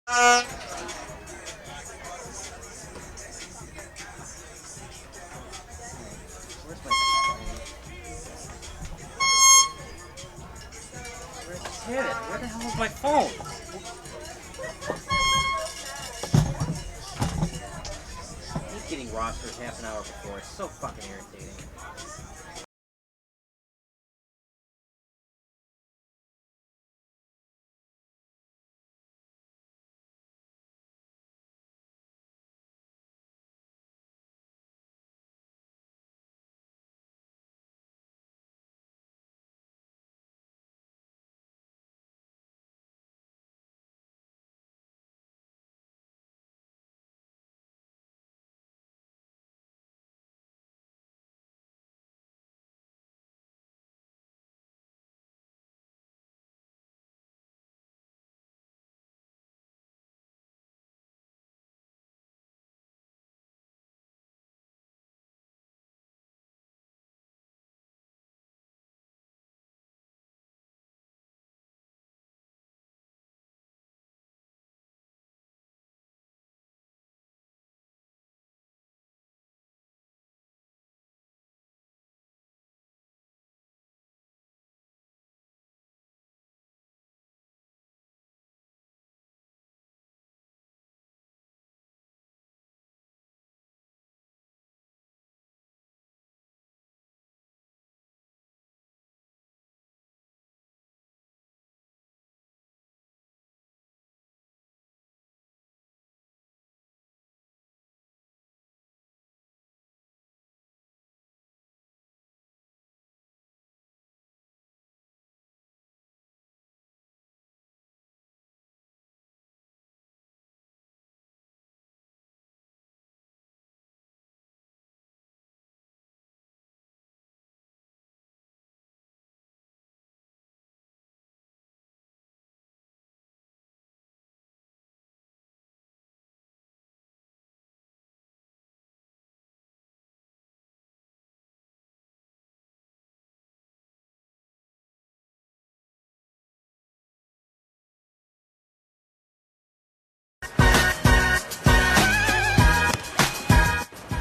Where's my phone? Where Where the hell is my phone? I hate getting rosters half an hour before. It's so fucking irritating.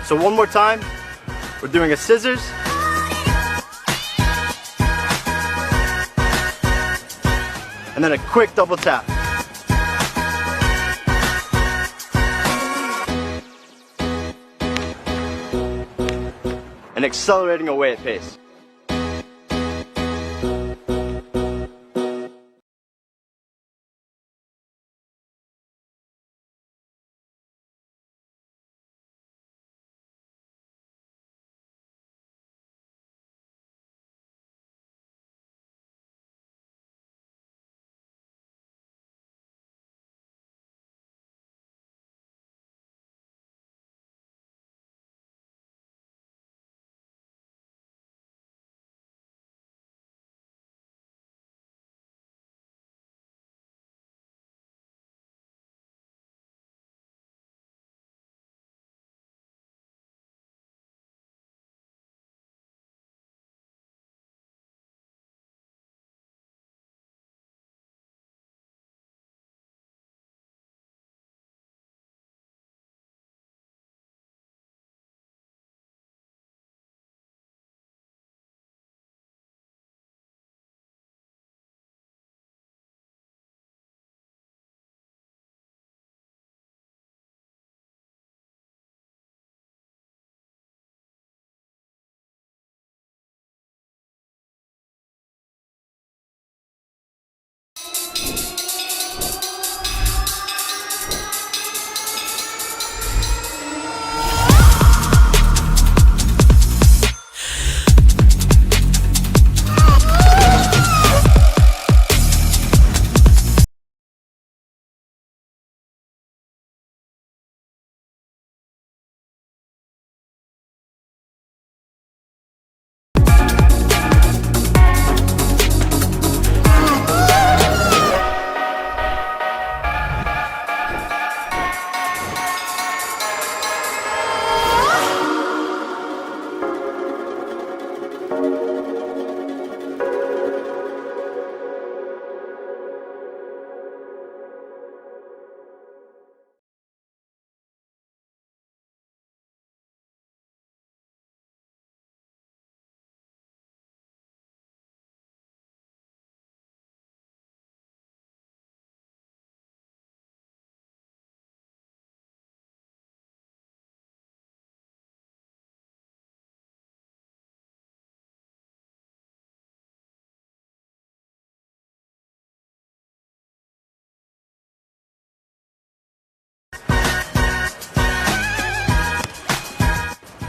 So one more time, we're doing a scissors, and then a quick double tap. And accelerating away at pace.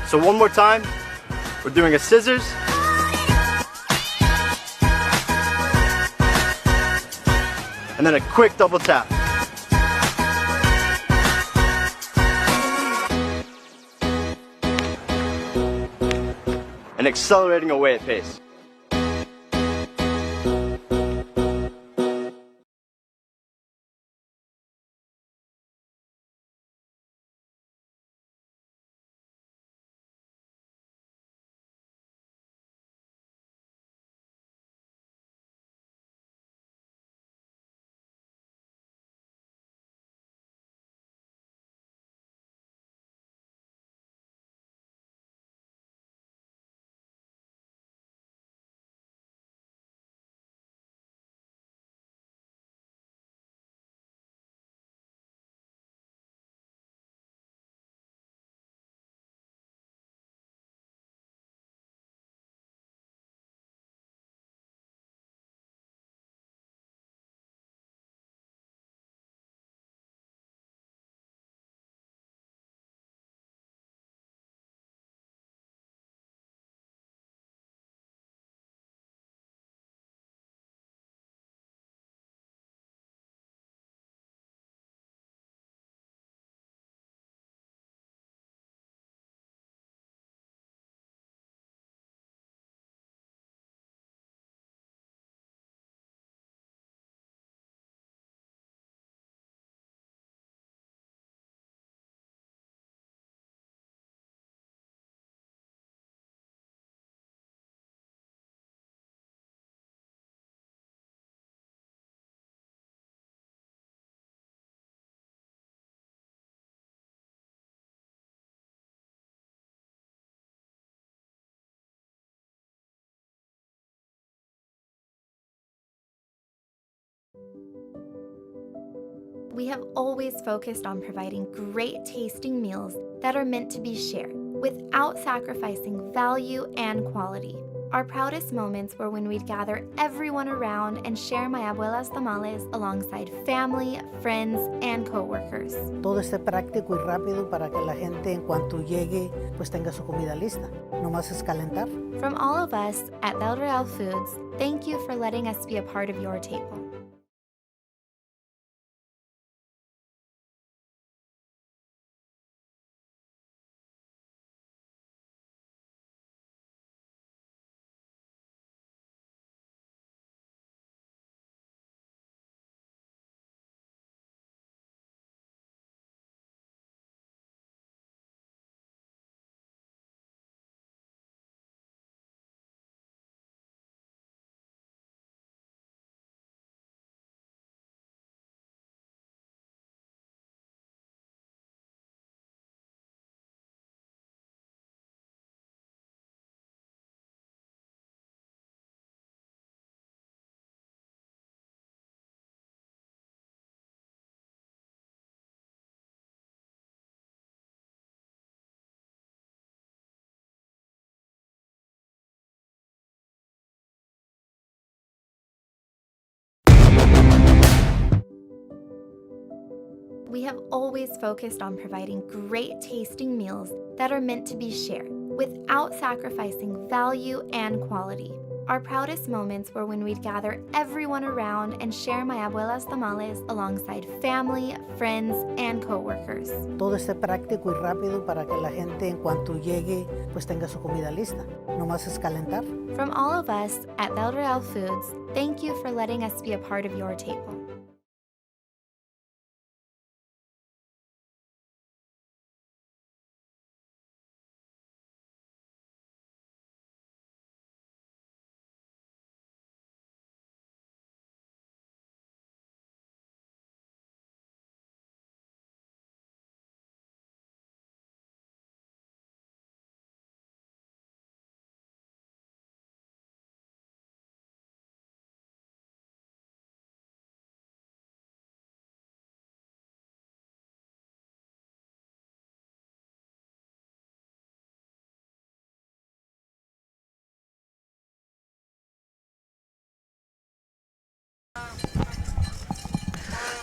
So one more time, we're doing a scissors. And then a quick double tap. And accelerating away at pace. We have always focused on providing great tasting meals that are meant to be shared without sacrificing value and quality. Our proudest moments were when we'd gather everyone around and share my abuela's tamales alongside family, friends, and coworkers. Todo esté práctico y rápido para que la gente en cuanto llegue pues tenga su comida lista. No más es calentar. From all of us at Del Real Foods, thank you for letting us be a part of your table. We have always focused on providing great tasting meals that are meant to be shared without sacrificing value and quality. Our proudest moments were when we'd gather everyone around and share my abuela's tamales alongside family, friends, and coworkers. Todo esté práctico y rápido para que la gente en cuanto llegue pues tenga su comida lista. No más es calentar. From all of us at Del Real Foods, thank you for letting us be a part of your table.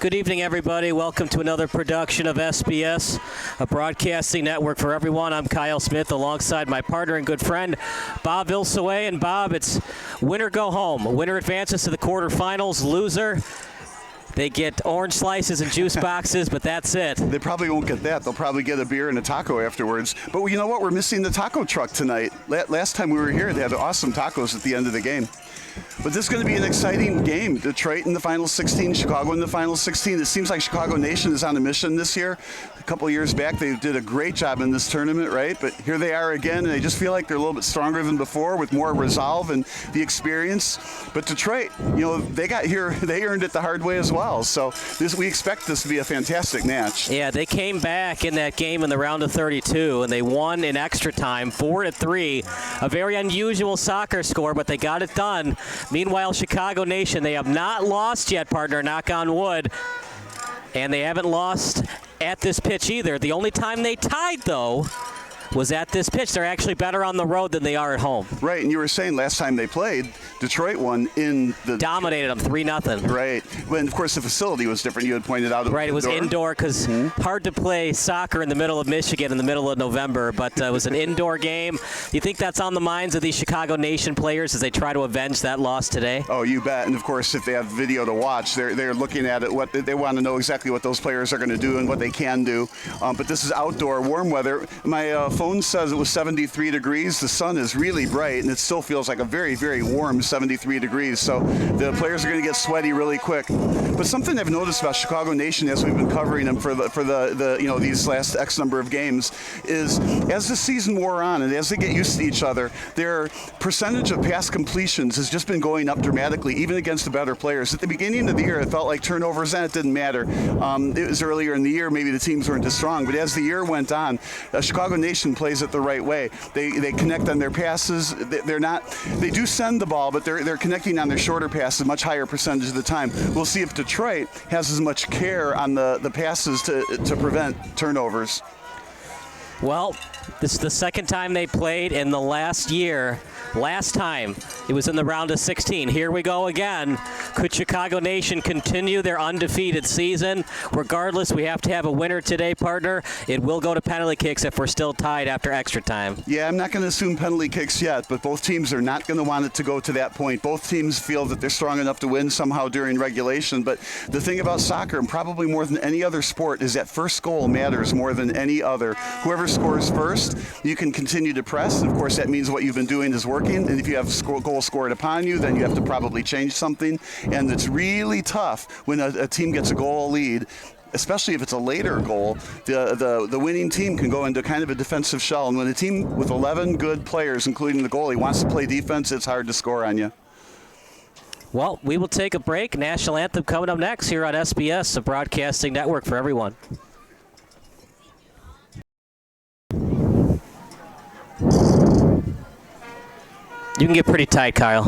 Good evening, everybody. Welcome to another production of SBS, a broadcasting network for everyone. I'm Kyle Smith alongside my partner and good friend, Bob Vilsaway. And Bob, it's winner go home. Winner advances to the quarterfinals. Loser, they get orange slices and juice boxes, but that's it. They probably won't get that. They'll probably get a beer and a taco afterwards. But you know what? We're missing the taco truck tonight. Last time we were here, they had awesome tacos at the end of the game. But this is going to be an exciting game. Detroit in the final 16, Chicago in the final 16. It seems like Chicago Nation is on a mission this year. A couple of years back, they did a great job in this tournament, right? But here they are again, and they just feel like they're a little bit stronger than before with more resolve and the experience. But Detroit, they got here, they earned it the hard way as well. So we expect this to be a fantastic match. Yeah, they came back in that game in the round of 32, and they won in extra time, 4-3. A very unusual soccer score, but they got it done. Meanwhile, Chicago Nation, they have not lost yet, partner, knock on wood. And they haven't lost at this pitch either. The only time they tied, though, was at this pitch. They're actually better on the road than they are at home. Right, and you were saying last time they played, Detroit won in the... Dominated them 3-0. Right. When, of course, the facility was different. You had pointed out. Right, it was indoor because hard to play soccer in the middle of Michigan in the middle of November, but it was an indoor game. You think that's on the minds of these Chicago Nation players as they try to avenge that loss today? Oh, you bet. And, of course, if they have video to watch, they're looking at it. They want to know exactly what those players are going to do and what they can do. But this is outdoor, warm weather. My phone says it was 73 degrees. The sun is really bright, and it still feels like a very, very warm 73 degrees. So the players are going to get sweaty really quick. But something I've noticed about Chicago Nation as we've been covering them for the these last X number of games is as the season wore on and as they get used to each other, their percentage of pass completions has just been going up dramatically, even against the better players. At the beginning of the year, it felt like turnovers, and it didn't matter. It was earlier in the year, maybe the teams weren't as strong. But as the year went on, Chicago Nation plays it the right way. They connect on their passes. They do send the ball, but they're connecting on their shorter passes a much higher percentage of the time. We'll see if Detroit has as much care on the passes to prevent turnovers. Well, this is the second time they played in the last year. Last time, it was in the round of 16. Here we go again. Could Chicago Nation continue their undefeated season? Regardless, we have to have a winner today, partner. It will go to penalty kicks if we're still tied after extra time. Yeah, I'm not going to assume penalty kicks yet, but both teams are not going to want it to go to that point. Both teams feel that they're strong enough to win somehow during regulation. But the thing about soccer, and probably more than any other sport, is that first goal matters more than any other. Whoever scores first, you can continue to press. And of course, that means what you've been doing is working. And if you have a goal scored upon you, then you have to probably change something. And it's really tough when a team gets a goal lead, especially if it's a later goal. The winning team can go into kind of a defensive shell. And when a team with 11 good players, including the goalie, wants to play defense, it's hard to score on you. Well, we will take a break. National Anthem coming up next here on SBS, a broadcasting network for everyone. You can get pretty tight, Kyle.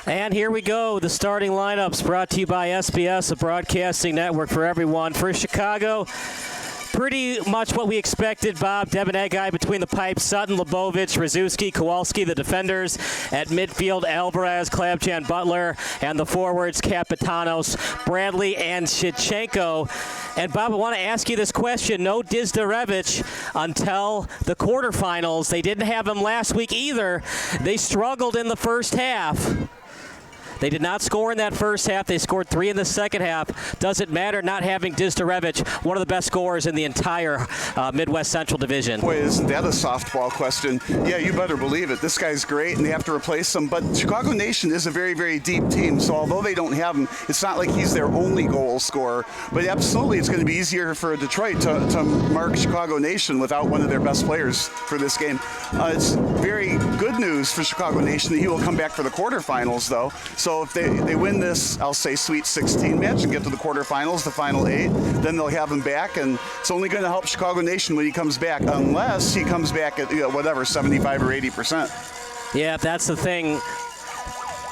And here we go, the starting lineups brought to you by SBS, a broadcasting network for everyone. For Chicago, Pretty much what we expected, Bob. Devin Eggai between the pipes, Sutton, Lubovich, Rzuski, Kowalski, the defenders. At midfield, Alvarez, Klabchan, Butler, and the forwards, Kapitanos, Bradley, and Shevchenko. And Bob, I want to ask you this question. No Dizdarevich until the quarterfinals. They didn't have him last week either. They struggled in the first half. They did not score in that first half. They scored 3 in the second half. Doesn't matter not having Dizdarevich, one of the best scorers in the entire Midwest Central Division. Boy, isn't that a softball question? Yeah, you better believe it. This guy's great, and they have to replace him. But Chicago Nation is a very, very deep team. So although they don't have him, it's not like he's their only goal scorer. But absolutely, it's going to be easier for Detroit to mark Chicago Nation without one of their best players for this game. It's very good news for Chicago Nation that he will come back for the quarterfinals, though. So if they win this, I'll say, Sweet 16 match and get to the quarterfinals, the final 8, then they'll have him back, and it's only going to help Chicago Nation when he comes back, unless he comes back at whatever, 75 or 80%. Yeah, that's the thing.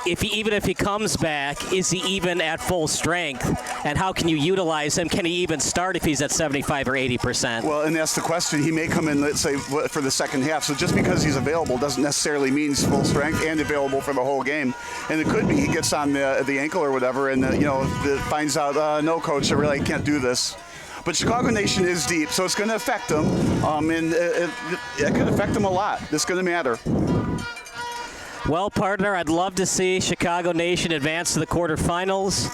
Even if he comes back, is he even at full strength? And how can you utilize him? Can he even start if he's at 75 or 80%? Well, and that's the question. He may come in, let's say, for the second half. So just because he's available doesn't necessarily mean he's full strength and available for the whole game. And it could be he gets on the ankle or whatever, and finds out, no, coach, I really can't do this. But Chicago Nation is deep, so it's going to affect them, and it could affect them a lot. It's going to matter. Well, partner, I'd love to see Chicago Nation advance to the quarterfinals.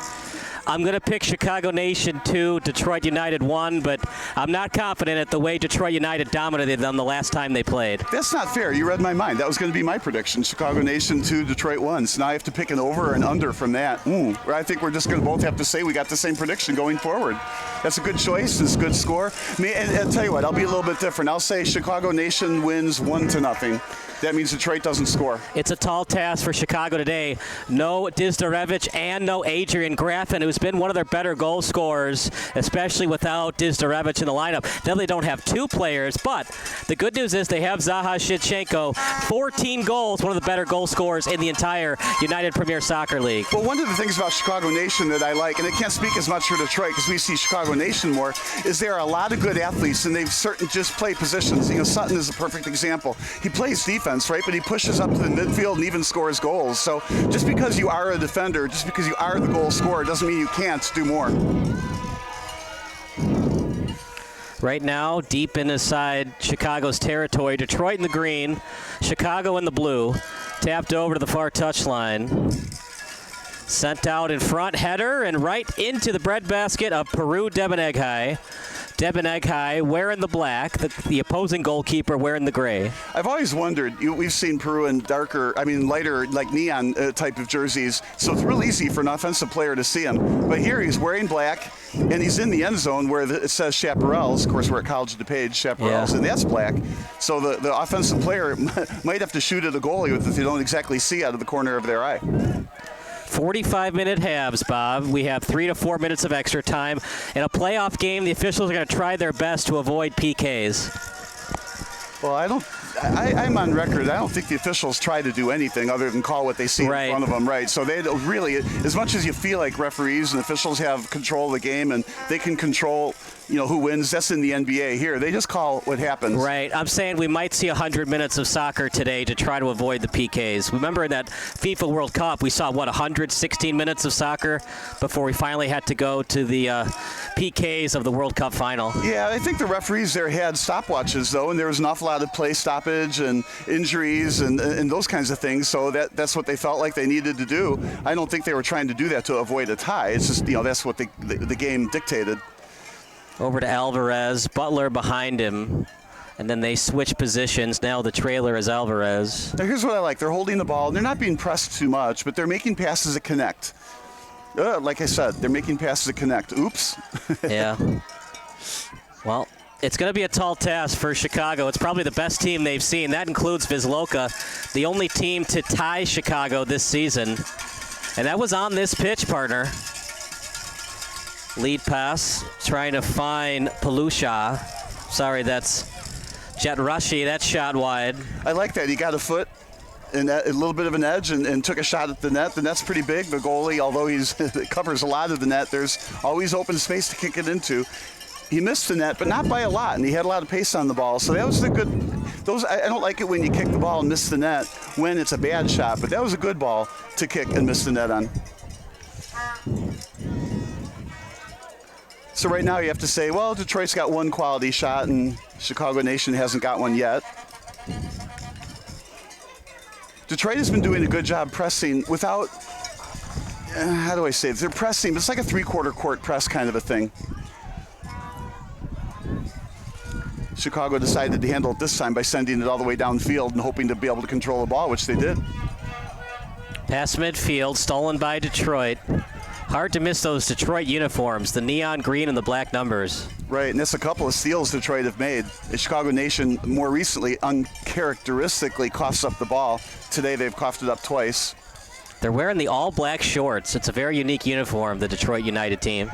I'm going to pick Chicago Nation 2, Detroit United 1, but I'm not confident at the way Detroit United dominated them the last time they played. That's not fair. You read my mind. That was going to be my prediction. Chicago Nation 2, Detroit 1. So now I have to pick an over or an under from that. I think we're just going to both have to say we got the same prediction going forward. That's a good choice. It's a good score. And I'll tell you what, I'll be a little bit different. I'll say Chicago Nation wins 1-0. That means Detroit doesn't score. It's a tall task for Chicago today. No Dizdarevich and no Adrian Graffin, who's been one of their better goal scorers, especially without Dizdarevich in the lineup. Now they don't have 2 players, but the good news is they have Zaha Shevchenko, 14 goals, one of the better goal scorers in the entire United Premier Soccer League. Well, one of the things about Chicago Nation that I like, and I can't speak as much for Detroit because we see Chicago Nation more, is there are a lot of good athletes, and they've certain just play positions. Sutton is a perfect example. He plays defense, right? But he pushes up to the midfield and even scores goals. So just because you are a defender, just because you are the goal scorer, doesn't mean you can't do more. Right now, deep inside Chicago's territory, Detroit in the green, Chicago in the blue, tapped over to the far touchline. Sent out in front, header, and right into the breadbasket of Peru, Devin Eggai. Devin Eggai wearing the black, the opposing goalkeeper wearing the gray. I've always wondered, we've seen Peru in lighter, like neon type of jerseys, so it's real easy for an offensive player to see him. But here he's wearing black, and he's in the end zone where it says Chaparrals. Of course, we're at College of DePage, Chaparrals, and that's black. So the offensive player might have to shoot at a goalie if they don't exactly see out of the corner of their eye. 45-minute halves, Bob. We have 3 to 4 minutes of extra time. In a playoff game, the officials are going to try their best to avoid PKs. Well, I'm on record. I don't think the officials try to do anything other than call what they see in front of them, right? So they don't really, as much as you feel like referees and officials have control of the game and they can control, who wins, that's in the NBA. Here, they just call what happens. Right. I'm saying we might see 100 minutes of soccer today to try to avoid the PKs. Remember in that FIFA World Cup, we saw, 116 minutes of soccer before we finally had to go to the PKs of the World Cup final. Yeah, I think the referees there had stopwatches, though, and there was an awful lot of play stoppage and injuries and those kinds of things, so that's what they felt like they needed to do. I don't think they were trying to do that to avoid a tie. It's just, that's what the game dictated. Over to Alvarez, Butler behind him, and then they switch positions. Now the trailer is Alvarez. Now here's what I like. They're holding the ball. They're not being pressed too much, but they're making passes that connect. Like I said, they're making passes that connect. Oops. Yeah. Well, it's going to be a tall task for Chicago. It's probably the best team they've seen. That includes Wisloka, the only team to tie Chicago this season. And that was on this pitch, partner. Lead pass, trying to find Palusha. Sorry, that's Jet Rushy. That shot wide. I like that. He got a foot and a little bit of an edge and took a shot at the net. The net's pretty big. The goalie, although he covers a lot of the net, there's always open space to kick it into. he missed the net, but not by a lot, and he had a lot of pace on the ball. So that was a good. I don't like it when you kick the ball and miss the net when it's a bad shot, but that was a good ball to kick and miss the net on. So right now you have to say, well, Detroit's got one quality shot and Chicago Nation hasn't got one yet. Detroit has been doing a good job pressing without, how do I say it? They're pressing, but it's like a three-quarter court press kind of a thing. Chicago decided to handle it this time by sending it all the way downfield and hoping to be able to control the ball, which they did. Past midfield, stolen by Detroit. Hard to miss those Detroit uniforms, the neon green and the black numbers. Right, and that's a couple of steals Detroit have made. The Chicago Nation more recently uncharacteristically coughs up the ball. Today they've coughed it up twice. They're wearing the all-black shorts. It's a very unique uniform, the Detroit United team.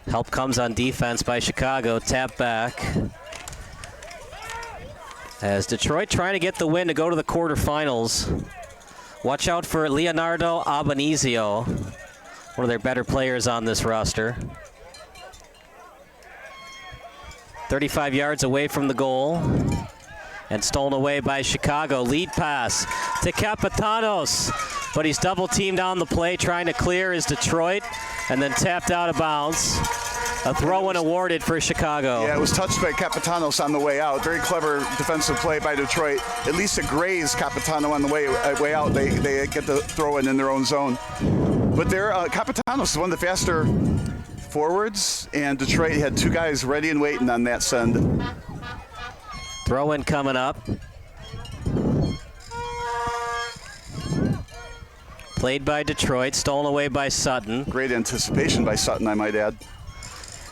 Help comes on defense by Chicago. Tap back. As Detroit trying to get the win to go to the quarterfinals. Watch out for Leonardo Abanizio, one of their better players on this roster. 35 yards away from the goal. And stolen away by Chicago. Lead pass to Capitanos. But he's double teamed on the play, trying to clear is Detroit. And then tapped out of bounds. A throw-in awarded for Chicago. Yeah, it was touched by Capitanos on the way out. Very clever defensive play by Detroit. At least it grazed Capitano on the way out. They get the throw-in in their own zone. But Capitanos is one of the faster forwards, and Detroit had two guys ready and waiting on that send. Throw-in coming up. Played by Detroit, stolen away by Sutton. Great anticipation by Sutton, I might add.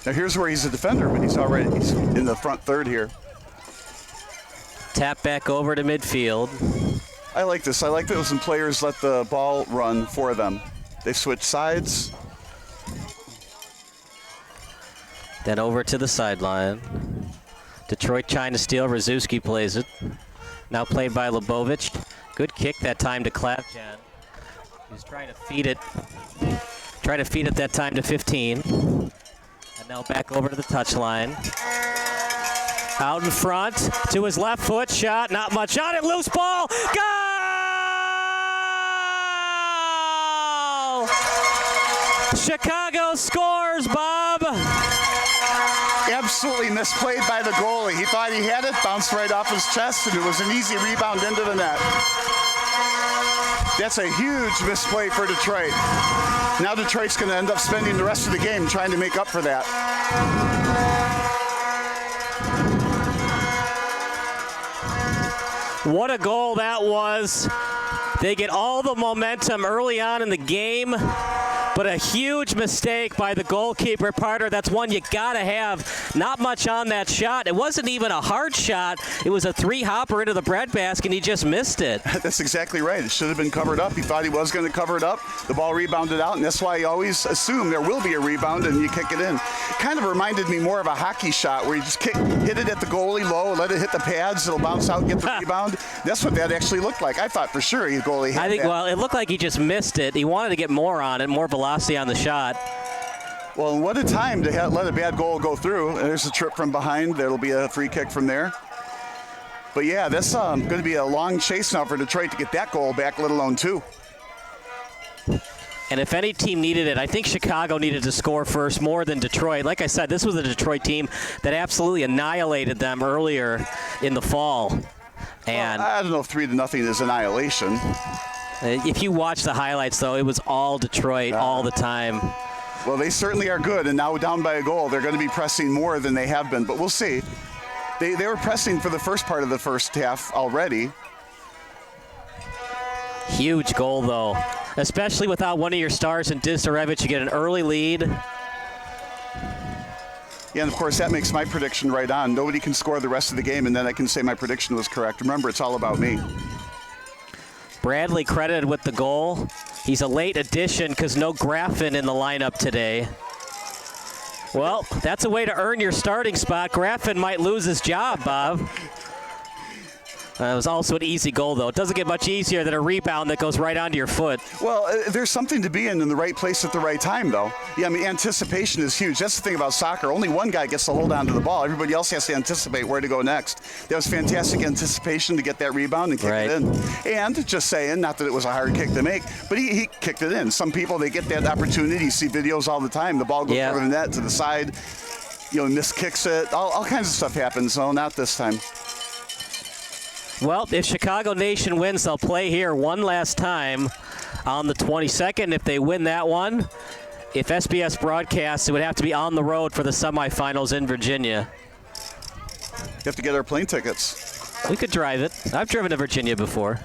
Now here's where he's a defender, but he's in the front third here. Tap back over to midfield. I like this. I like that some players let the ball run for them. They've switched sides. Then over to the sideline. Detroit trying to steal. Rzuski plays it. Now played by Lebovic. Good kick that time to Klavchan. He's trying to feed it. Trying to feed it that time to 15. And now back over to the touchline. Out in front to his left foot. Shot, not much on it. Loose ball. Goal! Chicago scores, Bob. Absolutely misplayed by the goalie. He thought he had it, bounced right off his chest, and it was an easy rebound into the net. That's a huge misplay for Detroit. Now Detroit's going to end up spending the rest of the game trying to make up for that. What a goal that was. They get all the momentum early on in the game, but a huge mistake by the goalkeeper, Parter. That's one you got to have. Not much on that shot. It wasn't even a hard shot. It was a three-hopper into the breadbasket, and he just missed it. That's exactly right. It should have been covered up. He thought he was going to cover it up. The ball rebounded out, and that's why you always assume there will be a rebound, and you kick it in. Kind of reminded me more of a hockey shot where you just hit it at the goalie low, let it hit the pads, it'll bounce out and get the rebound. That's what that actually looked like. I thought for sure the goalie had that. Well, it looked like he just missed it. He wanted to get more on it, more velocity on the shot. Well, what a time to let a bad goal go through. There's a trip from behind. There'll be a free kick from there. But yeah, that's going to be a long chase now for Detroit to get that goal back, let alone two. And if any team needed it, I think Chicago needed to score first more than Detroit. Like I said, this was a Detroit team that absolutely annihilated them earlier in the fall. And well, I don't know if 3-0 is annihilation. If you watch the highlights, though, it was all Detroit all the time. Well, they certainly are good, and now down by a goal, they're going to be pressing more than they have been, but we'll see. They were pressing for the first part of the first half already. Huge goal, though, especially without one of your stars in Dizdarevich. You get an early lead. Yeah, and of course, that makes my prediction right on. Nobody can score the rest of the game, and then I can say my prediction was correct. Remember, it's all about me. Bradley credited with the goal. He's a late addition because no Graffin in the lineup today. Well, that's a way to earn your starting spot. Graffin might lose his job, Bob. It was also an easy goal, though. It doesn't get much easier than a rebound that goes right onto your foot. Well, there's something to be in the right place at the right time, though. Yeah, I mean, anticipation is huge. That's the thing about soccer. Only one guy gets to hold on to the ball. Everybody else has to anticipate where to go next. That was fantastic anticipation to get that rebound and kick it in. And just saying, not that it was a hard kick to make, but he kicked it in. Some people, they get that opportunity. You see videos all the time. The ball goes over the net to the side. Miss kicks it. All kinds of stuff happens. No, not this time. Well, if Chicago Nation wins, they'll play here one last time on the 22nd. If they win that one, if SBS broadcasts, it would have to be on the road for the semifinals in Virginia. You have to get our plane tickets. We could drive it. I've driven to Virginia before.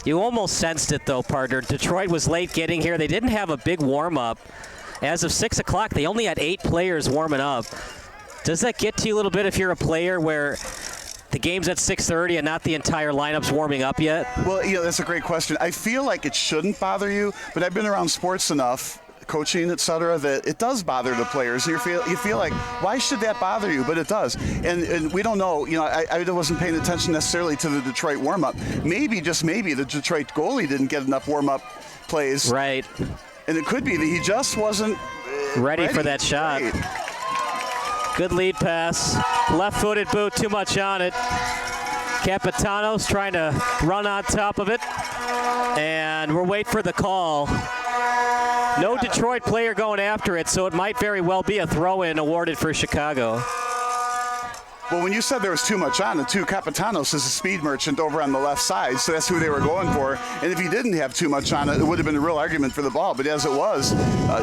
You almost sensed it, though, partner. Detroit was late getting here. They didn't have a big warm-up. As of 6 o'clock, they only had 8 players warming up. Does that get to you a little bit if you're a player where the game's at 6:30 and not the entire lineup's warming up yet? Well, that's a great question. I feel like it shouldn't bother you, but I've been around sports enough, coaching, etc., that it does bother the players. You feel like, why should that bother you? But it does. And we don't know. I wasn't paying attention necessarily to the Detroit warm-up. Maybe, just maybe, the Detroit goalie didn't get enough warm-up plays. Right. And it could be that he just wasn't ready for that shot. Right. Good lead pass. Left-footed boot, too much on it. Capitanos trying to run on top of it. And we're waiting for the call. No Detroit player going after it, so it might very well be a throw-in awarded for Chicago. Well, when you said there was too much on it, too, Capitanos is a speed merchant over on the left side, so that's who they were going for. And if he didn't have too much on it, it would have been a real argument for the ball. But as it was,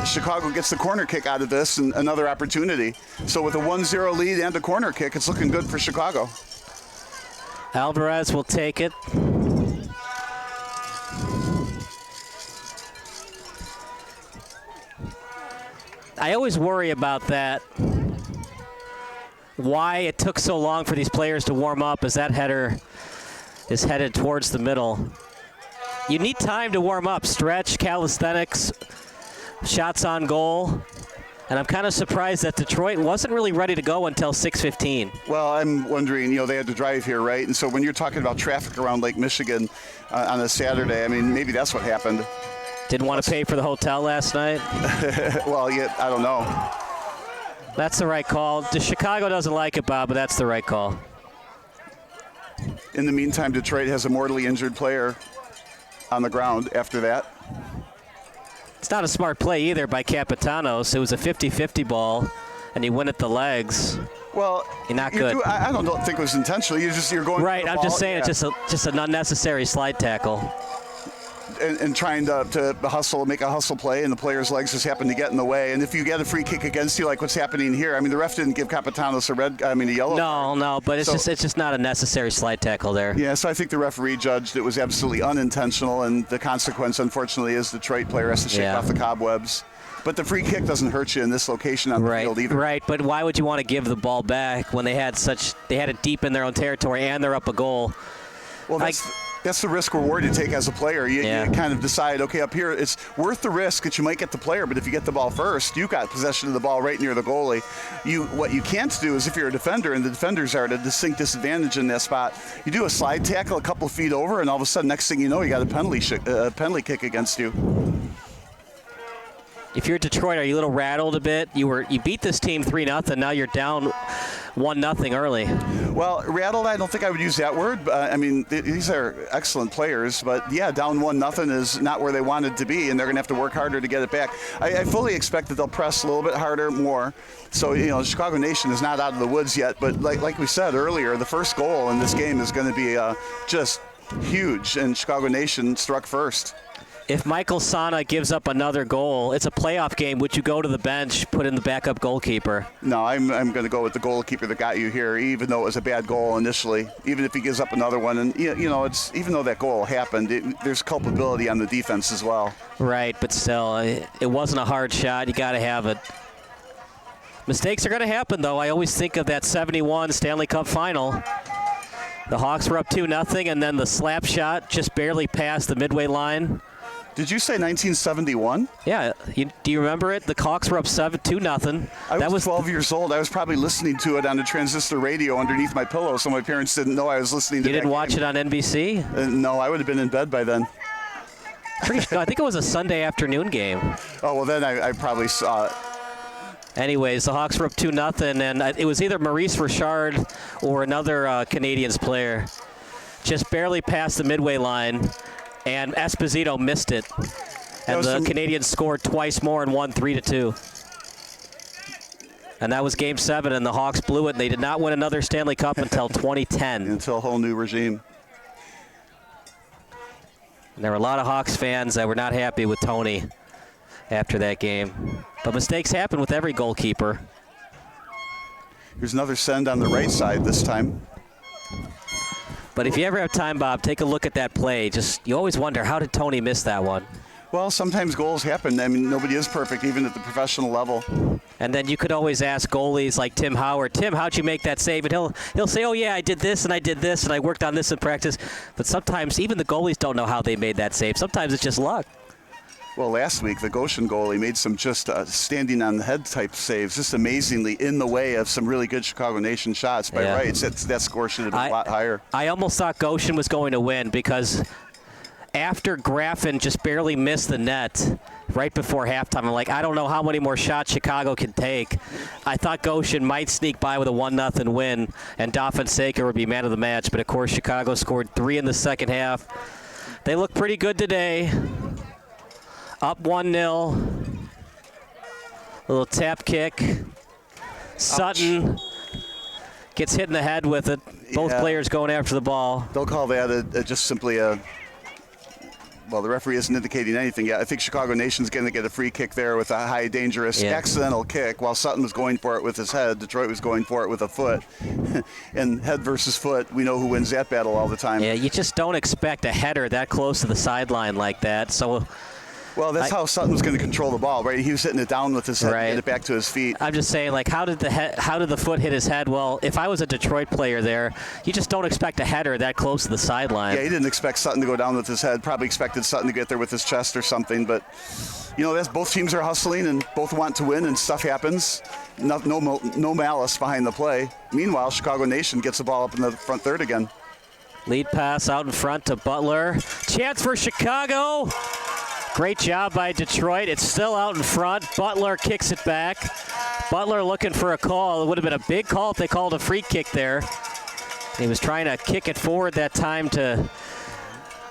Chicago gets the corner kick out of this and another opportunity. So with a 1-0 lead and a corner kick, it's looking good for Chicago. Alvarez will take it. I always worry about that. Why it took so long for these players to warm up as that header is headed towards the middle. You need time to warm up, stretch, calisthenics, shots on goal. And I'm kind of surprised that Detroit wasn't really ready to go until 6:15. Well, I'm wondering, they had to drive here, right? And so when you're talking about traffic around Lake Michigan on a Saturday, I mean, maybe that's what happened. Didn't want to pay for the hotel last night? Well, yeah, I don't know. That's the right call. Chicago doesn't like it, Bob, but that's the right call. In the meantime, Detroit has a mortally injured player on the ground after that. It's not a smart play either by Capitanos. It was a 50-50 ball, and he went at the legs. Well, not good. I don't think it was intentional. You're going right. For the I'm ball. just saying it's just an unnecessary slide tackle. And trying to hustle, make a hustle play, and the player's legs just happen to get in the way. And if you get a free kick against you, like what's happening here, I mean, the ref didn't give Capitanos a yellow. No, but it's just not a necessary slide tackle there. Yeah, so I think the referee judged it was absolutely unintentional, and the consequence, unfortunately, is the Detroit player has to shake off the cobwebs. But the free kick doesn't hurt you in this location on the field either. Right, but why would you want to give the ball back when they had it deep in their own territory and they're up a goal? Well, that's the risk reward you take as a player. You kind of decide, okay, up here, it's worth the risk that you might get the player, but if you get the ball first, you've got possession of the ball right near the goalie. What you can't do is if you're a defender, and the defenders are at a distinct disadvantage in that spot, you do a slide tackle a couple feet over, and all of a sudden, next thing you know, you got a penalty kick against you. If you're Detroit, are you a little rattled a bit? You beat this team 3-0. Now you're down 1-0 early. Well, rattled, I don't think I would use that word. I mean, these are excellent players, but yeah, down 1-0 is not where they wanted to be, and they're going to have to work harder to get it back. I fully expect that they'll press a little bit harder, more. So, the Chicago Nation is not out of the woods yet, but like we said earlier, the first goal in this game is going to be just huge, and Chicago Nation struck first. If Michael Sana gives up another goal, it's a playoff game. Would you go to the bench, put in the backup goalkeeper? No, I'm going to go with the goalkeeper that got you here, even though it was a bad goal initially. Even if he gives up another one, and it's even though that goal happened, there's culpability on the defense as well. Right, but still, it wasn't a hard shot. You got to have it. Mistakes are going to happen, though. I always think of that '71 Stanley Cup final. The Hawks were up 2-0, and then the slap shot just barely passed the midway line. Did you say 1971? Yeah, do you remember it? The Hawks were up 7-2-0. I was 12 years old. I was probably listening to it on a transistor radio underneath my pillow, so my parents didn't know I was listening to it. You didn't watch it on NBC? No, I would have been in bed by then. I think it was a Sunday afternoon game. Oh, well, then I probably saw it. Anyways, the Hawks were up 2-0, and it was either Maurice Richard or another Canadiens player. Just barely past the midway line, and Esposito missed it. And the Canadiens scored twice more and won 3-2. And that was Game 7, and the Hawks blew it, and they did not win another Stanley Cup until 2010. Until a whole new regime. And there were a lot of Hawks fans that were not happy with Tony after that game. But mistakes happen with every goalkeeper. Here's another send on the right side this time. But if you ever have time, Bob, take a look at that play. You always wonder, how did Tony miss that one? Well, sometimes goals happen. I mean, nobody is perfect, even at the professional level. And then you could always ask goalies like Tim Howard, Tim, how'd you make that save? And he'll say, oh, yeah, I did this, and I worked on this in practice. But sometimes even the goalies don't know how they made that save. Sometimes it's just luck. Well, last week, the Goshen goalie made some just standing on the head type saves, just amazingly in the way of some really good Chicago Nation shots by rights. That score should have been a lot higher. I almost thought Goshen was going to win because after Graffin just barely missed the net right before halftime, I'm like, I don't know how many more shots Chicago can take. I thought Goshen might sneak by with a 1-0 win, and Dauphin Saker would be man of the match. But, of course, Chicago scored 3 in the second half. They look pretty good today. Up 1-0. Little tap kick. Sutton gets hit in the head with it. Both players going after the ball. They'll call that just simply a... Well, the referee isn't indicating anything yet. I think Chicago Nation's going to get a free kick there with a high, dangerous, accidental kick. While Sutton was going for it with his head, Detroit was going for it with a foot. And head versus foot, we know who wins that battle all the time. Yeah, you just don't expect a header that close to the sideline like that. So... Well, that's how Sutton was going to control the ball, right? He was hitting it down with his head and get it back to his feet. I'm just saying, like, how did the foot hit his head? Well, if I was a Detroit player there, you just don't expect a header that close to the sideline. Yeah, he didn't expect Sutton to go down with his head. Probably expected Sutton to get there with his chest or something. But, you know, both teams are hustling and both want to win, and stuff happens. No malice behind the play. Meanwhile, Chicago Nation gets the ball up in the front third again. Lead pass out in front to Butler. Chance for Chicago. Great job by Detroit. It's still out in front. Butler kicks it back. Butler looking for a call. It would have been a big call if they called a free kick there. He was trying to kick it forward that time to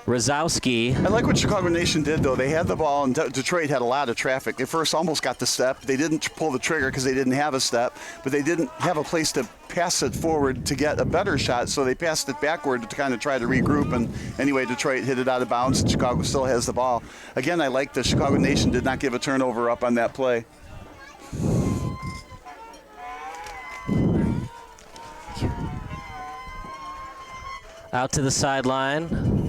Rosowski. I like what Chicago Nation did, though. They had the ball, and Detroit had a lot of traffic. They first almost got the step. They didn't pull the trigger because they didn't have a step, but they didn't have a place to pass it forward to get a better shot, so they passed it backward to kind of try to regroup. And anyway, Detroit hit it out of bounds, and Chicago still has the ball. Again, I like the Chicago Nation did not give a turnover up on that play. Out to the sideline.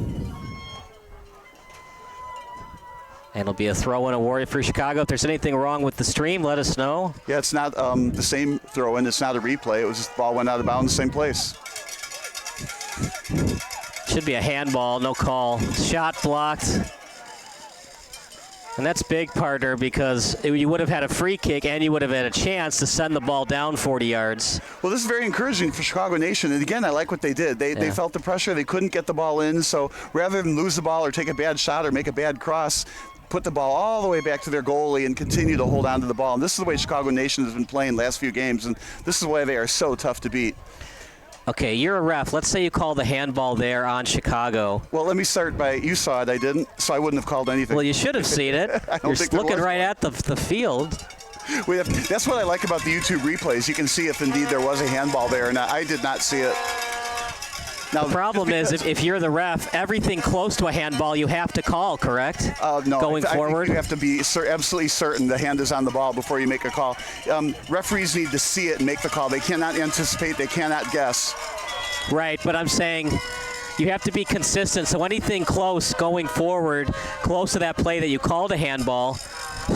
And it'll be a throw-in awarded for Chicago. If there's anything wrong with the stream, let us know. Yeah, it's not the same throw-in. It's not a replay. It was just the ball went out of bounds, same place. Should be a handball, no call. Shot blocked. And that's big, partner, because you would have had a free kick and you would have had a chance to send the ball down 40 yards. Well, this is very encouraging for Chicago Nation. And again, I like what they did. They felt the pressure. They couldn't get the ball in. So rather than lose the ball or take a bad shot or make a bad cross, put the ball all the way back to their goalie and continue to hold on to the ball. And this is the way Chicago Nation has been playing last few games. And this is why they are so tough to beat. Okay, you're a ref. Let's say you call the handball there on Chicago. Well, let me start by, you saw it, I didn't, so I wouldn't have called anything. Well, you should have seen it. You're looking right at the field. That's what I like about the YouTube replays. You can see if indeed there was a handball there, and I did not see it. Now, the problem is if you're the ref, everything close to a handball you have to call, correct? No, going forward? I think you have to be absolutely certain the hand is on the ball before you make a call. Referees need to see it and make the call. They cannot anticipate. They cannot guess. Right, but I'm saying you have to be consistent. So anything close going forward, close to that play that you called a handball,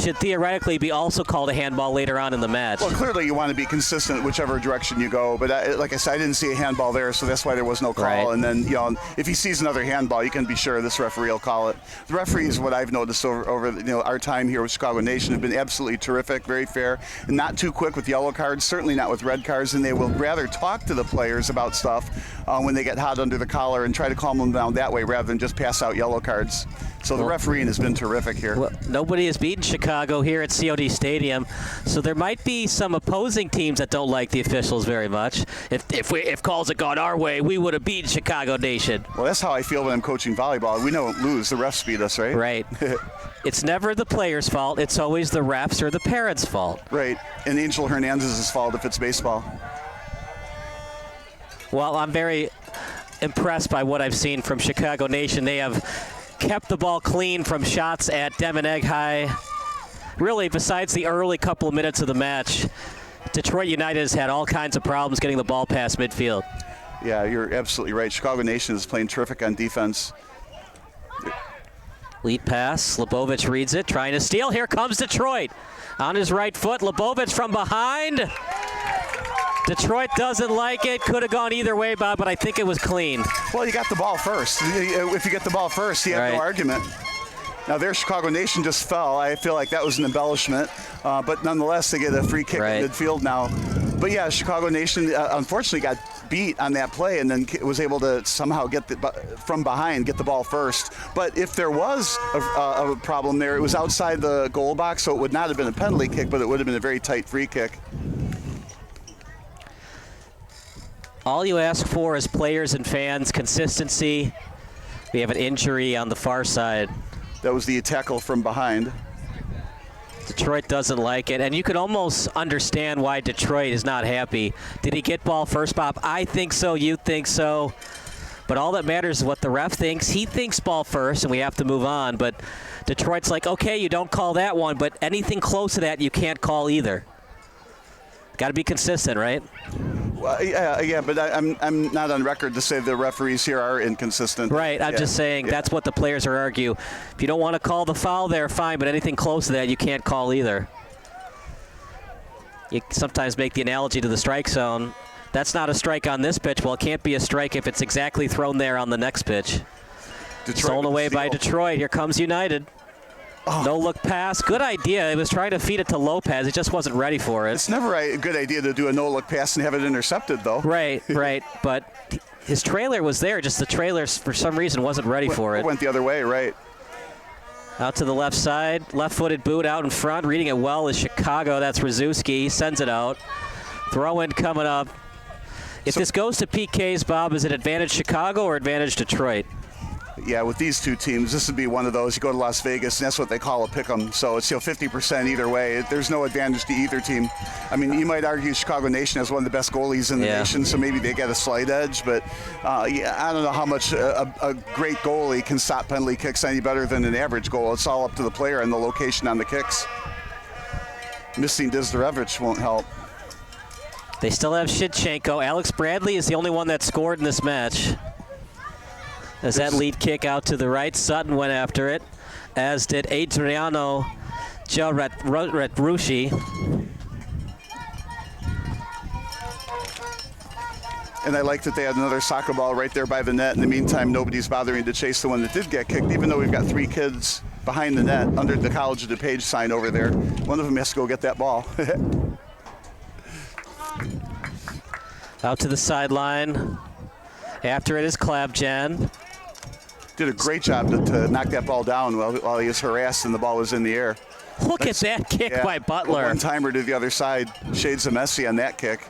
should theoretically be also called a handball later on in the match. Well, clearly you want to be consistent whichever direction you go, but like I said, I didn't see a handball there, so that's why there was no call. Right. And then, if he sees another handball, you can be sure this referee will call it. The referees, what I've noticed over our time here with Chicago Nation, have been absolutely terrific, very fair, and not too quick with yellow cards, certainly not with red cards, and they will rather talk to the players about stuff when they get hot under the collar and try to calm them down that way rather than just pass out yellow cards. So the refereeing has been terrific here. Well, nobody has beaten Chicago here at COD Stadium, so there might be some opposing teams that don't like the officials very much. If calls had gone our way, we would have beaten Chicago Nation. Well, that's how I feel when I'm coaching volleyball. We don't lose. The refs beat us, right? Right. It's never the player's fault. It's always the refs or the parents' fault. Right. And Angel Hernandez's fault if it's baseball. Well, I'm very impressed by what I've seen from Chicago Nation. They have kept the ball clean from shots at Devon Egg High. Really, besides the early couple of minutes of the match, Detroit United has had all kinds of problems getting the ball past midfield. Yeah, you're absolutely right. Chicago Nation is playing terrific on defense. Lead pass, Lebovic reads it, trying to steal. Here comes Detroit. On his right foot, Lebovic from behind. Detroit doesn't like it. Could have gone either way, Bob, but I think it was clean. Well, you got the ball first. If you get the ball first, you have no argument. Now, their Chicago Nation just fell. I feel like that was an embellishment. But nonetheless, they get a free kick in midfield now. But, yeah, Chicago Nation unfortunately got beat on that play and then was able to somehow get from behind, get the ball first. But if there was a problem there, it was outside the goal box, so it would not have been a penalty kick, but it would have been a very tight free kick. All you ask for as players and fans, consistency. We have an injury on the far side. That was the tackle from behind. Detroit doesn't like it, and you could almost understand why Detroit is not happy. Did he get ball first, Bob? I think so, you think so. But all that matters is what the ref thinks. He thinks ball first, and we have to move on. But Detroit's like, okay, you don't call that one, but anything close to that you can't call either. Got to be consistent, right? Well, yeah, but I'm not on record to say the referees here are inconsistent. Right, I'm just saying that's what the players are arguing. If you don't want to call the foul there, fine, but anything close to that you can't call either. You sometimes make the analogy to the strike zone. That's not a strike on this pitch. Well, it can't be a strike if it's exactly thrown there on the next pitch. Stolen away by Detroit. Here comes United. Oh. No look pass. Good idea. He was trying to feed it to Lopez. He just wasn't ready for it. It's never a good idea to do a no look pass and have it intercepted, though. Right. But his trailer was there. Just the trailer, for some reason, wasn't ready for it. Went the other way, right. Out to the left side. Left-footed boot out in front. Reading it well is Chicago. That's Rzuski. Sends it out. Throw-in coming up. If this goes to PKs, Bob, is it advantage Chicago or advantage Detroit? Yeah, with these two teams, this would be one of those. You go to Las Vegas, and that's what they call a pick'em. So it's 50% either way. There's no advantage to either team. I mean, you might argue Chicago Nation has one of the best goalies in the nation, so maybe they get a slight edge. But I don't know how much a great goalie can stop penalty kicks any better than an average goal. It's all up to the player and the location on the kicks. Missing Dizdarevich won't help. They still have Shidchenko. Alex Bradley is the only one that scored in this match. As that lead kick out to the right, Sutton went after it, as did Adriano Giarratrucci. And I like that they had another soccer ball right there by the net. In the meantime, nobody's bothering to chase the one that did get kicked, even though we've got 3 kids behind the net under the College of DuPage sign over there. One of them has to go get that ball. Out to the sideline. After it is Clavjan. Did a great job to knock that ball down while he was harassed and the ball was in the air. Look at that kick by Butler. One-timer to the other side. Shades of Messi on that kick.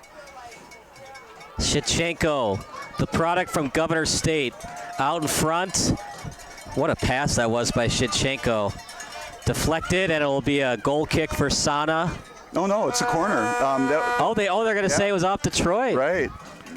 Shidchenko, the product from Governor State, out in front. What a pass that was by Shidchenko. Deflected, and it will be a goal kick for Sana. No, it's a corner. They're going to say it was off Detroit. Right.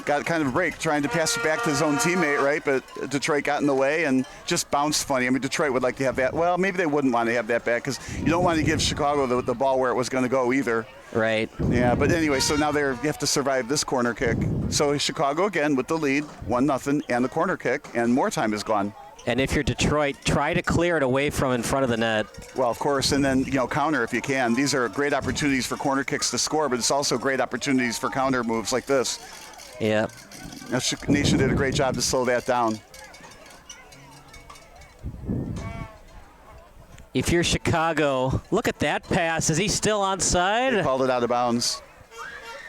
Got kind of a break, trying to pass it back to his own teammate, right? But Detroit got in the way and just bounced funny. I mean, Detroit would like to have that. Well, maybe they wouldn't want to have that back because you don't want to give Chicago the ball where it was going to go either. Right. Yeah, but anyway, so now they have to survive this corner kick. So Chicago again with the lead, 1-0, and the corner kick, and more time is gone. And if you're Detroit, try to clear it away from in front of the net. Well, of course, and then, counter if you can. These are great opportunities for corner kicks to score, but it's also great opportunities for counter moves like this. Yeah. Now, Nation did a great job to slow that down. If you're Chicago, look at that pass. Is he still They onside? called it out of bounds.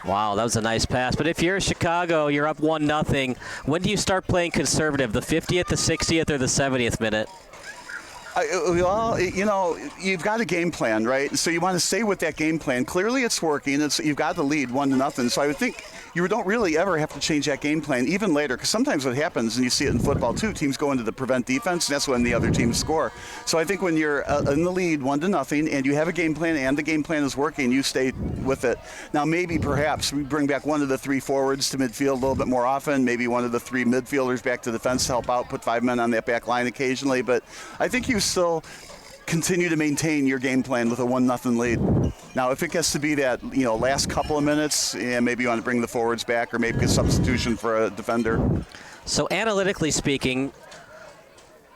Wow, that was a nice pass. But if you're Chicago, you're up 1-0. When do you start playing conservative? The 50th, the 60th, or the 70th minute? Well, you've got a game plan, right? So you want to stay with that game plan. Clearly, it's working. You've got the lead 1-0. So I would think you don't really ever have to change that game plan, even later, because sometimes what happens, and you see it in football too, teams go into the prevent defense, and that's when the other teams score. So I think when you're in the lead 1-0, and you have a game plan, and the game plan is working, you stay with it. Now, maybe perhaps we bring back one of the 3 forwards to midfield a little bit more often, maybe one of the 3 midfielders back to defense to help out, put 5 men on that back line occasionally, but I think you still continue to maintain your game plan with a 1-0 lead. Now, if it gets to be that, last couple of minutes, maybe you want to bring the forwards back or maybe a substitution for a defender. So analytically speaking,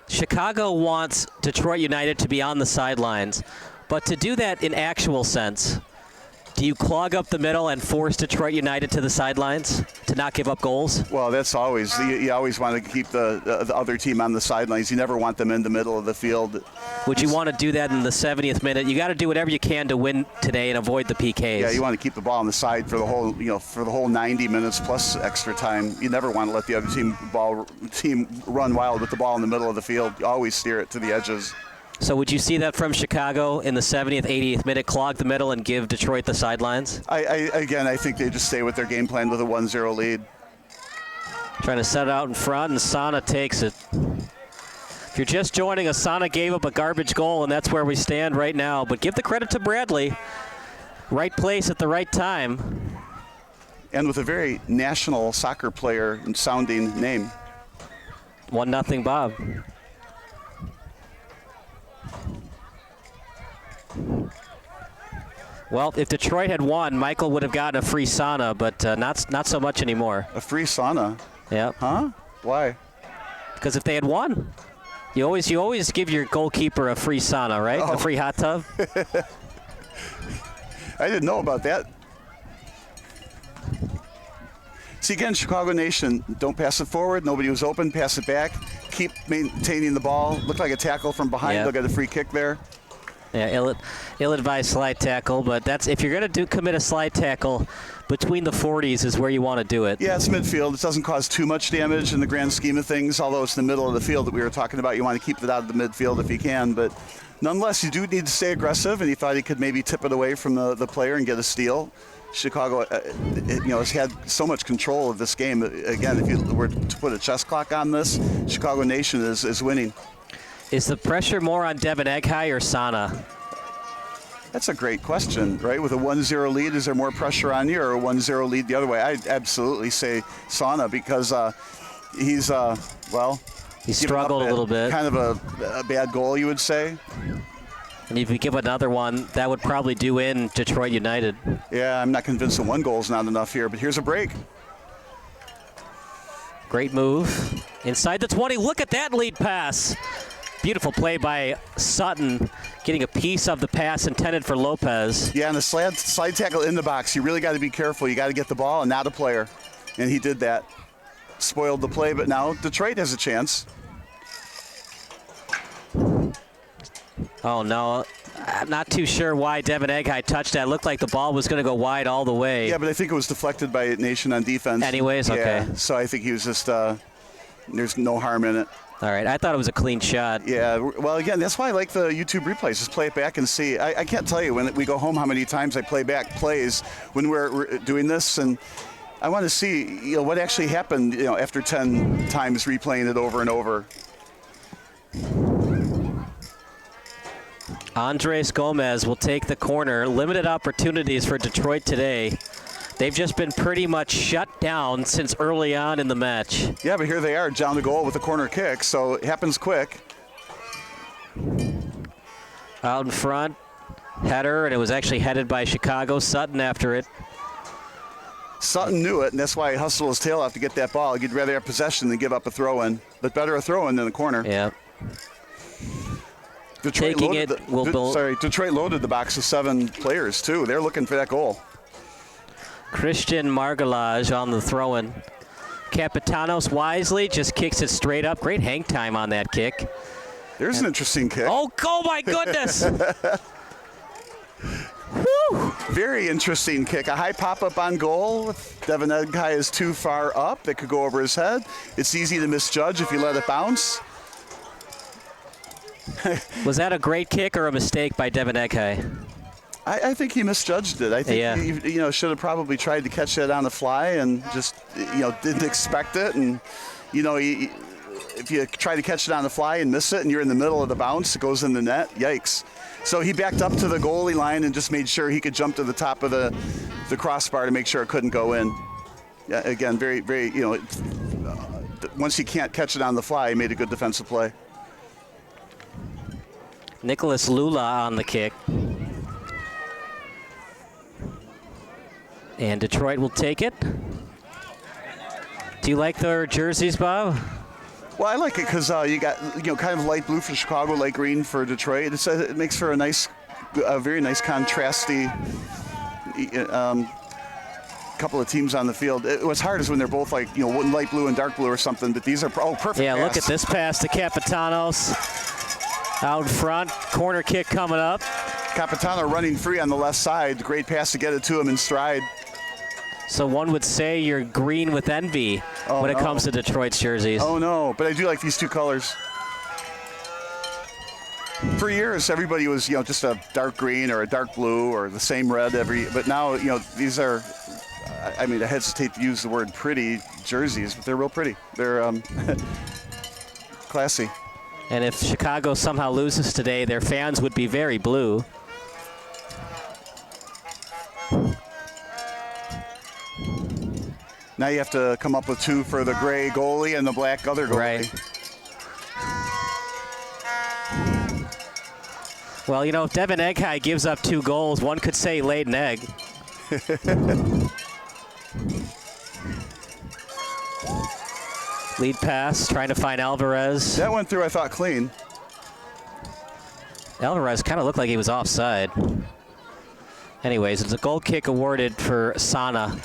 Chicago wants Detroit United to be on the sidelines, but to do that in actual sense, do you clog up the middle and force Detroit United to the sidelines to not give up goals? Well, that's always, you always want to keep the other team on the sidelines. You never want them in the middle of the field. Would you want to do that in the 70th minute? You got to do whatever you can to win today and avoid the PKs. Yeah, you want to keep the ball on the side for the whole 90 minutes plus extra time. You never want to let the other team run wild with the ball in the middle of the field. You always steer it to the edges. So would you see that from Chicago in the 70th, 80th minute, clog the middle and give Detroit the sidelines? I think they just stay with their game plan with a 1-0 lead. Trying to set it out in front, and Sana takes it. If you're just joining us, Sana gave up a garbage goal, and that's where we stand right now. But give the credit to Bradley. Right place at the right time. And with a very national soccer player sounding name. 1-0 Bob. Well, if Detroit had won, Michael would have gotten a free sauna, but not so much anymore. A free sauna? Yeah. Huh? Why? Because if they had won, you always give your goalkeeper a free sauna, right? Oh. A free hot tub. I didn't know about that. See, again, Chicago Nation, don't pass it forward. Nobody was open. Pass it back. Keep maintaining the ball. Look like a tackle from behind. Yeah. They'll get a free kick there. Yeah, ill-advised slide tackle, but that's if you're going to commit a slide tackle, between the 40s is where you want to do it. Yeah, it's midfield. It doesn't cause too much damage in the grand scheme of things, although it's the middle of the field that we were talking about. You want to keep it out of the midfield if you can, but nonetheless, you do need to stay aggressive, and he thought he could maybe tip it away from the player and get a steal. Chicago, has had so much control of this game. Again, if you were to put a chess clock on this, Chicago Nation is winning. Is the pressure more on Devin Eghai or Sana? That's a great question, right? With a 1-0 lead, is there more pressure on you or a 1-0 lead the other way? I'd absolutely say Sana because he's struggled a little bit. Kind of a bad goal, you would say. And if you give another one, that would probably do in Detroit United. Yeah, I'm not convinced that one goal is not enough here, but here's a break. Great move. Inside the 20, look at that lead pass. Beautiful play by Sutton, getting a piece of the pass intended for Lopez. Yeah, and the slide tackle in the box. You really got to be careful. You got to get the ball and not a player. And he did that. Spoiled the play, but now Detroit has a chance. Oh, no. I'm not too sure why Devin Eghai touched that. It looked like the ball was going to go wide all the way. Yeah, but I think it was deflected by Nation on defense. Anyways, okay. Yeah, so I think he was just, there's no harm in it. All right, I thought it was a clean shot. Yeah, well, again, that's why I like the YouTube replays. Just play it back and see. I can't tell you when we go home how many times I play back plays when we're doing this, and I want to see what actually happened after 10 times replaying it over and over. Andres Gomez will take the corner. Limited opportunities for Detroit today. They've just been pretty much shut down since early on in the match. Yeah, but here they are down the goal with a corner kick, so it happens quick. Out in front, header, and it was actually headed by Chicago. Sutton after it. Sutton knew it, and that's why he hustled his tail off to get that ball. He'd rather have possession than give up a throw-in, but better a throw-in than a corner. Yeah. Detroit Taking loaded it will build. Detroit loaded the box with 7 players too. They're looking for that goal. Christian Margalage on the throw-in. Capitanos wisely just kicks it straight up. Great hang time on that kick. There's an interesting kick. Oh my goodness! Very interesting kick. A high pop-up on goal. If Devin Edkai is too far up, it could go over his head. It's easy to misjudge if you let it bounce. Was that a great kick or a mistake by Devin Edkai? I think he misjudged it. I think he should have probably tried to catch that on the fly and just didn't expect it. And if you try to catch it on the fly and miss it and you're in the middle of the bounce, it goes in the net. Yikes. So he backed up to the goalie line and just made sure he could jump to the top of the crossbar to make sure it couldn't go in. Yeah, again, very, very, once he can't catch it on the fly, he made a good defensive play. Nicholas Lula on the kick. And Detroit will take it. Do you like their jerseys, Bob? Well, I like it because you got kind of light blue for Chicago, light green for Detroit. It makes for a very nice contrasty couple of teams on the field. What's hard is when they're both like light blue and dark blue or something. But these are perfect. Yeah, pass. look at this pass to Capitanos out front. Corner kick coming up. Capitano running free on the left side. Great pass to get it to him in stride. So one would say you're green with envy when it comes to Detroit's jerseys. Oh no, but I do like these 2 colors. For years, everybody was just a dark green or a dark blue or the same red but now these are. I mean, I hesitate to use the word pretty jerseys, but they're real pretty. They're classy. And if Chicago somehow loses today, their fans would be very blue. Now you have to come up with 2 for the gray goalie and the black other goalie. Right. Well, if Devin Edkai gives up 2 goals, one could say he laid an egg. Lead pass, trying to find Alvarez. That went through, I thought, clean. Alvarez kind of looked like he was offside. Anyways, it's a goal kick awarded for Sana.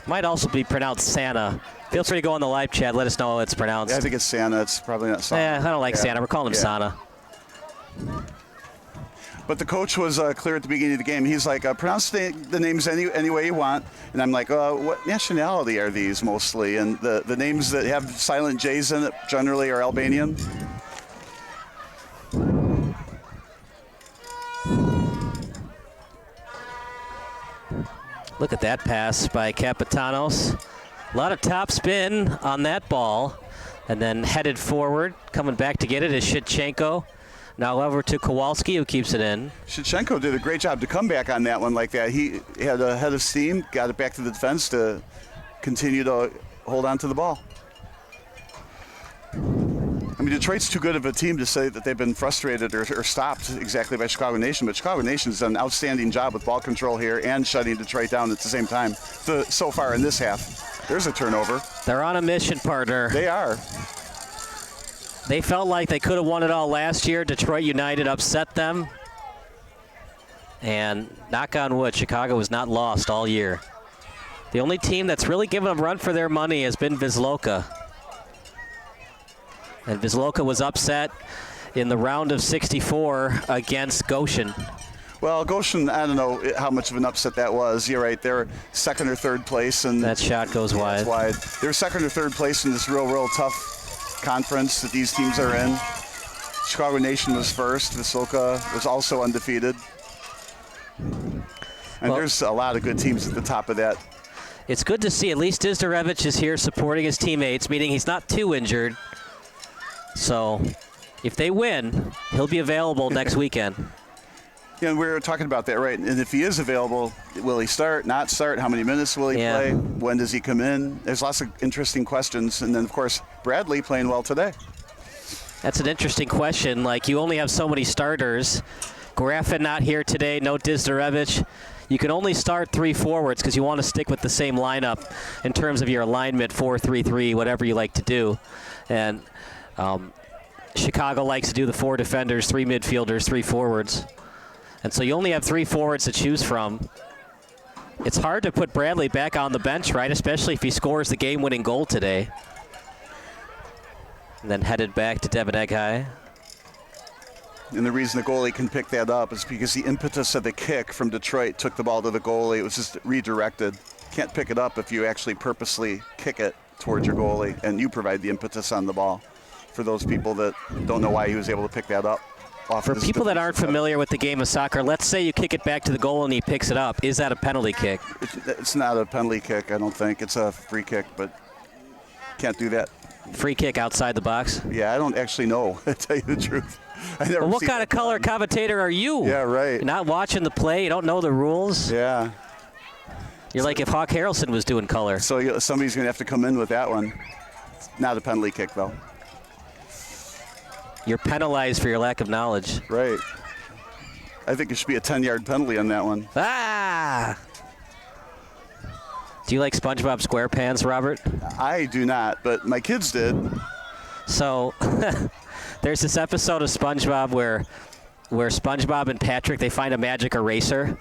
Might also be pronounced Santa. Feel free to go on the live chat. Let us know how it's pronounced. Yeah, I think it's Santa. It's probably not Sana. Yeah, I don't like Santa. We're calling him Sana. But the coach was clear at the beginning of the game. He's like, pronounce the names any way you want. And I'm like, what nationality are these mostly? And the names that have silent J's in it generally are Albanian. Look at that pass by Capitanos. A lot of top spin on that ball. And then headed forward. Coming back to get it is Shevchenko. Now over to Kowalski, who keeps it in. Shevchenko did a great job to come back on that one like that. He had a head of steam, got it back to the defense to continue to hold on to the ball. I mean, Detroit's too good of a team to say that they've been frustrated or stopped exactly by Chicago Nation, but Chicago Nation's done an outstanding job with ball control here and shutting Detroit down at the same time. So far in this half, there's a turnover. They're on a mission, partner. They are. They felt like they could have won it all last year. Detroit United upset them. And knock on wood, Chicago was not lost all year. The only team that's really given a run for their money has been Wisloka. And Wisloka was upset in the round of 64 against Goshen. Well, Goshen, I don't know how much of an upset that was. You're right, they're second or third place. And that shot goes wide. They're second or third place in this real tough conference that these teams are in. Chicago Nation was first. Wisloka was also undefeated. And there's a lot of good teams at the top of that. It's good to see at least Dizdarevich is here supporting his teammates, meaning he's not too injured. So if they win, he'll be available next weekend. Yeah, and we were talking about that, right? And if he is available, will he start, not start? How many minutes will he play? When does he come in? There's lots of interesting questions. And then, of course, Bradley playing well today. That's an interesting question. Like, you only have so many starters. Graffin not here today, no Dizdarevich. you can only start 3 forwards because you want to stick with the same lineup in terms of your alignment, 4-3-3, whatever you like to do. And Chicago likes to do the 4 defenders, 3 midfielders, 3 forwards. And so you only have 3 forwards to choose from. It's hard to put Bradley back on the bench, right? Especially if he scores the game-winning goal today. And then headed back to Devin Eghai. And the reason the goalie can pick that up is because the impetus of the kick from Detroit took the ball to the goalie. It was just redirected. Can't pick it up if you actually purposely kick it towards your goalie and you provide the impetus on the ball. For those people that don't know why he was able to pick that up. For people that aren't familiar with the game of soccer, let's say you kick it back to the goal and he picks it up. Is that a penalty kick? It's not a penalty kick, I don't think. It's a free kick, but can't do that. Free kick outside the box? Yeah, I don't actually know, to tell you the truth. Well, what kind of color commentator are you? Yeah, right. You're not watching the play? You don't know the rules? Yeah. You're like if Hawk Harrelson was doing color. So somebody's going to have to come in with that one. Not a penalty kick, though. You're penalized for your lack of knowledge. Right. I think it should be a 10-yard penalty on that one. Ah! Do you like SpongeBob SquarePants, Robert? I do not, but my kids did. So there's this episode of SpongeBob where SpongeBob and Patrick, they find a magic eraser.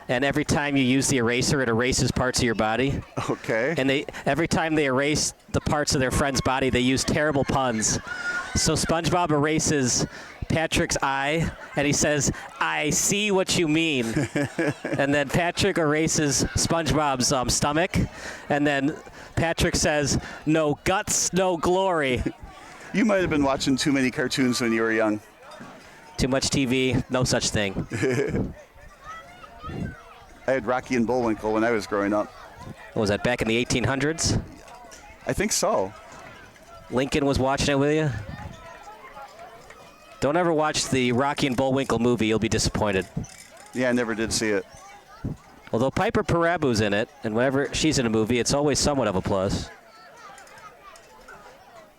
And every time you use the eraser, it erases parts of your body. Okay. And every time they erase the parts of their friend's body, they use terrible puns. So SpongeBob erases Patrick's eye, and he says, "I see what you mean." And then Patrick erases SpongeBob's stomach, and then Patrick says, "No guts, no glory." You might have been watching too many cartoons when you were young. Too much TV, no such thing. I had Rocky and Bullwinkle when I was growing up. What was that, back in the 1800s? I think so. Lincoln was watching it with you? Don't ever watch the Rocky and Bullwinkle movie. You'll be disappointed. Yeah, I never did see it. Although Piper Parabu's in it, and whenever she's in a movie, it's always somewhat of a plus.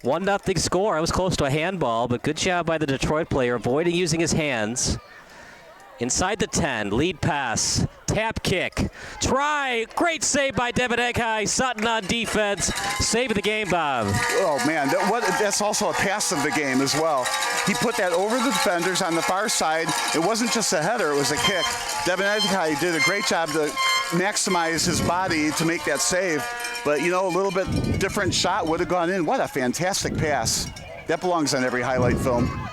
1-0 score. I was close to a handball, but good job by the Detroit player, avoiding using his hands. Inside the 10, lead pass, tap kick, try, great save by Devin Eghai, Sutton on defense, save of the game, Bob. Oh man, that's also a pass of the game as well. He put that over the defenders on the far side. It wasn't just a header, it was a kick. Devin Eghai did a great job to maximize his body to make that save. But you know, a little bit different shot would have gone in. What a fantastic pass. That belongs on every highlight film.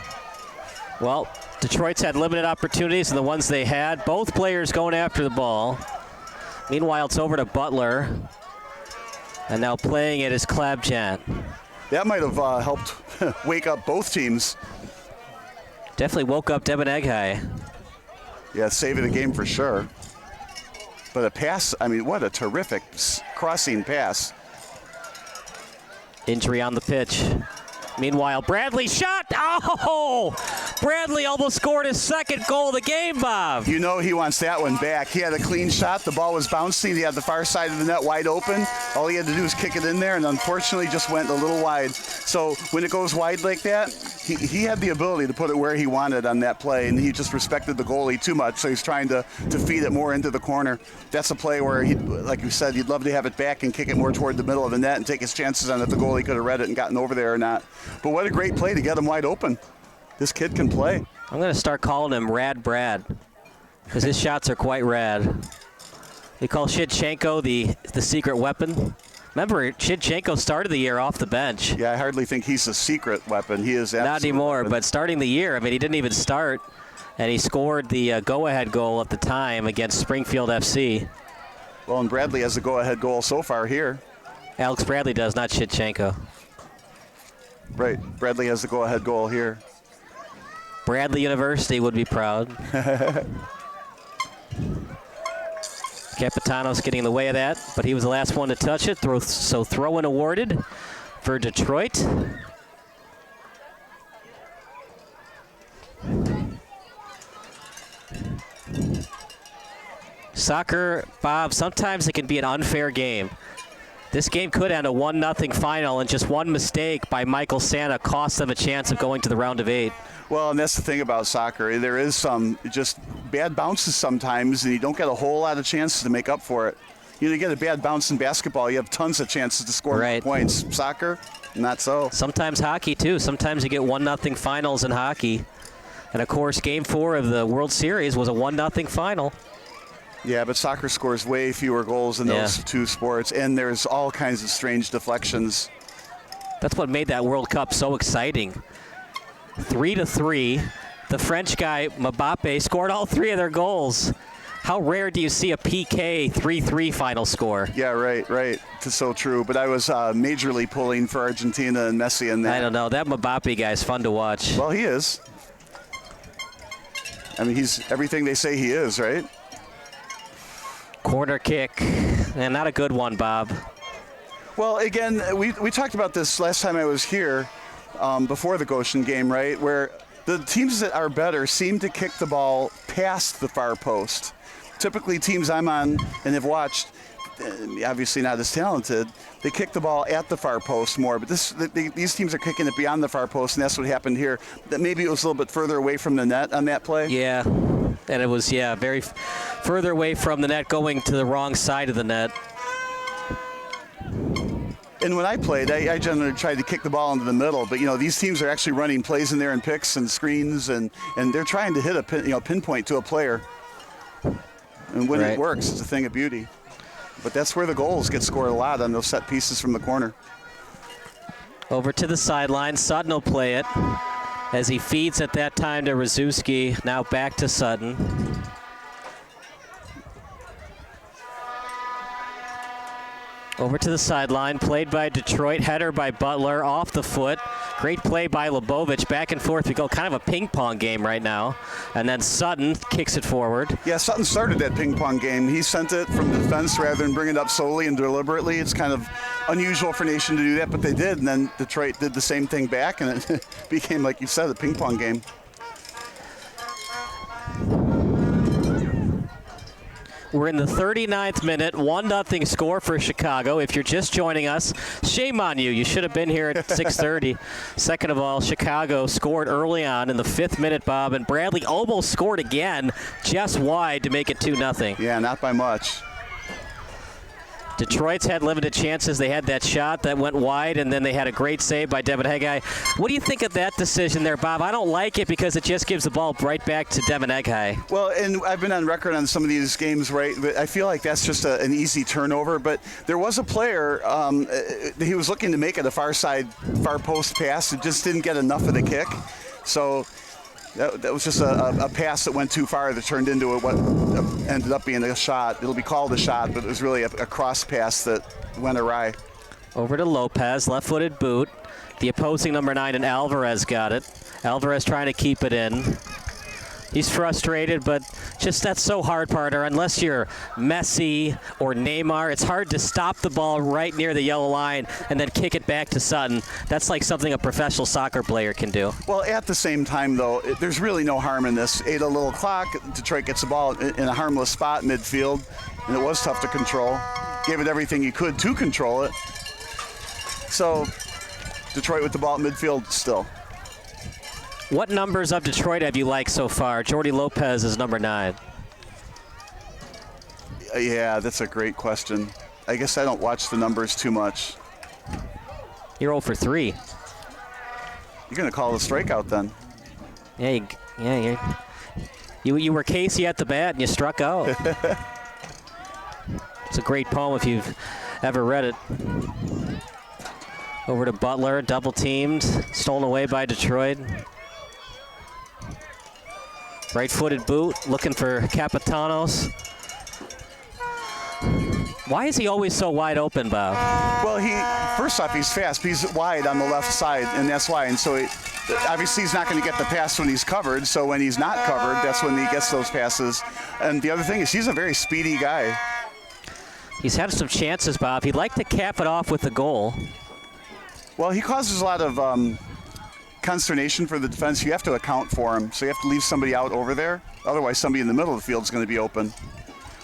Well, Detroit's had limited opportunities, and the ones they had, both players going after the ball. Meanwhile, it's over to Butler. And now playing it is Klabjan. That might have helped wake up both teams. Definitely woke up Devin Eghai. Yeah, save of the game for sure. But a pass, I mean, what a terrific crossing pass. Injury on the pitch. Meanwhile, Bradley shot. Oh! Bradley almost scored his second goal of the game, Bob. You know he wants that one back. He had a clean shot. The ball was bouncing. He had the far side of the net wide open. All he had to do was kick it in there, and unfortunately just went a little wide. So when it goes wide like that, he had the ability to put it where he wanted on that play, and he just respected the goalie too much, so he's trying to feed it more into the corner. That's a play where, like you said, he'd love to have it back and kick it more toward the middle of the net and take his chances on if the goalie could have read it and gotten over there or not. But what a great play to get him wide open. This kid can play. I'm going to start calling him Rad Brad, because his shots are quite rad. We call Shidchenko the secret weapon. Remember, Shidchenko started the year off the bench. Yeah, I hardly think he's a secret weapon. He is not anymore, weapon. But starting the year, I mean, he didn't even start, and he scored the go-ahead goal at the time against Springfield FC. Well, and Bradley has the go-ahead goal so far here. Alex Bradley does, not Shidchenko. Right, Bradley has the go-ahead goal here. Bradley University would be proud. Capitanos getting in the way of that, but he was the last one to touch it. So throw-in awarded for Detroit. Soccer, Bob, sometimes it can be an unfair game. This game could end a 1-0 final, and just one mistake by Michael Santa cost them a chance of going to the round of 8. Well, and that's the thing about soccer. There is some just bad bounces sometimes, and you don't get a whole lot of chances to make up for it. You get a bad bounce in basketball, you have tons of chances to score Right. points. Soccer, not so. Sometimes hockey, too. Sometimes you get 1-0 finals in hockey. And, of course, Game 4 of the World Series was a 1-0 final. Yeah, but soccer scores way fewer goals in those two sports, and there's all kinds of strange deflections. That's what made that World Cup so exciting. 3-3. The French guy, Mbappe, scored all 3 of their goals. How rare do you see a PK 3-3 final score? Yeah, right. It's so true. But I was majorly pulling for Argentina and Messi in that. I don't know. That Mbappe guy's fun to watch. Well, he is. I mean, he's everything they say he is, right? Corner kick. And not a good one, Bob. Well, again, we talked about this last time I was here before the Goshen game, right? Where the teams that are better seem to kick the ball past the far post. Typically, teams I'm on and have watched, obviously not as talented, they kick the ball at the far post more. But these teams are kicking it beyond the far post, and that's what happened here. That maybe it was a little bit further away from the net on that play. Yeah, and it was, very further away from the net, going to the wrong side of the net. And when I played, I generally tried to kick the ball into the middle. But, these teams are actually running plays in there and picks and screens, and they're trying to hit a pinpoint to a player. And when it works, it's a thing of beauty. But that's where the goals get scored a lot, on those set pieces from the corner. Over to the sideline. Sutton will play it as he feeds at that time to Rzuski. Now back to Sutton. Over to the sideline, played by Detroit, header by Butler, off the foot. Great play by Lebovic, back and forth. We go kind of a ping pong game right now. And then Sutton kicks it forward. Yeah, Sutton started that ping pong game. He sent it from the defense rather than bring it up slowly and deliberately. It's kind of unusual for Nation to do that, but they did. And then Detroit did the same thing back, and it became, like you said, a ping pong game. We're in the 39th minute, 1-0 score for Chicago. If you're just joining us, shame on you. You should have been here at 6:30. Second of all, Chicago scored early on in the 5th minute, Bob, and Bradley almost scored again, just wide to make it 2-0. Yeah, not by much. Detroit's had limited chances. They had that shot that went wide, and then they had a great save by Devin Hegai. What do you think of that decision there, Bob? I don't like it because it just gives the ball right back to Devin Hegai. Well, and I've been on record on some of these games, right? But I feel like that's just an easy turnover. But there was a player, he was looking to make it a far post pass. It just didn't get enough of the kick. So that was just a pass that went too far that turned into what ended up being a shot. It'll be called a shot, but it was really a cross pass that went awry. Over to Lopez, left-footed boot. The opposing number 9, and Alvarez got it. Alvarez trying to keep it in. He's frustrated, but just that's so hard, partner. Unless you're Messi or Neymar, it's hard to stop the ball right near the yellow line and then kick it back to Sutton. That's like something a professional soccer player can do. Well, at the same time, though, there's really no harm in this. Ate a little clock. Detroit gets the ball in a harmless spot midfield, and it was tough to control. Gave it everything you could to control it. So Detroit with the ball at midfield still. What numbers of Detroit have you liked so far? Jordi Lopez is number 9. Yeah, that's a great question. I guess I don't watch the numbers too much. You're 0 for 3. You're going to call it a strikeout then. You were Casey at the bat and you struck out. It's a great poem if you've ever read it. Over to Butler, double teamed, stolen away by Detroit. Right-footed boot, looking for Capitanos. Why is he always so wide open, Bob? Well, first off, he's fast. He's wide on the left side, and that's why. And so obviously he's not going to get the pass when he's covered. So when he's not covered, that's when he gets those passes. And the other thing is he's a very speedy guy. He's had some chances, Bob. He'd like to cap it off with a goal. Well, he causes a lot of consternation for the defense. You have to account for him, so you have to leave somebody out over there. Otherwise, somebody in the middle of the field is going to be open.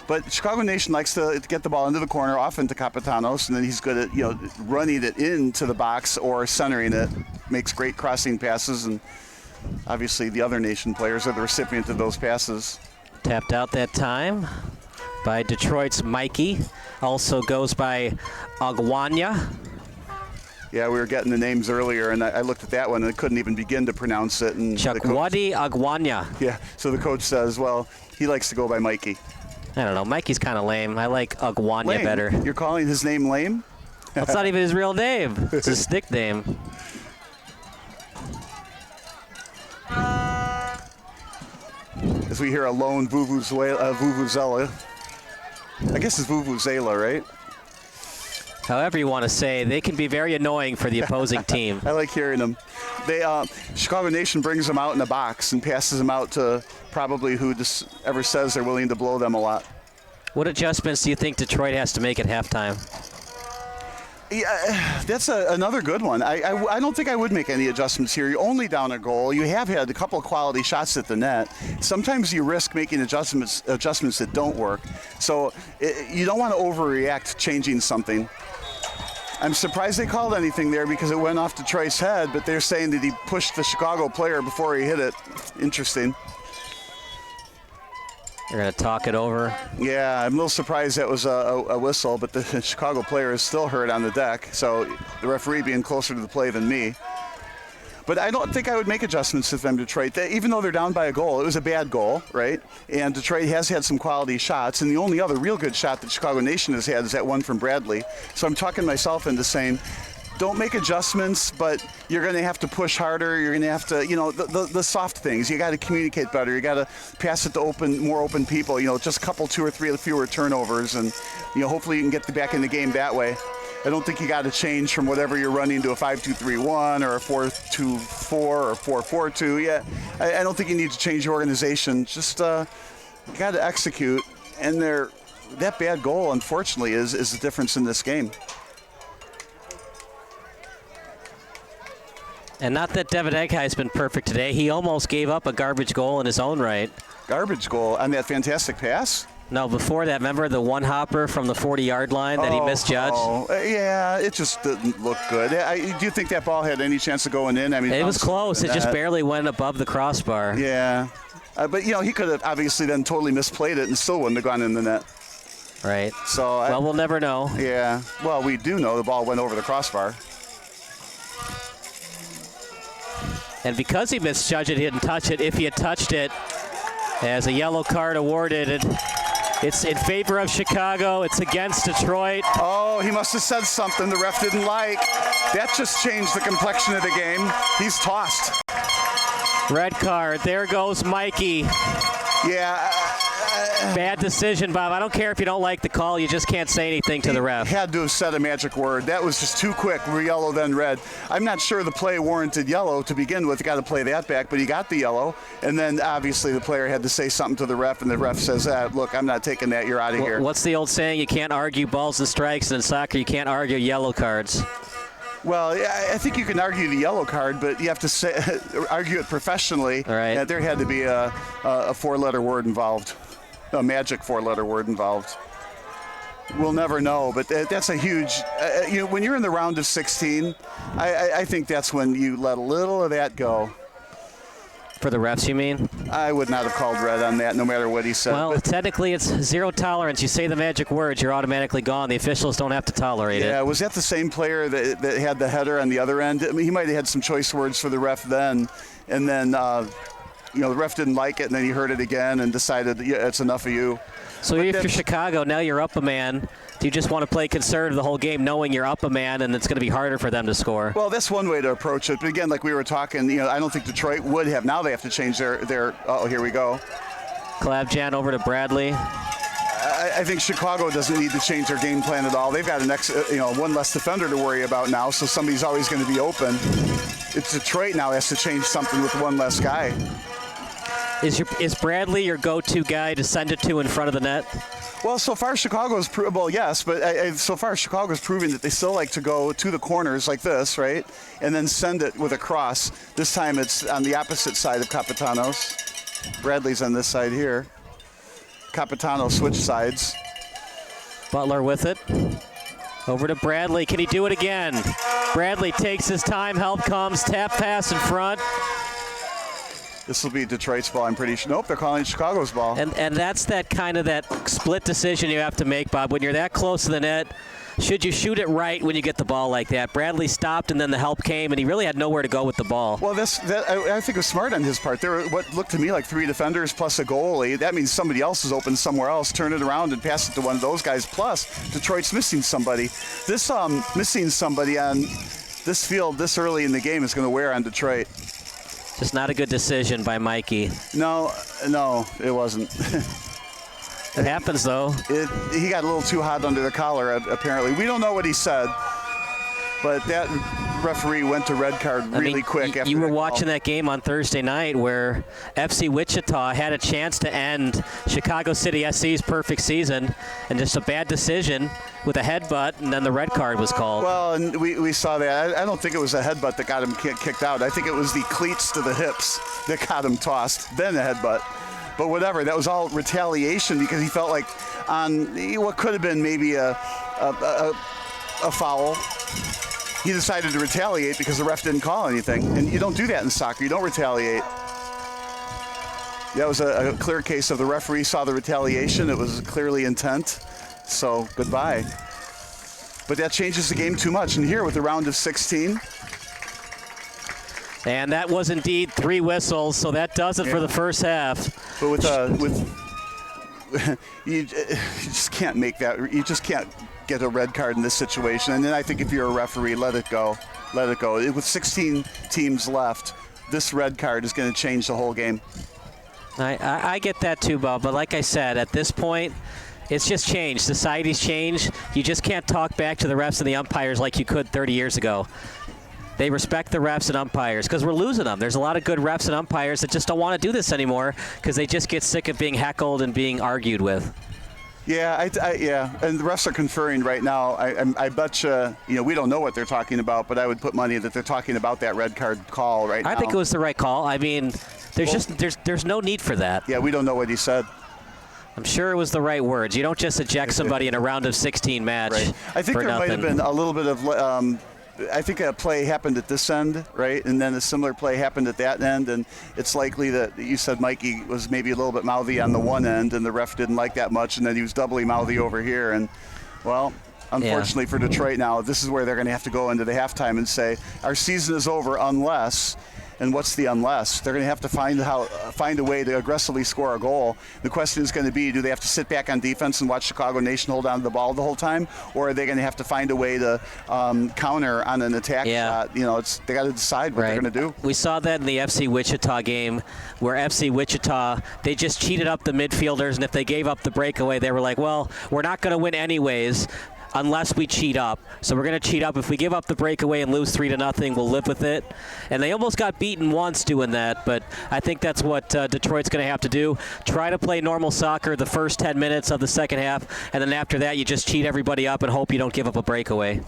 But Chicago Nation likes to get the ball into the corner, often to Capitanos, and then he's good at running it into the box or centering it. Makes great crossing passes, and obviously the other Nation players are the recipient of those passes. Tapped out that time by Detroit's Mikey. Also goes by Agwanya. Yeah, we were getting the names earlier, and I looked at that one and I couldn't even begin to pronounce it. And Chukwudi Agwanya. Yeah, so the coach says, well, he likes to go by Mikey. I don't know. Mikey's kind of lame. I like Agwanya Lame. better. You're calling his name lame? That's not even his real name. It's his nickname. As we hear a lone vuvuzela. I guess it's vuvuzela, right? However you want to say, they can be very annoying for the opposing team. I like hearing them. They Chicago Nation brings them out in a box and passes them out to probably who just ever says they're willing to blow them a lot. What adjustments do you think Detroit has to make at halftime? Yeah, that's another good one. I don't think I would make any adjustments here. You're only down a goal. You have had a couple of quality shots at the net. Sometimes you risk making adjustments that don't work. So you don't want to overreact changing something. I'm surprised they called anything there because it went off Detroit's head, but they're saying that he pushed the Chicago player before he hit it. Interesting. They're going to talk it over. Yeah, I'm a little surprised that was a whistle, but the Chicago player is still hurt on the deck, so the referee being closer to the play than me. But I don't think I would make adjustments if I'm Detroit. Even though they're down by a goal, it was a bad goal, right? And Detroit has had some quality shots, and the only other real good shot that Chicago Nation has had is that one from Bradley. So I'm talking myself into saying, don't make adjustments, but you're going to have to push harder. You're going to have to, the soft things. You got to communicate better. You got to pass it to more open people. Just a couple, 2 or 3 fewer turnovers, and hopefully you can get back in the game that way. I don't think you got to change from whatever you're running to a 5-2-3-1 or a 4-2-4 or 4-4-2. Yeah, I don't think you need to change your organization. Just you got to execute, and that bad goal, unfortunately, is the difference in this game. And not that Devin Eghai's been perfect today. He almost gave up a garbage goal in his own right. Garbage goal on that fantastic pass? No, before that, remember the one hopper from the 40-yard line that he misjudged? Yeah, it just didn't look good. Do you think that ball had any chance of going in? I mean, it was close. It just barely went above the crossbar. Yeah. But, he could have obviously then totally misplayed it and still wouldn't have gone in the net. Right. So well, we'll never know. Yeah. Well, we do know the ball went over the crossbar. And because he misjudged it, he didn't touch it. If he had touched it, as a yellow card awarded, it's in favor of Chicago. It's against Detroit. Oh, he must have said something the ref didn't like. That just changed the complexion of the game. He's tossed. Red card. There goes Mikey. Yeah. Bad decision, Bob. I don't care if you don't like the call. You just can't say anything to the ref. He had to have said a magic word. That was just too quick. We're yellow, then red. I'm not sure the play warranted yellow to begin with. Got to play that back, but he got the yellow. And then obviously the player had to say something to the ref, and the ref says, look, I'm not taking that. You're out of here. What's the old saying? You can't argue balls and strikes, and in soccer you can't argue yellow cards. Well, I think you can argue the yellow card, but you have to argue it professionally. All right. There had to be a 4-letter word involved. A magic 4-letter word involved. We'll never know, but that's a huge. When you're in the round of 16, I think that's when you let a little of that go. For the refs, you mean? I would not have called red on that, no matter what he said. Well, technically, it's zero tolerance. You say the magic words, you're automatically gone. The officials don't have to tolerate it. Yeah, was that the same player that had the header on the other end? I mean, he might have had some choice words for the ref then, and then. The ref didn't like it, and then he heard it again and decided, it's enough of you. So if you're Chicago, now you're up a man. Do you just want to play conservative the whole game, knowing you're up a man, and it's going to be harder for them to score? Well, that's one way to approach it. But again, like we were talking, I don't think Detroit would have. Now they have to change their here we go. Klavjan over to Bradley. I think Chicago doesn't need to change their game plan at all. They've got one less defender to worry about now, so somebody's always going to be open. It's Detroit now has to change something with one less guy. Is Bradley your go-to guy to send it to in front of the net? Well, so far Chicago's yes, but so far Chicago's proving that they still like to go to the corners like this, right, and then send it with a cross. This time it's on the opposite side of Capitanos. Bradley's on this side here. Capitano switch sides. Butler with it. Over to Bradley. Can he do it again? Bradley takes his time. Help comes. Tap pass in front. This will be Detroit's ball, I'm pretty sure. Nope, they're calling it Chicago's ball. And that's that kind of that split decision you have to make, Bob. When you're that close to the net, should you shoot it right when you get the ball like that? Bradley stopped, and then the help came, and he really had nowhere to go with the ball. Well, I think it was smart on his part. There were what looked to me like 3 defenders plus a goalie. That means somebody else is open somewhere else. Turn it around and pass it to one of those guys. Plus, Detroit's missing somebody. This missing somebody on this field this early in the game is going to wear on Detroit. Just not a good decision by Mikey. No, it wasn't. It happens, though. He got a little too hot under the collar, apparently. We don't know what he said, but that referee went to red card really quick after you were that watching call. that game on Thursday night where FC Wichita had a chance to end Chicago City SC's perfect season, and just a bad decision with a headbutt, and then the red card was called. Well, and we saw that. I don't think it was a headbutt that got him kicked out. I think it was the cleats to the hips that got him tossed, then a headbutt. But whatever, that was all retaliation because he felt like on what could have been maybe a foul, he decided to retaliate because the ref didn't call anything. And you don't do that in soccer. You don't retaliate. That was a clear case of the referee saw the retaliation. It was clearly intent. So goodbye. But that changes the game too much. And here with the round of 16. And that was indeed 3 whistles, so that does it for the first half. But with you just can't make that. You just can't get a red card in this situation. And then I think if you're a referee, let it go. Let it go. With 16 teams left, this red card is going to change the whole game. I get that too, Bob. But like I said, at this point, it's just changed. Society's changed. You just can't talk back to the refs and the umpires like you could 30 years ago. They respect the refs and umpires because we're losing them. There's a lot of good refs and umpires that just don't want to do this anymore because they just get sick of being heckled and being argued with. Yeah, yeah, and the refs are conferring right now. I bet you, we don't know what they're talking about, but I would put money that they're talking about that red card call right now. I think it was the right call. I mean, there's no need for that. Yeah, we don't know what he said. I'm sure it was the right words. You don't just eject somebody in a round of 16 match. Right. I think for there might have nothing. been a little bit of. I think a play happened at this end, right? And then a similar play happened at that end. And it's likely that you said Mikey was maybe a little bit mouthy on the one end, and the ref didn't like that much. And then he was doubly mouthy over here. And, well, unfortunately for Detroit now, this is where they're going to have to go into the halftime and say, our season is over unless. And what's the unless? They're going to have to find a way to aggressively score a goal. The question is going to be, do they have to sit back on defense and watch Chicago Nation hold on to the ball the whole time? Or are they going to have to find a way to counter on an attack shot? They got to decide what they're going to do. We saw that in the FC Wichita game where FC Wichita, they just cheated up the midfielders, and if they gave up the breakaway, they were like, well, we're not going to win anyways unless we cheat up. So we're going to cheat up. If we give up the breakaway and lose 3-0, we'll live with it. And they almost got beaten once doing that, but I think that's what Detroit's going to have to do. Try to play normal soccer the first 10 minutes of the second half, and then after that you just cheat everybody up and hope you don't give up a breakaway.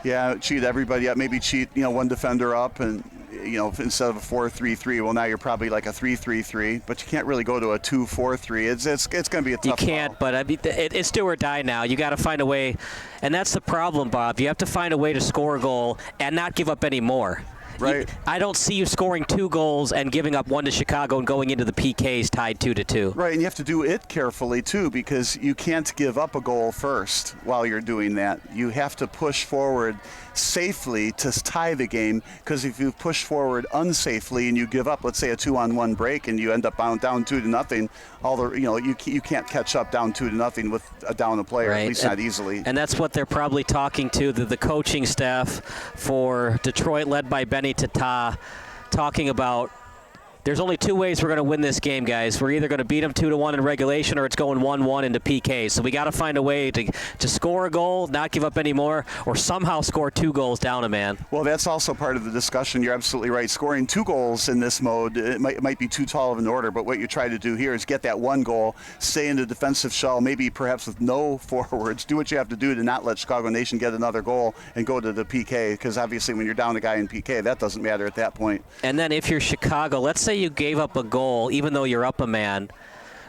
Yeah, cheat everybody up. Maybe cheat, one defender up, and instead of a 4-3-3, well, now you're probably like a 3-3-3. But you can't really go to a 2-4-3. It's going to be a tough. You can't, ball. but I mean, it's do or die now. You got to find a way, and that's the problem, Bob. You have to find a way to score a goal and not give up any more. Right. I don't see you scoring 2 goals and giving up 1 to Chicago and going into the PKs tied 2-2. Right, and you have to do it carefully, too, because you can't give up a goal first while you're doing that. You have to push forward safely to tie the game, because if you push forward unsafely and you give up, let's say, a 2-on-1 break, and you end up down 2-0, you can't catch up down 2-0 with a down a player, right. At least not easily. And that's what they're probably talking to the coaching staff for Detroit, led by Benny Tata, talking about. There's only 2 ways we're going to win this game, guys. We're either going to beat them 2-1 in regulation, or it's going 1-1 into PK. So we got to find a way to score a goal, not give up any more, or somehow score 2 goals down a man. Well, that's also part of the discussion. You're absolutely right. Scoring 2 goals in this mode, it might be too tall of an order, but what you try to do here is get that 1 goal, stay in the defensive shell, maybe perhaps with no forwards. Do what you have to do to not let Chicago Nation get another goal and go to the PK, because obviously when you're down a guy in PK, that doesn't matter at that point. And then if you're Chicago, let's say you gave up a goal even though you're up a man.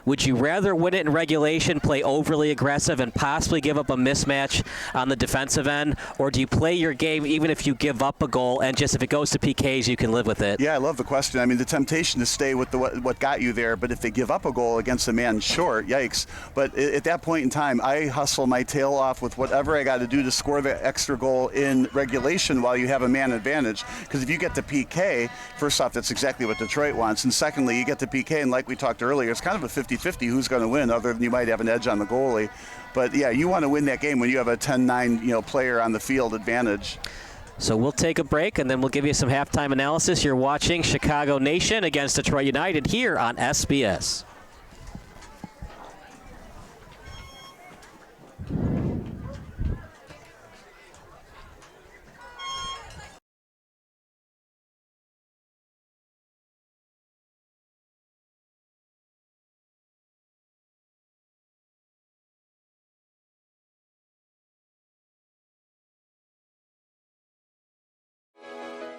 Would you rather win it in regulation, play overly aggressive, and possibly give up a mismatch on the defensive end? Or do you play your game even if you give up a goal and just if it goes to PKs, you can live with it? Yeah, I love the question. I mean, the temptation to stay with what got you there, but if they give up a goal against a man short, yikes. But at that point in time, I hustle my tail off with whatever I got to do to score the extra goal in regulation while you have a man advantage. Because if you get to PK, first off, that's exactly what Detroit wants. And secondly, you get to PK, and like we talked earlier, it's kind of a 50-50 who's going to win, other than you might have an edge on the goalie. But yeah, you want to win that game when you have a 10-9 player on the field advantage. So we'll take a break, and then we'll give you some halftime analysis. You're watching Chicago Nation against Detroit United here on SBS.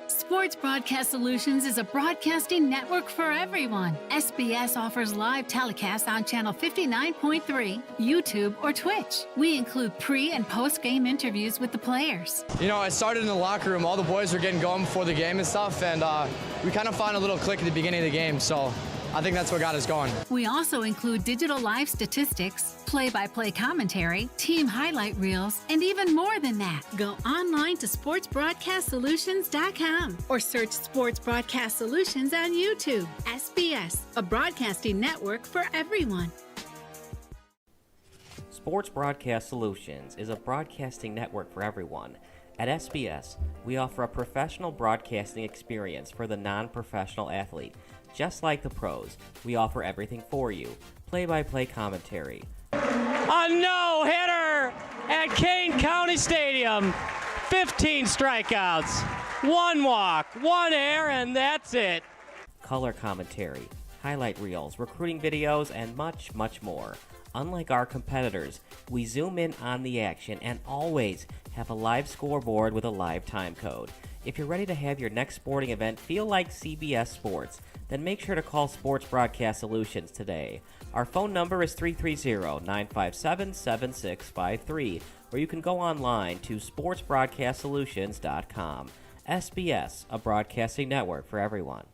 Sports Broadcast Solutions is a broadcasting network for everyone. SBS offers live telecasts on Channel 59.3, YouTube, or Twitch. We include pre- and post-game interviews with the players. You know, I started in the locker room. All the boys were getting going before the game and stuff, and we kind of found a little click at the beginning of the game, so I think that's what got us going. We also include digital live statistics, play-by-play commentary, team highlight reels, and even more than that. Go online to sportsbroadcastsolutions.com or search Sports Broadcast Solutions on YouTube. SBS, a broadcasting network for everyone. Sports Broadcast Solutions is a broadcasting network for everyone. At SBS, we offer a professional broadcasting experience for the non-professional athlete. Just like the pros, we offer everything for you. Play-by-play commentary. A no-hitter at Kane County Stadium. 15 strikeouts, 1 walk, 1 error, and that's it. Color commentary, highlight reels, recruiting videos, and much, much more. Unlike our competitors, we zoom in on the action and always have a live scoreboard with a live time code. If you're ready to have your next sporting event feel like CBS Sports, then make sure to call Sports Broadcast Solutions today. Our phone number is 330-957-7653, or you can go online to sportsbroadcastsolutions.com. SBS, a broadcasting network for everyone.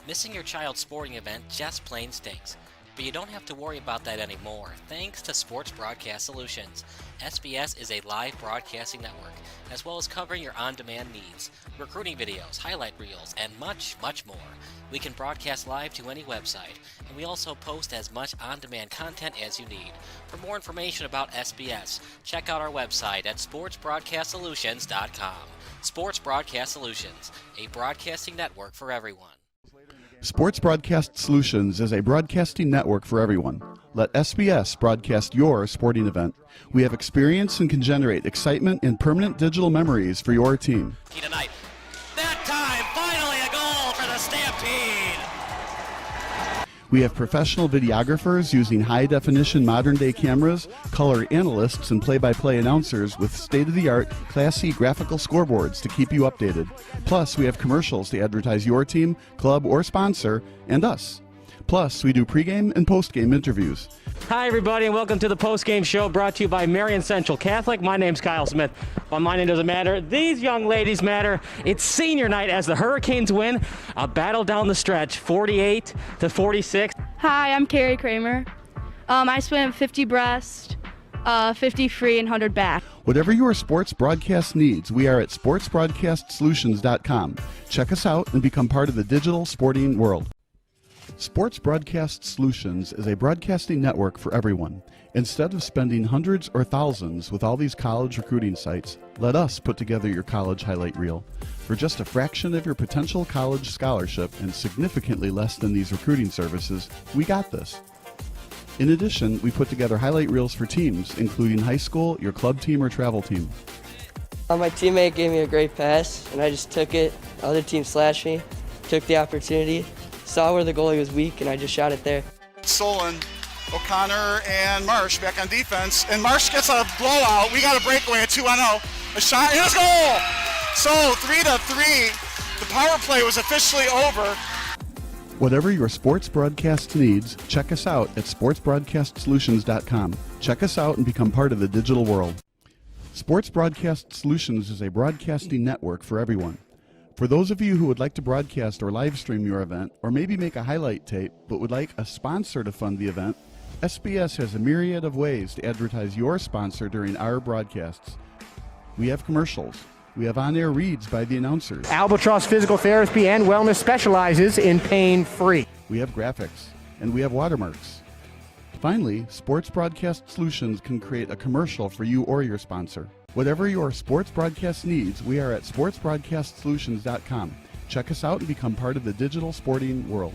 Missing your child's sporting event just plain stinks. But you don't have to worry about that anymore, thanks to Sports Broadcast Solutions. SBS is a live broadcasting network, as well as covering your on-demand needs, recruiting videos, highlight reels, and much, much more. We can broadcast live to any website, and we also post as much on-demand content as you need. For more information about SBS, check out our website at sportsbroadcastsolutions.com. Sports Broadcast Solutions, a broadcasting network for everyone. Sports Broadcast Solutions is a broadcasting network for everyone. Let SBS broadcast your sporting event. We have experience and can generate excitement and permanent digital memories for your team. Tonight. That time, finally a goal for the Stampede! We have professional videographers using high-definition modern-day cameras, color analysts, and play-by-play announcers with state-of-the-art, classy graphical scoreboards to keep you updated. Plus, we have commercials to advertise your team, club, or sponsor, and us. Plus, we do pregame and postgame interviews. Hi, everybody, and welcome to the postgame show brought to you by Marion Central Catholic. My name's Kyle Smith. Well, my name doesn't matter. These young ladies matter. It's senior night as the Hurricanes win a battle down the stretch, 48-46. Hi, I'm Carrie Kramer. I swim 50 breast, 50 free, and 100 back. Whatever your sports broadcast needs, we are at sportsbroadcastsolutions.com. Check us out and become part of the digital sporting world. Sports Broadcast Solutions is a broadcasting network for everyone. Instead of spending hundreds or thousands with all these college recruiting sites, let us put together your college highlight reel. For just a fraction of your potential college scholarship and significantly less than these recruiting services, we got this. In addition, we put together highlight reels for teams, including high school, your club team, or travel team. My teammate gave me a great pass, and I just took it. The other team slashed me, took the opportunity, saw where the goalie was weak, and I just shot it there. Solon, O'Connor, and Marsh back on defense, and Marsh gets a blowout. We got a breakaway at 2-0. A shot, and a goal! So 3-3. The power play was officially over. Whatever your sports broadcast needs, check us out at sportsbroadcastsolutions.com. Check us out and become part of the digital world. Sports Broadcast Solutions is a broadcasting network for everyone. For those of you who would like to broadcast or live stream your event, or maybe make a highlight tape but would like a sponsor to fund the event, SBS has a myriad of ways to advertise your sponsor during our broadcasts. We have commercials. We have on-air reads by the announcers. Albatross Physical Therapy and Wellness specializes in pain-free. We have graphics, and we have watermarks. Finally, Sports Broadcast Solutions can create a commercial for you or your sponsor. Whatever your sports broadcast needs, we are at sportsbroadcastsolutions.com. Check us out and become part of the digital sporting world.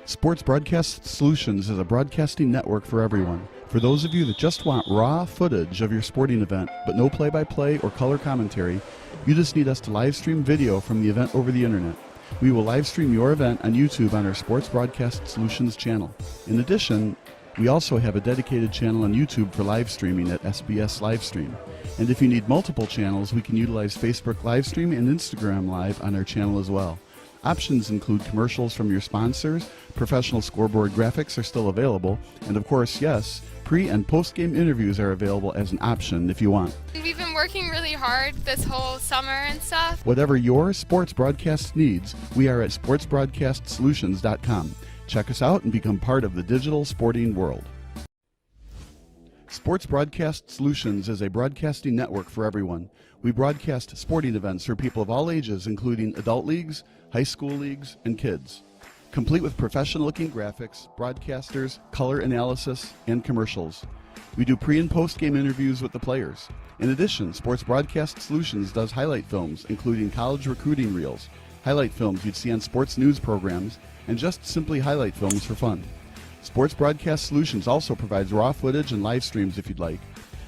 Sports Broadcast Solutions is a broadcasting network for everyone. For those of you that just want raw footage of your sporting event, but no play-by-play or color commentary, you just need us to live stream video from the event over the internet. We will live stream your event on YouTube on our Sports Broadcast Solutions channel. In addition, we also have a dedicated channel on YouTube for live streaming at SBS Livestream. And if you need multiple channels, we can utilize Facebook Livestream and Instagram Live on our channel as well. Options include commercials from your sponsors, professional scoreboard graphics are still available, and of course, yes, pre- and post-game interviews are available as an option if you want. We've been working really hard this whole summer and stuff. Whatever your sports broadcast needs, we are at sportsbroadcastsolutions.com. Check us out and become part of the digital sporting world. Sports Broadcast Solutions is a broadcasting network for everyone. We broadcast sporting events for people of all ages, including adult leagues, high school leagues, and kids. Complete with professional-looking graphics, broadcasters, color analysis, and commercials. We do pre- and post-game interviews with the players. In addition, Sports Broadcast Solutions does highlight films, including college recruiting reels, highlight films you'd see on sports news programs, and just simply highlight films for fun. Sports Broadcast Solutions also provides raw footage and live streams if you'd like.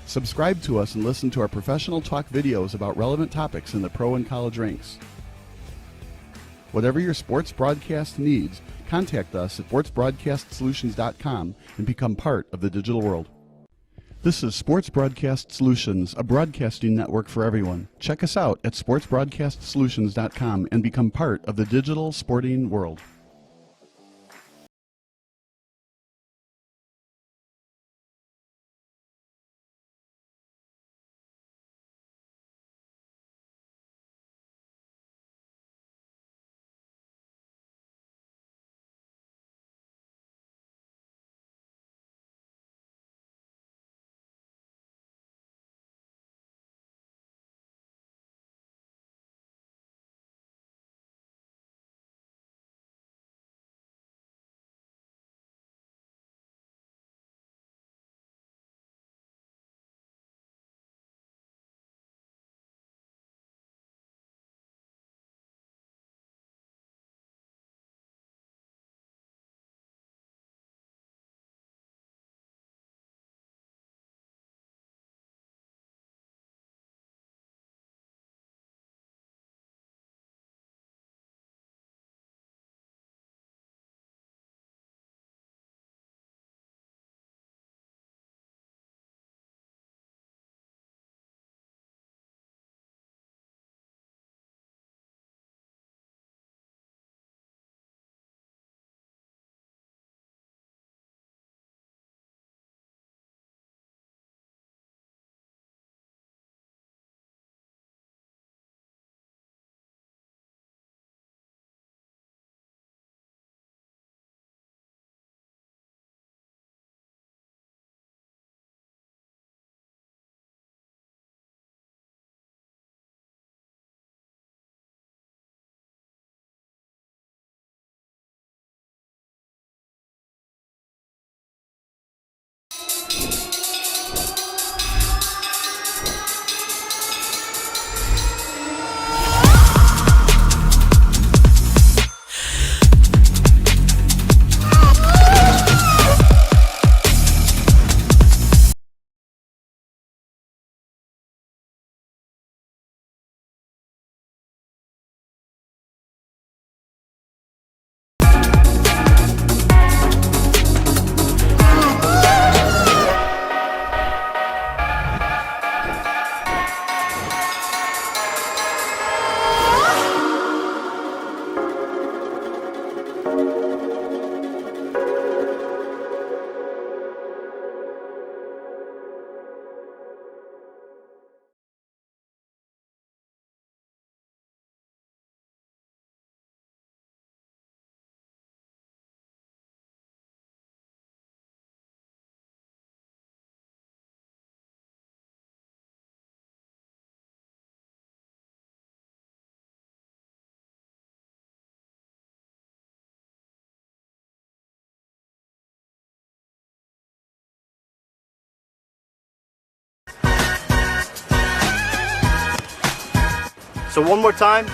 Subscribe to us and listen to our professional talk videos about relevant topics in the pro and college ranks. Whatever your sports broadcast needs, contact us at sportsbroadcastsolutions.com and become part of the digital world. This is Sports Broadcast Solutions, a broadcasting network for everyone. Check us out at sportsbroadcastsolutions.com and become part of the digital sporting world. So one more time,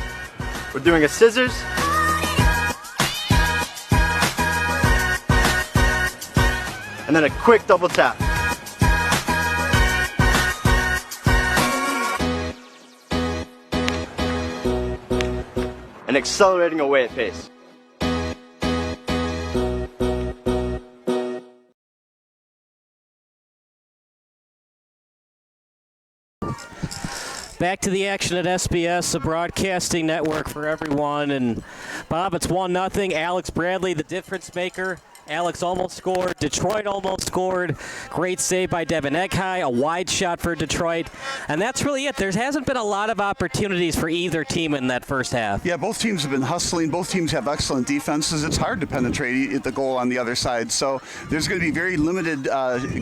we're doing a scissors. And then a quick double tap. And accelerating away at pace. Back to the action at SBS, the broadcasting network for everyone. And Bob, it's 1-0. Alex Bradley, the difference maker. Alex almost scored. Detroit almost scored. Great save by Devin Eghai, a wide shot for Detroit. And that's really it. There hasn't been a lot of opportunities for either team in that first half. Yeah, both teams have been hustling. Both teams have excellent defenses. It's hard to penetrate at the goal on the other side. So there's going to be very limited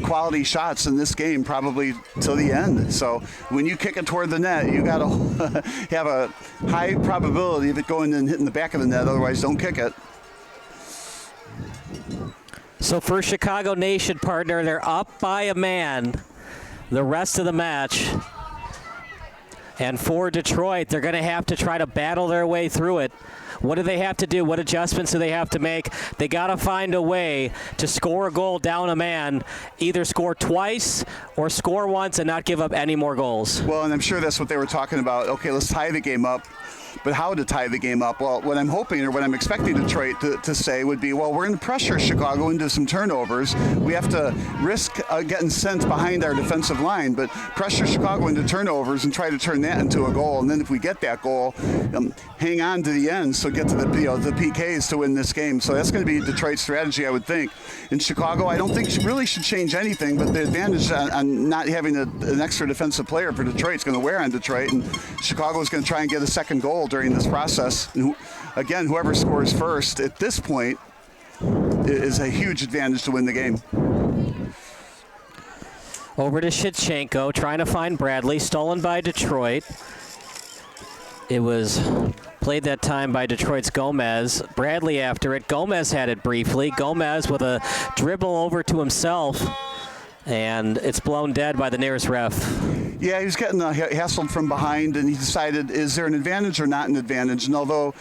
quality shots in this game, probably till the end. So when you kick it toward the net, you got to have a high probability of it going and hitting the back of the net. Otherwise, don't kick it. So for Chicago Nation, partner, they're up by a man the rest of the match. And for Detroit, they're going to have to try to battle their way through it. What do they have to do? What adjustments do they have to make? They got to find a way to score a goal down a man, either score twice or score once and not give up any more goals. Well, and I'm sure that's what they were talking about. Okay, let's tie the game up. But how to tie the game up? Well, what I'm hoping or what I'm expecting Detroit to say would be, well, we're going to pressure Chicago into some turnovers. We have to risk getting sent behind our defensive line, but pressure Chicago into turnovers and try to turn that into a goal. And then if we get that goal, hang on to the end, so get to the PKs to win this game. So that's going to be Detroit's strategy, I would think. In Chicago, I don't think really should change anything, but the advantage on not having an extra defensive player for Detroit is going to wear on Detroit, and Chicago is going to try and get a second goal during this process. And again, whoever scores first at this point is a huge advantage to win the game. Over to Shevchenko, trying to find Bradley, stolen by Detroit. It was played that time by Detroit's Gomez. Bradley after it. Gomez had it briefly. Gomez with a dribble over to himself, and it's blown dead by the nearest ref. Yeah, he was getting hassled from behind, and he decided, is there an advantage or not an advantage? And although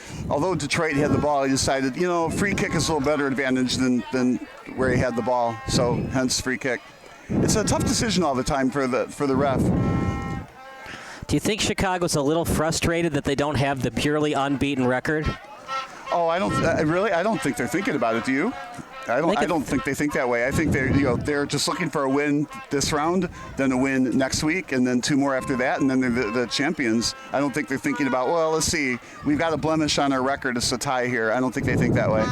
Detroit had the ball, he decided, free kick is a little better advantage than where he had the ball. So hence free kick. It's a tough decision all the time for the ref. Do you think Chicago's a little frustrated that they don't have the purely unbeaten record? Oh, I don't think they're thinking about it. Do you? I don't think they think that way. I think they're just looking for a win this round, then a win next week, and then two more after that, and then they're the champions. I don't think they're thinking about, well, let's see, we've got a blemish on our record. It's a tie here. I don't think they think that way.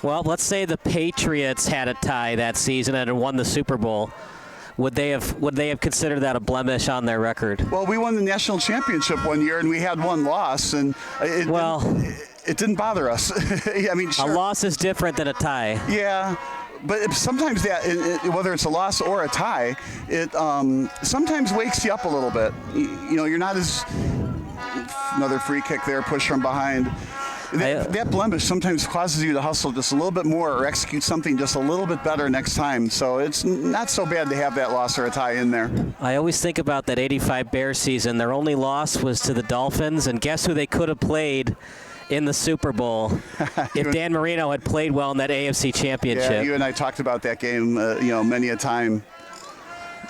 Well, let's say the Patriots had a tie that season and won the Super Bowl. Would they have considered that a blemish on their record? Well, we won the national championship one year, and we had one loss, and it didn't bother us. I mean, sure. A loss is different than a tie. Yeah, but sometimes that, whether it's a loss or a tie, it sometimes wakes you up a little bit. You're not as another free kick there, push from behind. That blemish sometimes causes you to hustle just a little bit more or execute something just a little bit better next time. So it's not so bad to have that loss or a tie in there. I always think about that 85 Bears season. Their only loss was to the Dolphins, and guess who they could have played in the Super Bowl if Dan Marino had played well in that AFC Championship. Yeah, you and I talked about that game, many a time.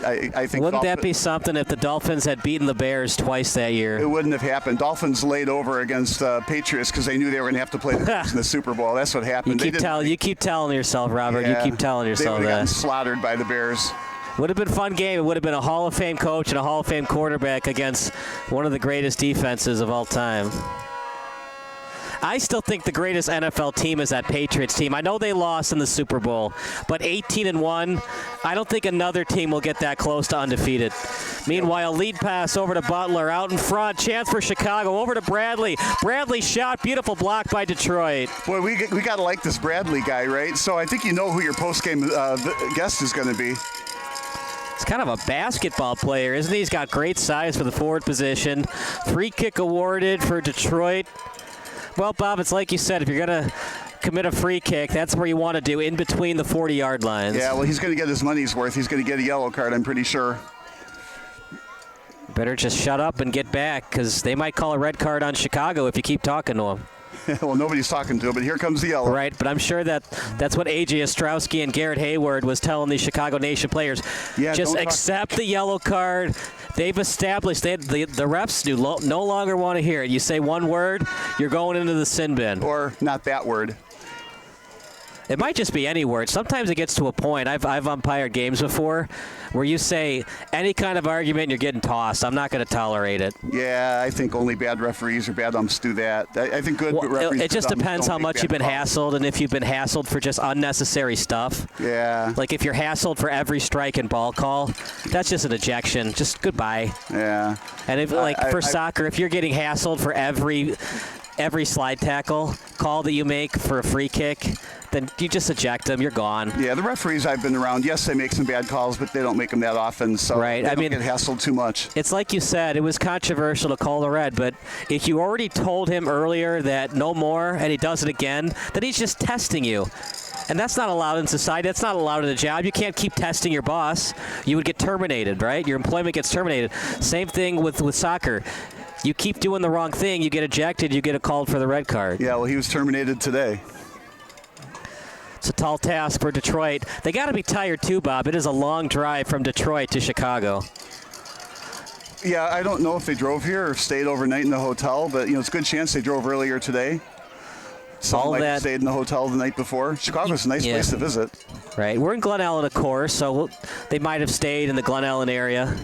I think wouldn't that be something if the Dolphins had beaten the Bears twice that year? It wouldn't have happened. Dolphins laid over against Patriots because they knew they were going to have to play the Bears in the Super Bowl. That's what happened. You keep telling yourself, Robert. Yeah, you keep telling yourself they would have that. gotten slaughtered by the Bears. Would have been a fun game. It would have been a Hall of Fame coach and a Hall of Fame quarterback against one of the greatest defenses of all time. I still think the greatest NFL team is that Patriots team. I know they lost in the Super Bowl, but 18-1, I don't think another team will get that close to undefeated. Meanwhile, lead pass over to Butler, out in front, chance for Chicago, over to Bradley. Bradley shot, beautiful block by Detroit. Boy, we got to like this Bradley guy, right? So I think you know who your post-game guest is going to be. He's kind of a basketball player, isn't he? He's got great size for the forward position. Free kick awarded for Detroit. Well, Bob, it's like you said, if you're going to commit a free kick, that's where you want to do, in between the 40-yard lines. Yeah, well, he's going to get his money's worth. He's going to get a yellow card, I'm pretty sure. Better just shut up and get back, because they might call a red card on Chicago if you keep talking to them. Well, nobody's talking to him, but here comes the yellow. Right, but I'm sure that's what A.J. Ostrowski and Garrett Hayward was telling the Chicago Nation players. Yeah, just accept the yellow card. They've established, the refs no longer want to hear it. You say one word, you're going into the sin bin. Or not that word. It might just be any word. Sometimes it gets to a point. I've umpired games before where you say any kind of argument and you're getting tossed. I'm not going to tolerate it. Yeah, I think only bad referees or bad umps do that. I think good referees. It just depends how much you've been hassled and if you've been hassled for just unnecessary stuff. Yeah. Like if you're hassled for every strike and ball call, that's just an ejection. Just goodbye. Yeah. And if for soccer, if you're getting hassled for every slide tackle call that you make for a free kick, then you just eject them. You're gone. Yeah, the referees I've been around, yes, they make some bad calls, but they don't make them that often, so right. they don't get hassled too much. It's like you said, it was controversial to call the red, but if you already told him earlier that no more and he does it again, then he's just testing you. And that's not allowed in society. That's not allowed in a job. You can't keep testing your boss. You would get terminated, right? Your employment gets terminated. Same thing with soccer. You keep doing the wrong thing, you get ejected, you get a call for the red card. Yeah, well, he was terminated today. It's a tall task for Detroit. They got to be tired too, Bob. It is a long drive from Detroit to Chicago. Yeah, I don't know if they drove here or stayed overnight in the hotel, but it's a good chance they drove earlier today. Some might have stayed in the hotel the night before. Chicago's a nice place to visit. Right. We're in Glen Ellen, of course, so they might have stayed in the Glen Ellen area.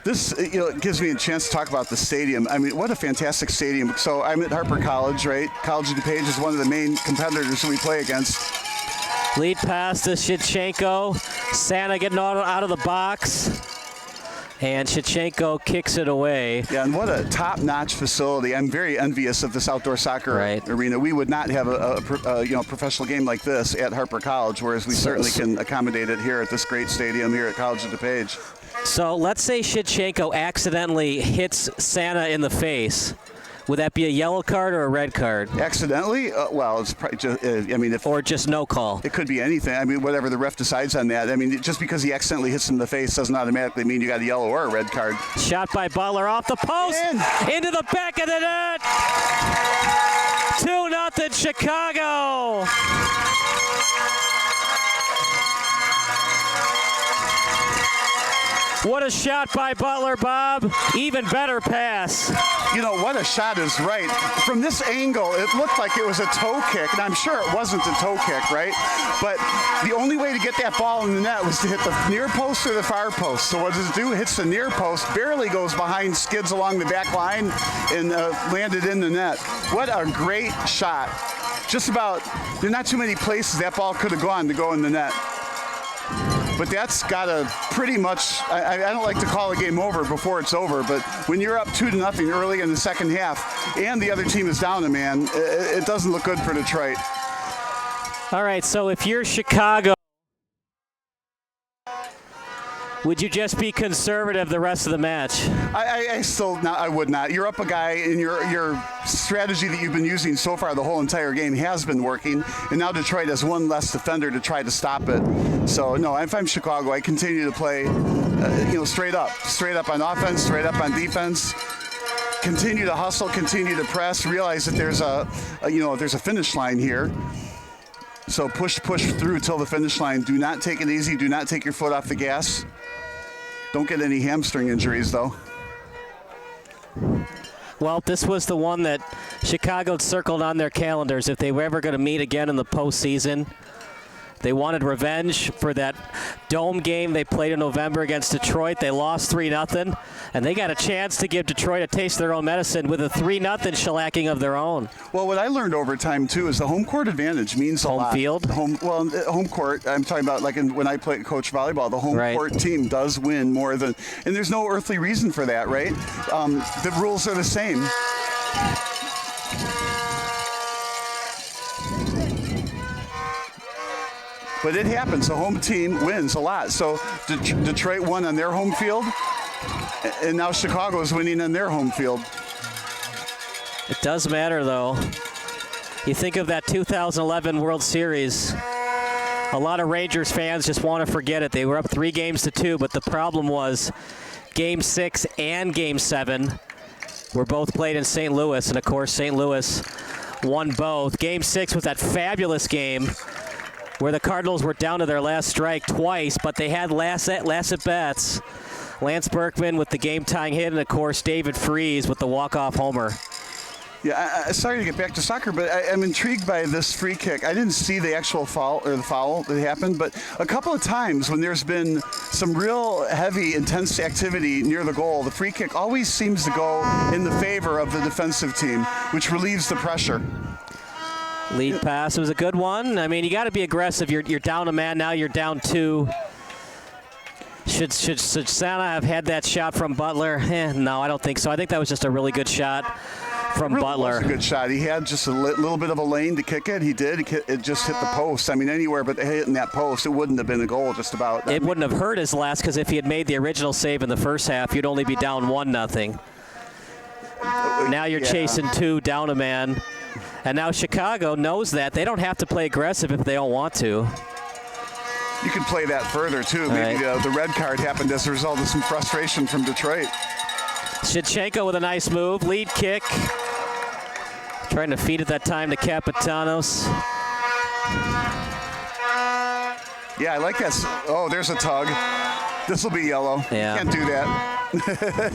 This gives me a chance to talk about the stadium. I mean, what a fantastic stadium. So I'm at Harper College, right? College of DuPage is one of the main competitors that we play against. Lead pass to Shevchenko. Santa getting out of the box. And Shevchenko kicks it away. Yeah, and what a top-notch facility. I'm very envious of this outdoor soccer arena. We would not have a professional game like this at Harper College, whereas we certainly can accommodate it here at this great stadium here at College of DuPage. So let's say Shevchenko accidentally hits Santa in the face. Would that be a yellow card or a red card? Accidentally? Well, it's probably just, or just no call. It could be anything. I mean, whatever the ref decides on that. I mean, just because he accidentally hits him in the face doesn't automatically mean you got a yellow or a red card. Shot by Butler off the post, into the back of the net. 2-0 Chicago. What a shot by Butler, Bob. Even better pass. What a shot is right. From this angle, it looked like it was a toe kick, and I'm sure it wasn't a toe kick, right? But the only way to get that ball in the net was to hit the near post or the far post. So what does it do? It hits the near post, barely goes behind, skids along the back line, and landed in the net. What a great shot. Just about, there are not too many places that ball could have gone to go in the net. But that's got to pretty much, I don't like to call a game over before it's over, but when you're up 2-0 early in the second half and the other team is down a man, it doesn't look good for Detroit. All right, so if you're Chicago, would you just be conservative the rest of the match? I would not. You're up a guy, and your strategy that you've been using so far the whole entire game has been working, and now Detroit has one less defender to try to stop it. So no, if I'm Chicago, I continue to play, straight up on offense, straight up on defense. Continue to hustle, continue to press. Realize that there's a finish line here. So push through till the finish line. Do not take it easy. Do not take your foot off the gas. Don't get any hamstring injuries, though. Well, this was the one that Chicago circled on their calendars if they were ever going to meet again in the postseason. They wanted revenge for that dome game they played in November against Detroit. They lost 3-0, and they got a chance to give Detroit a taste of their own medicine with a 3-0 shellacking of their own. Well, what I learned over time, too, is the home court advantage means a lot. Home field? Home court, I'm talking about like when I coach volleyball, the home court team does win more than, and there's no earthly reason for that, right? The rules are the same. But it happens. The home team wins a lot. So Detroit won on their home field, and now Chicago is winning on their home field. It does matter, though. You think of that 2011 World Series. A lot of Rangers fans just want to forget it. They were up 3-2, but the problem was Game 6 and Game 7 were both played in St. Louis, and of course St. Louis won both. Game 6 was that fabulous game where the Cardinals were down to their last strike twice, but they had last at-bats. Lance Berkman with the game-tying hit, and of course David Freese with the walk-off homer. Yeah, sorry to get back to soccer, but I'm intrigued by this free kick. I didn't see the actual foul that happened, but a couple of times when there's been some real heavy, intense activity near the goal, the free kick always seems to go in the favor of the defensive team, which relieves the pressure. Lead pass was a good one. I mean, you got to be aggressive. You're down a man now. You're down 2. Should Santa have had that shot from Butler? No, I don't think so. I think that was just a really good shot from Butler. It was a good shot. He had just a little bit of a lane to kick it. He did. It just hit the post. I mean, anywhere but hitting that post, it wouldn't have been a goal just about. It wouldn't have hurt his last, because if he had made the original save in the first half, you'd only be down 1-0. Now you're chasing 2, down a man. And now Chicago knows that. They don't have to play aggressive if they don't want to. You could play that further, too. Maybe the red card happened as a result of some frustration from Detroit. Shevchenko with a nice move. Lead kick. Trying to feed it that time to Kapitanos. Yeah, I like that. Oh, there's a tug. This will be yellow. Yeah. Can't do that.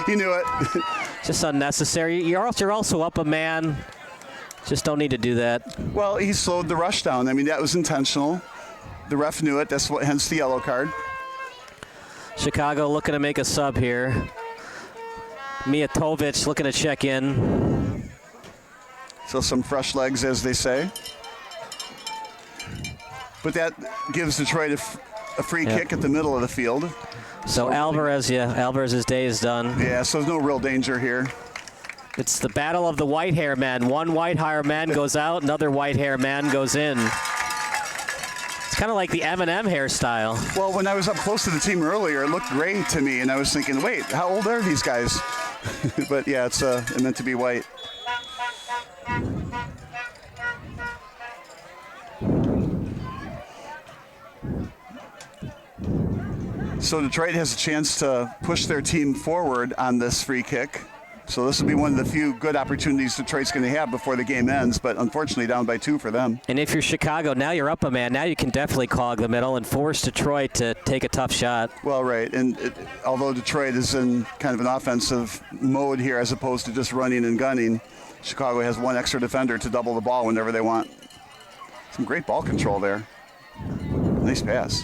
You knew it. Just unnecessary. You're also up a man. Just don't need to do that. Well, he slowed the rush down. I mean, that was intentional. The ref knew it. Hence the yellow card. Chicago looking to make a sub here. Mijatovic looking to check in. So some fresh legs, as they say. But that gives Detroit a free kick at the middle of the field. So Alvarez's day is done. Yeah, so there's no real danger here. It's the battle of the white hair man. One white hair man goes out, another white hair man goes in. It's kind of like the Eminem hairstyle. Well, when I was up close to the team earlier, it looked gray to me, and I was thinking, wait, how old are these guys? But yeah, it's meant to be white. So Detroit has a chance to push their team forward on this free kick. So this will be one of the few good opportunities Detroit's going to have before the game ends, but unfortunately down by 2 for them. And if you're Chicago, now you're up a man. Now you can definitely clog the middle and force Detroit to take a tough shot. Well, right. And although Detroit is in kind of an offensive mode here as opposed to just running and gunning, Chicago has one extra defender to double the ball whenever they want. Some great ball control there. Nice pass.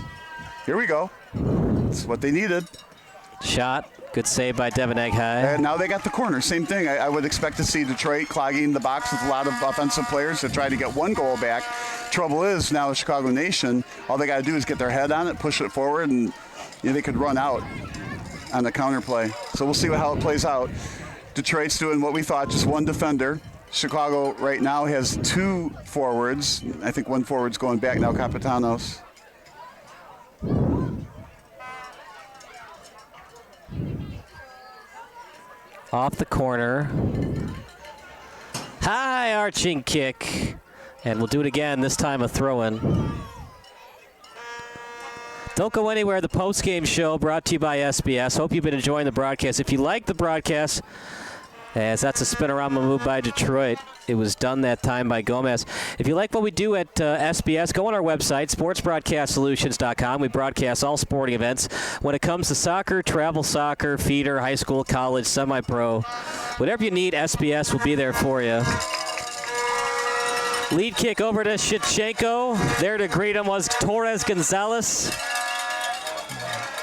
Here we go. That's what they needed. Shot. Good save by Devin Egghai. And now they got the corner. Same thing. I would expect to see Detroit clogging the box with a lot of offensive players to try to get one goal back. Trouble is now the Chicago Nation, all they got to do is get their head on it, push it forward, and they could run out on the counter play. So we'll see how it plays out. Detroit's doing what we thought, just one defender. Chicago right now has 2 forwards. I think one forward's going back now, Kapitanos. Off the corner. High arching kick. And we'll do it again, this time a throw-in. Don't go anywhere. The post-game show brought to you by SBS. Hope you've been enjoying the broadcast. If you like the broadcast, as that's a spin-around move by Detroit. It was done that time by Gomez. If you like what we do at SBS, go on our website, sportsbroadcastsolutions.com. We broadcast all sporting events. When it comes to soccer, travel soccer, feeder, high school, college, semi-pro, whatever you need, SBS will be there for you. Lead kick over to Shevchenko. There to greet him was Torres Gonzalez.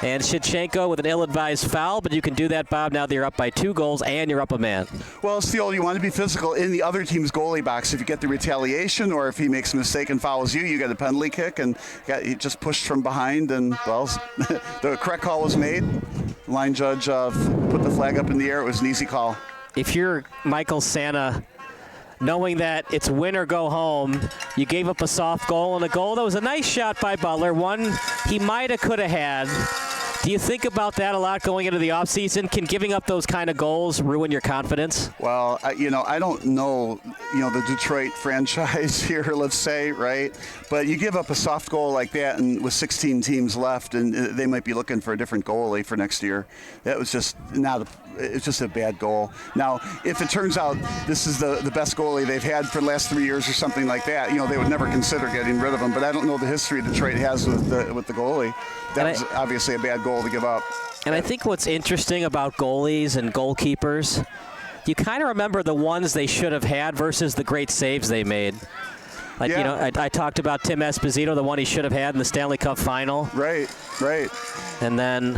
And Shevchenko with an ill-advised foul, but you can do that, Bob, now that you're up by 2 goals and you're up a man. Well, it's the old, you want to be physical in the other team's goalie box. If you get the retaliation or if he makes a mistake and fouls you get a penalty kick, and he just pushed from behind, and, well, the correct call was made. The line judge put the flag up in the air. It was an easy call. If you're Michael Santa, knowing that it's win or go home, you gave up a soft goal, and a goal that was a nice shot by Butler, one he might have, could have had. Do you think about that a lot going into the offseason? Can giving up those kind of goals ruin your confidence? Well, I don't know, the Detroit franchise here, let's say, right? But you give up a soft goal like that, and with 16 teams left, and they might be looking for a different goalie for next year. That was just it's just a bad goal. Now, if it turns out this is the best goalie they've had for the last 3 years or something like that, they would never consider getting rid of him. But I don't know the history Detroit has with the goalie. That was obviously a bad goal to give up. And I think what's interesting about goalies and goalkeepers, you kind of remember the ones they should have had versus the great saves they made. Like, I talked about Tim Esposito, the one he should have had in the Stanley Cup final. Right. And then...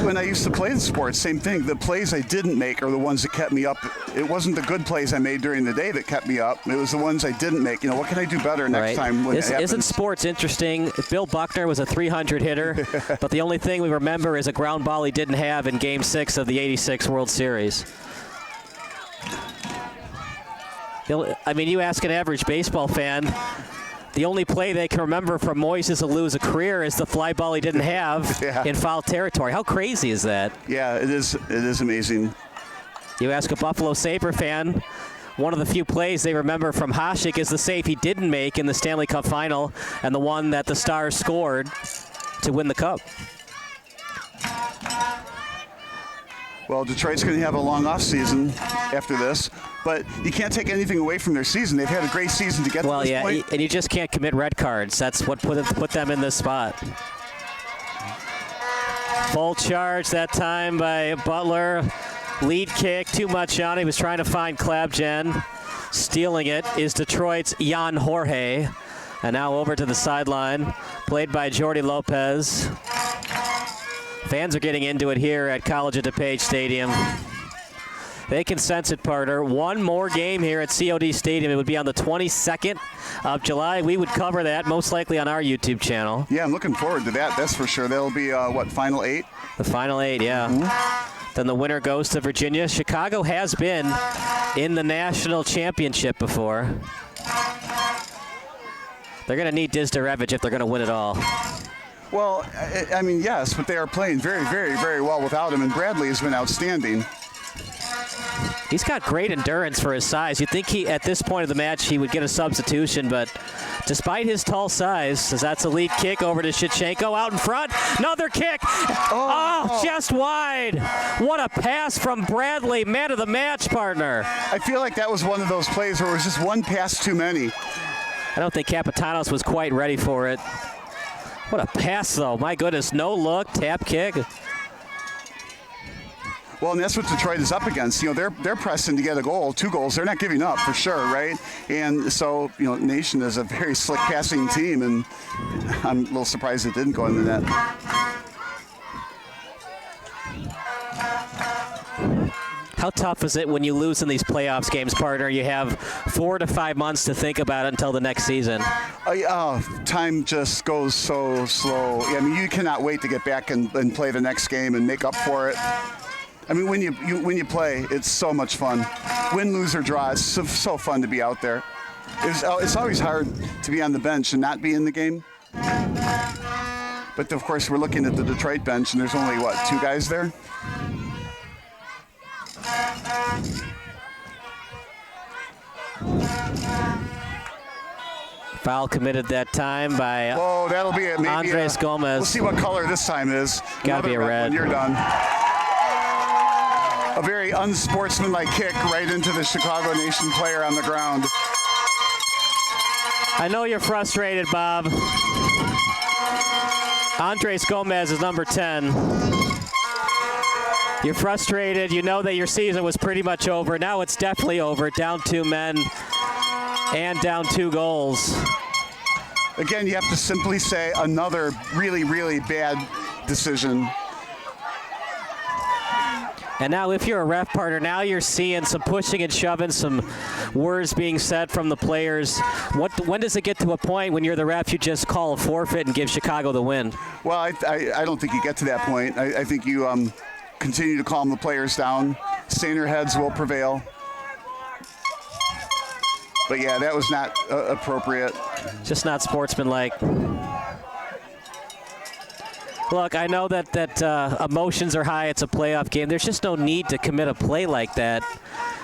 when I used to play the sport, same thing. The plays I didn't make are the ones that kept me up. It wasn't the good plays I made during the day that kept me up. It was the ones I didn't make. What can I do better next time when it happens? Isn't sports interesting? Bill Buckner was a 300 hitter, but the only thing we remember is a ground ball he didn't have in Game 6 of the '86 World Series. You ask an average baseball fan, the only play they can remember from Moises Alou's career is the fly ball he didn't have in foul territory. How crazy is that? Yeah, it is. It is amazing. You ask a Buffalo Sabre fan, one of the few plays they remember from Hasek is the save he didn't make in the Stanley Cup final and the one that the Stars scored to win the Cup. Well, Detroit's going to have a long offseason after this, but you can't take anything away from their season. They've had a great season to get to this point. And you just can't commit red cards. That's what put them in this spot. Full charge that time by Butler. Lead kick, too much on. He was trying to find Klabjan. Stealing it is Detroit's Jan Jorge. And now over to the sideline, played by Jordi Lopez. Fans are getting into it here at College of DuPage Stadium. They can sense it, partner. One more game here at COD Stadium. It would be on the 22nd of July. We would cover that most likely on our YouTube channel. Yeah, I'm looking forward to that. That's for sure. That'll be, Final 8? The Final 8, yeah. Mm-hmm. Then the winner goes to Virginia. Chicago has been in the national championship before. They're going to need Dizdarevich if they're going to win it all. Well, yes, but they are playing very, very, very well without him, and Bradley has been outstanding. He's got great endurance for his size. You'd think at this point of the match he would get a substitution, but despite his tall size, that's a lead kick over to Shevchenko out in front. Another kick. Just wide. What a pass from Bradley, man of the match, partner. I feel like that was one of those plays where it was just one pass too many. I don't think Kapitanos was quite ready for it. What a pass, though. My goodness, no look, tap kick. Well, and that's what Detroit is up against. They're pressing to get a goal, 2 goals. They're not giving up for sure, right? And so, Nation is a very slick passing team, and I'm a little surprised it didn't go in the net. How tough is it when you lose in these playoffs games, partner? You have 4 to 5 months to think about it until the next season. Time just goes so slow. You cannot wait to get back and play the next game and make up for it. When you play, it's so much fun. Win, lose, or draw, it's so fun to be out there. It's always hard to be on the bench and not be in the game. But, of course, we're looking at the Detroit bench, and there's only, 2 guys there? Foul committed that time by that'll be it. Maybe Andres Gomez. We'll see what color this time is. Gotta be a red. When you're done. A very unsportsmanlike kick right into the Chicago Nation player on the ground. I know you're frustrated, Bob. Andres Gomez is number 10. You're frustrated. You know that your season was pretty much over. Now it's definitely over. Down 2 men and down 2 goals. Again, you have to simply say another really, really bad decision. And now if you're a ref, partner, now you're seeing some pushing and shoving, some words being said from the players. When does it get to a point when you're the ref you just call a forfeit and give Chicago the win? Well, I don't think you get to that point. I think you continue to calm the players down. Saner heads will prevail. But yeah, that was not appropriate. Just not sportsmanlike. Look, I know that emotions are high. It's a playoff game. There's just no need to commit a play like that.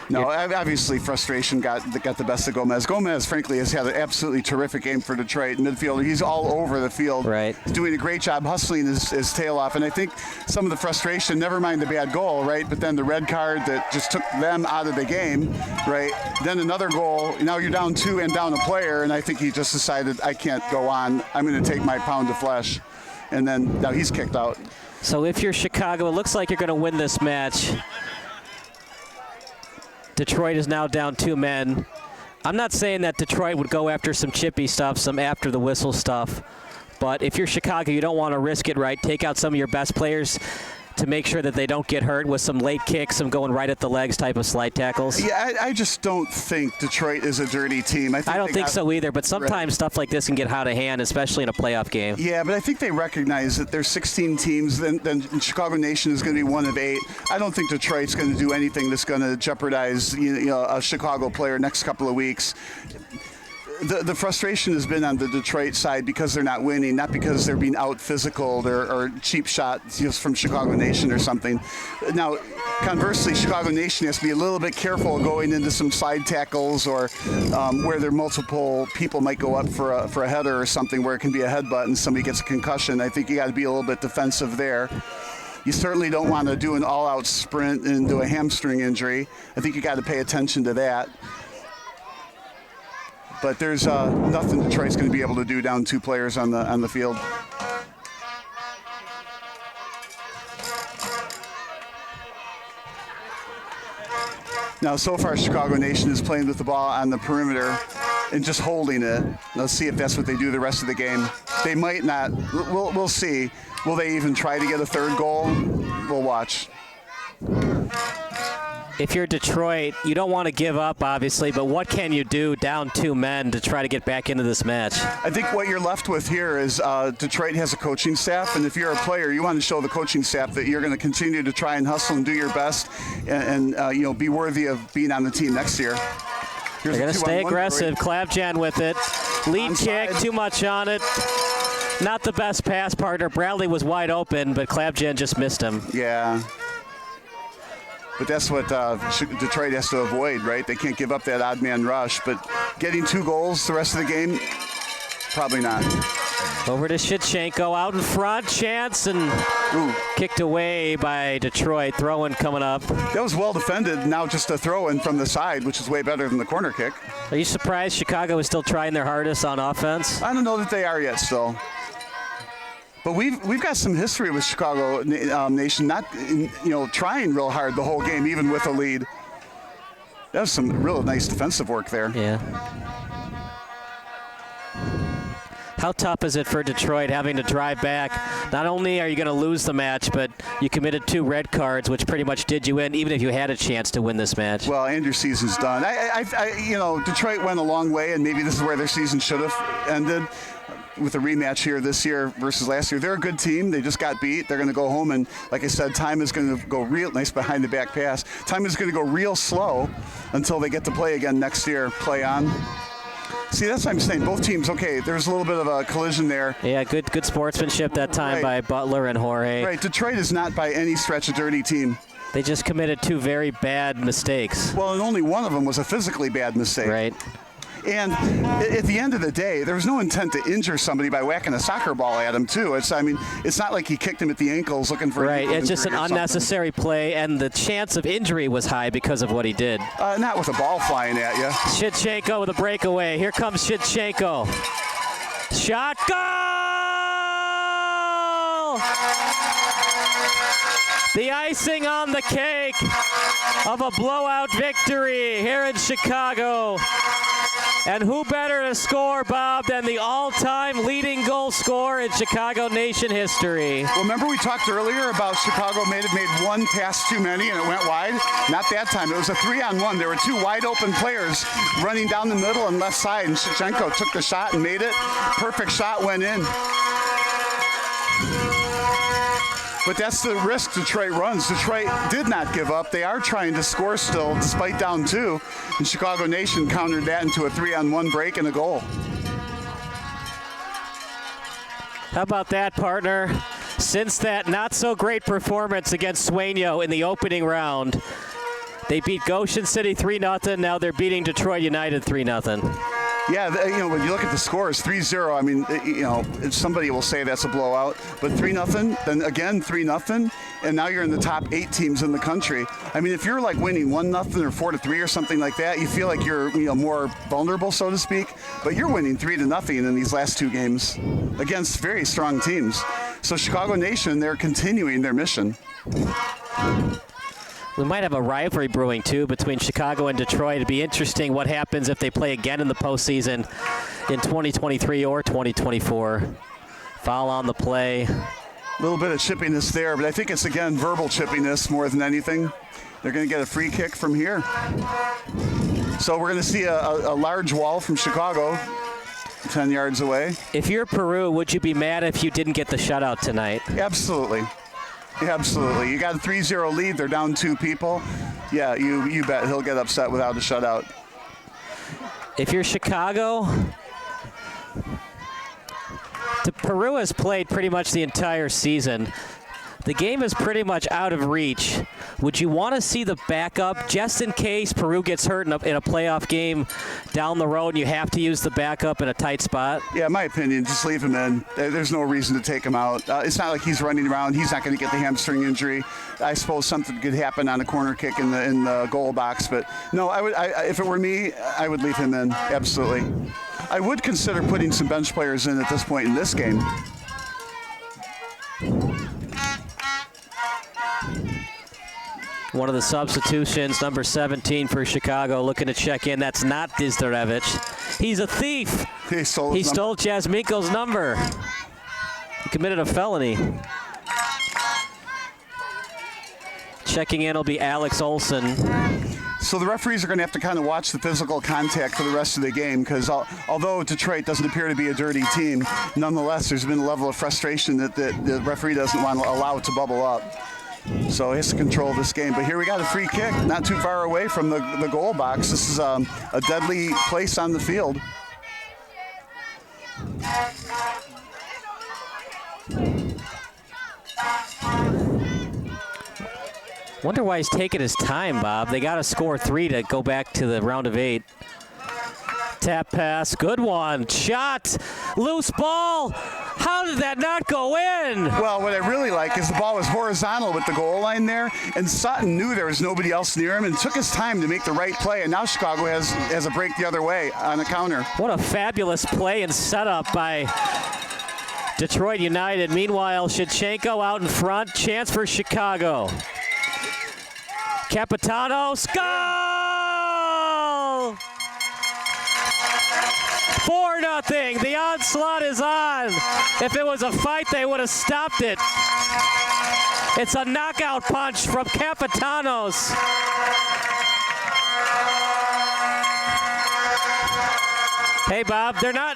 No, obviously frustration got the best of Gomez. Gomez, frankly, has had an absolutely terrific game for Detroit. Midfielder, he's all over the field. Right. He's doing a great job hustling his tail off. And I think some of the frustration, never mind the bad goal, right? But then the red card that just took them out of the game, right? Then another goal. Now you're down 2 and down a player. And I think he just decided, I can't go on. I'm going to take my pound of flesh. And then now he's kicked out. So if you're Chicago, it looks like you're going to win this match. Detroit is now down 2 men. I'm not saying that Detroit would go after some chippy stuff, some after the whistle stuff, but if you're Chicago, you don't want to risk it, right? Take out some of your best players to make sure that they don't get hurt with some late kicks, some going right at the legs type of slide tackles. Yeah, I just don't think Detroit is a dirty team. I don't think so either, but sometimes stuff like this can get out of hand, especially in a playoff game. Yeah, but I think they recognize that there's 16 teams, then Chicago Nation is going to be one of 8. I don't think Detroit's going to do anything that's going to jeopardize a Chicago player next couple of weeks. The frustration has been on the Detroit side because they're not winning, not because they're being out physical or cheap shots just from Chicago Nation or something. Now, conversely, Chicago Nation has to be a little bit careful going into some side tackles or where there are multiple people might go up for a header or something where it can be a headbutt and somebody gets a concussion. I think you got to be a little bit defensive there. You certainly don't want to do an all-out sprint into a hamstring injury. I think you got to pay attention to that. But there's nothing Detroit's going to be able to do down 2 players on the field. Now, so far, Chicago Nation is playing with the ball on the perimeter and just holding it. Let's see if that's what they do the rest of the game. They might not. We'll see. Will they even try to get a 3rd goal? We'll watch. If you're Detroit, you don't want to give up, obviously, but what can you do down 2 men to try to get back into this match? I think what you're left with here is Detroit has a coaching staff, and if you're a player, you want to show the coaching staff that you're going to continue to try and hustle and do your best and be worthy of being on the team next year. They're going to stay aggressive. Klabjan with it. Lead kick, too much on it. Not the best pass partner. Bradley was wide open, but Klabjan just missed him. Yeah. But that's what Detroit has to avoid, right? They can't give up that odd man rush. But getting 2 goals the rest of the game, probably not. Over to Shevchenko, out in front, chance, and kicked away by Detroit. Throw-in coming up. That was well defended. Now just a throw-in from the side, which is way better than the corner kick. Are you surprised Chicago is still trying their hardest on offense? I don't know that they are yet still. But we've got some history with Chicago Nation not trying real hard the whole game, even with a lead. That was some real nice defensive work there. Yeah. How tough is it for Detroit having to drive back? Not only are you going to lose the match, but you committed 2 red cards, which pretty much did you in, even if you had a chance to win this match. Well, and your season's done. Detroit went a long way, and maybe this is where their season should have ended. With a rematch here this year versus last year. They're a good team. They just got beat. They're going to go home, and like I said, time is going to go real nice behind the back pass. Time is going to go real slow until they get to play again next year. Play on. See, that's what I'm saying. Both teams, okay, there's a little bit of a collision there. Yeah, good sportsmanship that time by Butler and Jorge. Right, Detroit is not by any stretch a dirty team. They just committed 2 very bad mistakes. Well, and only one of them was a physically bad mistake. Right. And at the end of the day, there was no intent to injure somebody by whacking a soccer ball at him, too. It's not like he kicked him at the ankles looking for right. It's just an unnecessary play, and the chance of injury was high because of what he did. Not with a ball flying at you. Shevchenko with a breakaway. Here comes Shevchenko. Shot, goal! The icing on the cake of a blowout victory here in Chicago. And who better to score, Bob, than the all-time leading goal scorer in Chicago Nation history? Well, remember we talked earlier about Chicago may have made 1 pass too many and it went wide? Not that time. It was a 3-on-1. There were 2 wide-open players running down the middle and left side, and Shevchenko took the shot and made it. Perfect shot went in. But that's the risk Detroit runs. Detroit did not give up. They are trying to score still, despite down 2. And Chicago Nation countered that into a 3-on-1 break and a goal. How about that, partner? Since that not-so-great performance against Sueño in the opening round, they beat Goshen City 3-0. Now they're beating Detroit United 3-0. Yeah, when you look at the scores, 3-0, I mean, somebody will say that's a blowout, but 3-0, then again 3-0, and now you're in the top 8 teams in the country. I mean, if you're like winning 1-0 or 4-3 or something like that, you feel like you're more vulnerable, so to speak, but you're winning 3-0 in these last 2 games against very strong teams. So Chicago Nation, they're continuing their mission. We might have a rivalry brewing, too, between Chicago and Detroit. It'd be interesting what happens if they play again in the postseason in 2023 or 2024. Foul on the play. A little bit of chippiness there, but I think it's, again, verbal chippiness more than anything. They're going to get a free kick from here. So we're going to see a large wall from Chicago 10 yards away. If you're Peru, would you be mad if you didn't get the shutout tonight? Absolutely. Absolutely. You got a 3-0 lead. They're down 2 people. Yeah, you bet he'll get upset without a shutout. If you're Chicago, Peru has played pretty much the entire season. The game is pretty much out of reach. Would you want to see the backup just in case Peru gets hurt in a playoff game down the road and you have to use the backup in a tight spot? Yeah, my opinion, just leave him in. There's no reason to take him out. It's not like he's running around. He's not going to get the hamstring injury. I suppose something could happen on a corner kick in the goal box, but no, if it were me, I would leave him in, absolutely. I would consider putting some bench players in at this point in this game. One of the substitutions, number 17 for Chicago, looking to check in. That's not Dizdarevich. He's a thief. He stole Jasminko's number. He committed a felony. Checking in will be Alex Olson. So the referees are going to have to kind of watch the physical contact for the rest of the game because although Detroit doesn't appear to be a dirty team, nonetheless, there's been a level of frustration that the referee doesn't want to allow it to bubble up. So he has to control this game. But here we got a free kick, not too far away from the goal box. This is a deadly place on the field. Wonder why he's taking his time, Bob. They got to score 3 to go back to the round of 8. Tap pass, good one. Shot, loose ball. How did that not go in? Well, what I really like is the ball was horizontal with the goal line there, and Sutton knew there was nobody else near him and took his time to make the right play, and now Chicago has a break the other way on a counter. What a fabulous play and setup by Detroit United. Meanwhile, Shevchenko out in front. Chance for Chicago. Capitano, goal! 4-0. The onslaught is on. If it was a fight, they would have stopped it. It's a knockout punch from Capitanos. Hey, Bob, they're not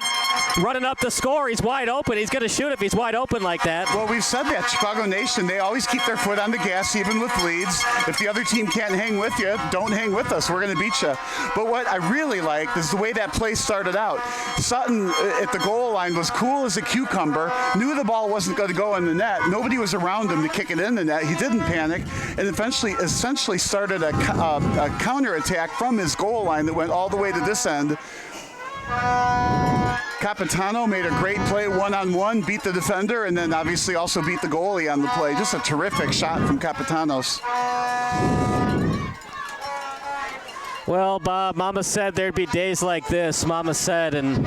running up the score. He's wide open. He's going to shoot if he's wide open like that. Well, we've said that. Chicago Nation, they always keep their foot on the gas, even with leads. If the other team can't hang with you, don't hang with us. We're going to beat you. But what I really liked is the way that play started out. Sutton at the goal line was cool as a cucumber, knew the ball wasn't going to go in the net. Nobody was around him to kick it in the net. He didn't panic, and essentially started a counterattack from his goal line that went all the way to this end. Capitano made a great play one-on-one, beat the defender, and then obviously also beat the goalie on the play. Just a terrific shot from Capitanos. Well, Bob, Mama said there'd be days like this, Mama said, and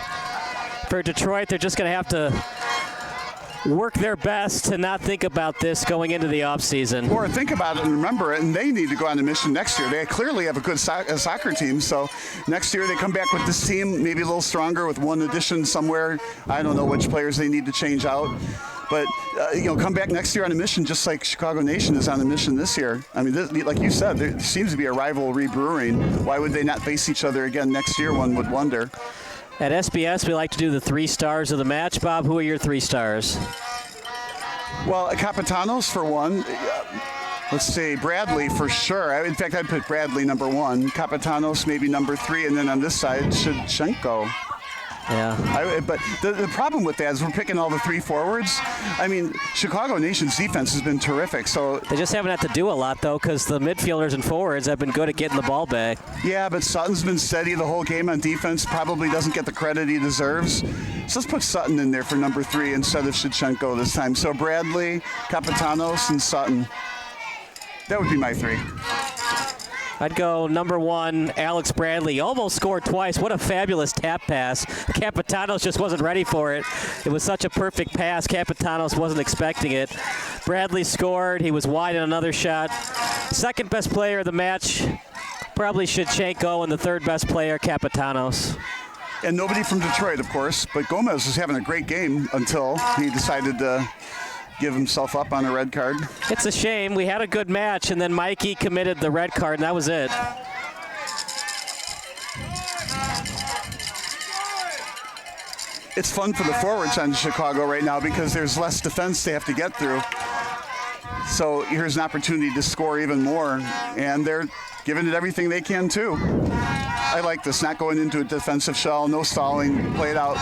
for Detroit, they're just going to have to work their best to not think about this going into the offseason. Or think about it and remember it, and they need to go on a mission next year. They clearly have a good soccer team, so next year they come back with this team, maybe a little stronger with one addition somewhere. I don't know which players they need to change out. But, come back next year on a mission just like Chicago Nation is on a mission this year. I mean, like you said, there seems to be a rivalry brewing. Why would they not face each other again next year, one would wonder. At SBS, we like to do the 3 stars of the match. Bob, who are your 3 stars? Well, Capitanos for one. Let's say Bradley for sure. In fact, I'd put Bradley number 1. Capitanos maybe number 3, and then on this side, Shevchenko. Yeah. But the problem with that is we're picking all the three forwards. I mean, Chicago Nation's defense has been terrific. So they just haven't had to do a lot, though, because the midfielders and forwards have been good at getting the ball back. Yeah, but Sutton's been steady the whole game on defense. Probably doesn't get the credit he deserves. So let's put Sutton in there for number 3 instead of Shevchenko this time. So Bradley, Kapitanos, and Sutton. That would be my 3. I'd go number 1, Alex Bradley. Almost scored twice. What a fabulous tap pass. Kapitanos just wasn't ready for it. It was such a perfect pass. Kapitanos wasn't expecting it. Bradley scored. He was wide in another shot. Second best player of the match, probably Shevchenko, and the third best player, Kapitanos. And nobody from Detroit, of course, but Gomez was having a great game until he decided to give himself up on a red card. It's a shame. We had a good match, and then Mikey committed the red card, and that was it. It's fun for the forwards on Chicago right now because there's less defense they have to get through. So here's an opportunity to score even more, and they're giving it everything they can too. I like this, not going into a defensive shell, no stalling, play it out.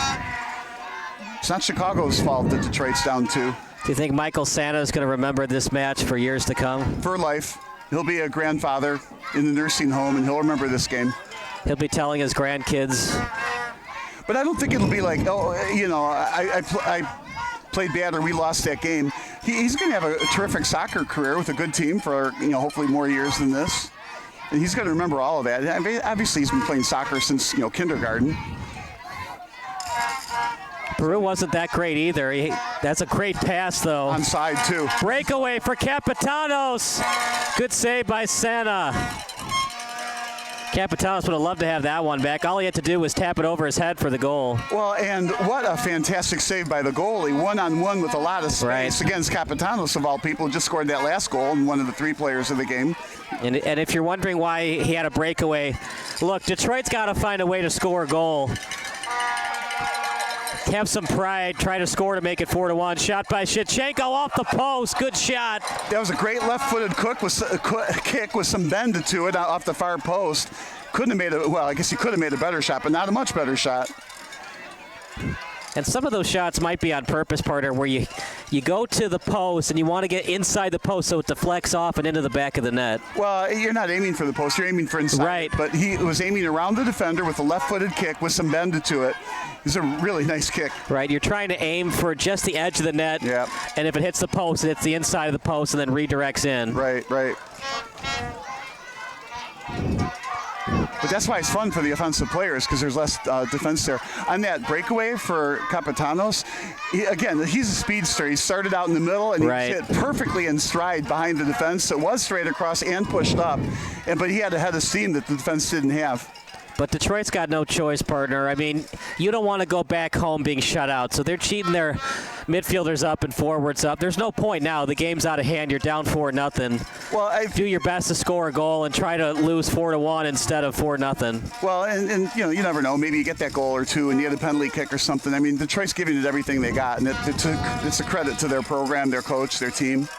It's not Chicago's fault that Detroit's down 2. Do you think Michael Santa is going to remember this match for years to come? For life. He'll be a grandfather in the nursing home, and he'll remember this game. He'll be telling his grandkids. But I don't think it'll be like, I played bad or we lost that game. He's going to have a terrific soccer career with a good team for, hopefully more years than this. And he's going to remember all of that. I mean, obviously, he's been playing soccer since, kindergarten. Peru wasn't that great either. That's a great pass, though. Onside, too. Breakaway for Kapitanos. Good save by Santa. Kapitanos would have loved to have that one back. All he had to do was tap it over his head for the goal. Well, and what a fantastic save by the goalie. One-on-one with a lot of space against Kapitanos, of all people, just scored that last goal and one of the 3 players of the game. And if you're wondering why he had a breakaway, look, Detroit's got to find a way to score a goal. Have some pride, try to score to make it 4-1. Shot by Shevchenko off the post. Good shot. That was a great left-footed kick with some bend to it off the far post. Couldn't have made I guess he could have made a better shot, but not a much better shot. And some of those shots might be on purpose, partner, where you go to the post and you want to get inside the post so it deflects off and into the back of the net. Well, you're not aiming for the post, you're aiming for inside. Right. But he was aiming around the defender with a left-footed kick with some bend to it. It's a really nice kick. Right, you're trying to aim for just the edge of the net. Yep. And if it hits the post, it hits the inside of the post and then redirects in. Right. But that's why it's fun for the offensive players, because there's less defense there. On that breakaway for Kapitanos, he's a speedster. He started out in the middle, and he hit perfectly in stride behind the defense. So it was straight across and pushed up, but he had a head of steam that the defense didn't have. But Detroit's got no choice, partner. I mean, you don't want to go back home being shut out. So they're cheating their midfielders up and forwards up. There's no point now. The game's out of hand. You're down 4-0. Well, do your best to score a goal and try to lose 4-1 instead of 4-0. Well, and you never know. Maybe you get that goal or two and you get a penalty kick or something. I mean, Detroit's giving it everything they got, and it's a credit to their program, their coach, their team.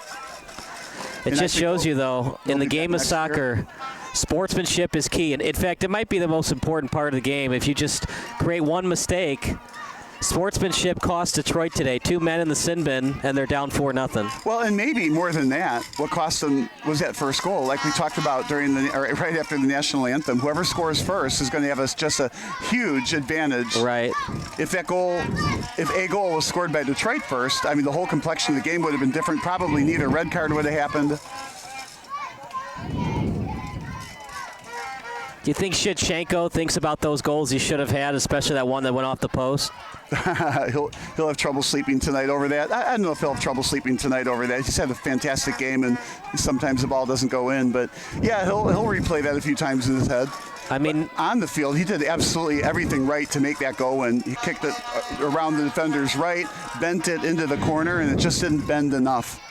It just shows you, though, in the game of soccer, sportsmanship is key. And in fact, it might be the most important part of the game. If you just create one mistake, sportsmanship cost Detroit today. 2 men in the sin bin, and they're down 4-0. Well, and maybe more than that, what cost them was that first goal. Like we talked about right after the national anthem, whoever scores first is going to have just a huge advantage. Right. If a goal was scored by Detroit first, I mean, the whole complexion of the game would have been different. Probably neither red card would have happened. Do you think Shevchenko thinks about those goals he should have had, especially that one that went off the post? He'll have trouble sleeping tonight over that. I don't know if he'll have trouble sleeping tonight over that. He's had a fantastic game, and sometimes the ball doesn't go in. But, yeah, he'll replay that a few times in his head. I mean, but on the field, he did absolutely everything right to make that go in. He kicked it around the defender's right, bent it into the corner, and it just didn't bend enough.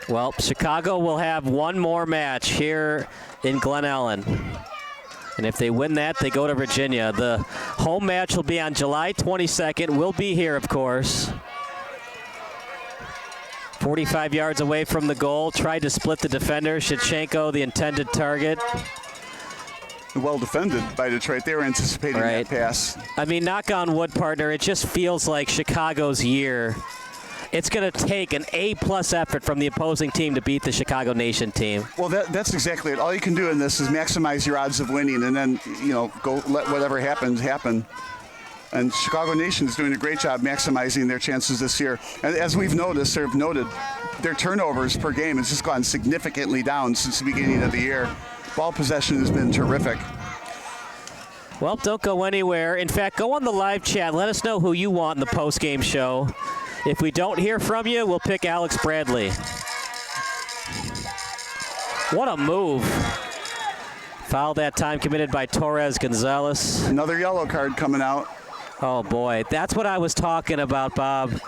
Well, Chicago will have one more match here in Glen Ellen. And if they win that, they go to Virginia. The home match will be on July 22nd. We'll be here, of course. 45 yards away from the goal. Tried to split the defender. Shevchenko, the intended target. well defended by Detroit. They were anticipating that pass. I mean, knock on wood, partner, it just feels like Chicago's year. It's going to take an A-plus effort from the opposing team to beat the Chicago Nation team. Well, that's exactly it. All you can do in this is maximize your odds of winning, and then, go let whatever happens happen. And Chicago Nation is doing a great job maximizing their chances this year. And as we've noticed, their turnovers per game has just gone significantly down since the beginning of the year. Ball possession has been terrific. Well, don't go anywhere. In fact, go on the live chat. Let us know who you want in the post-game show. If we don't hear from you, we'll pick Alex Bradley. What a move. Foul that time committed by Torres Gonzalez. Another yellow card coming out. Oh, boy. That's what I was talking about, Bob.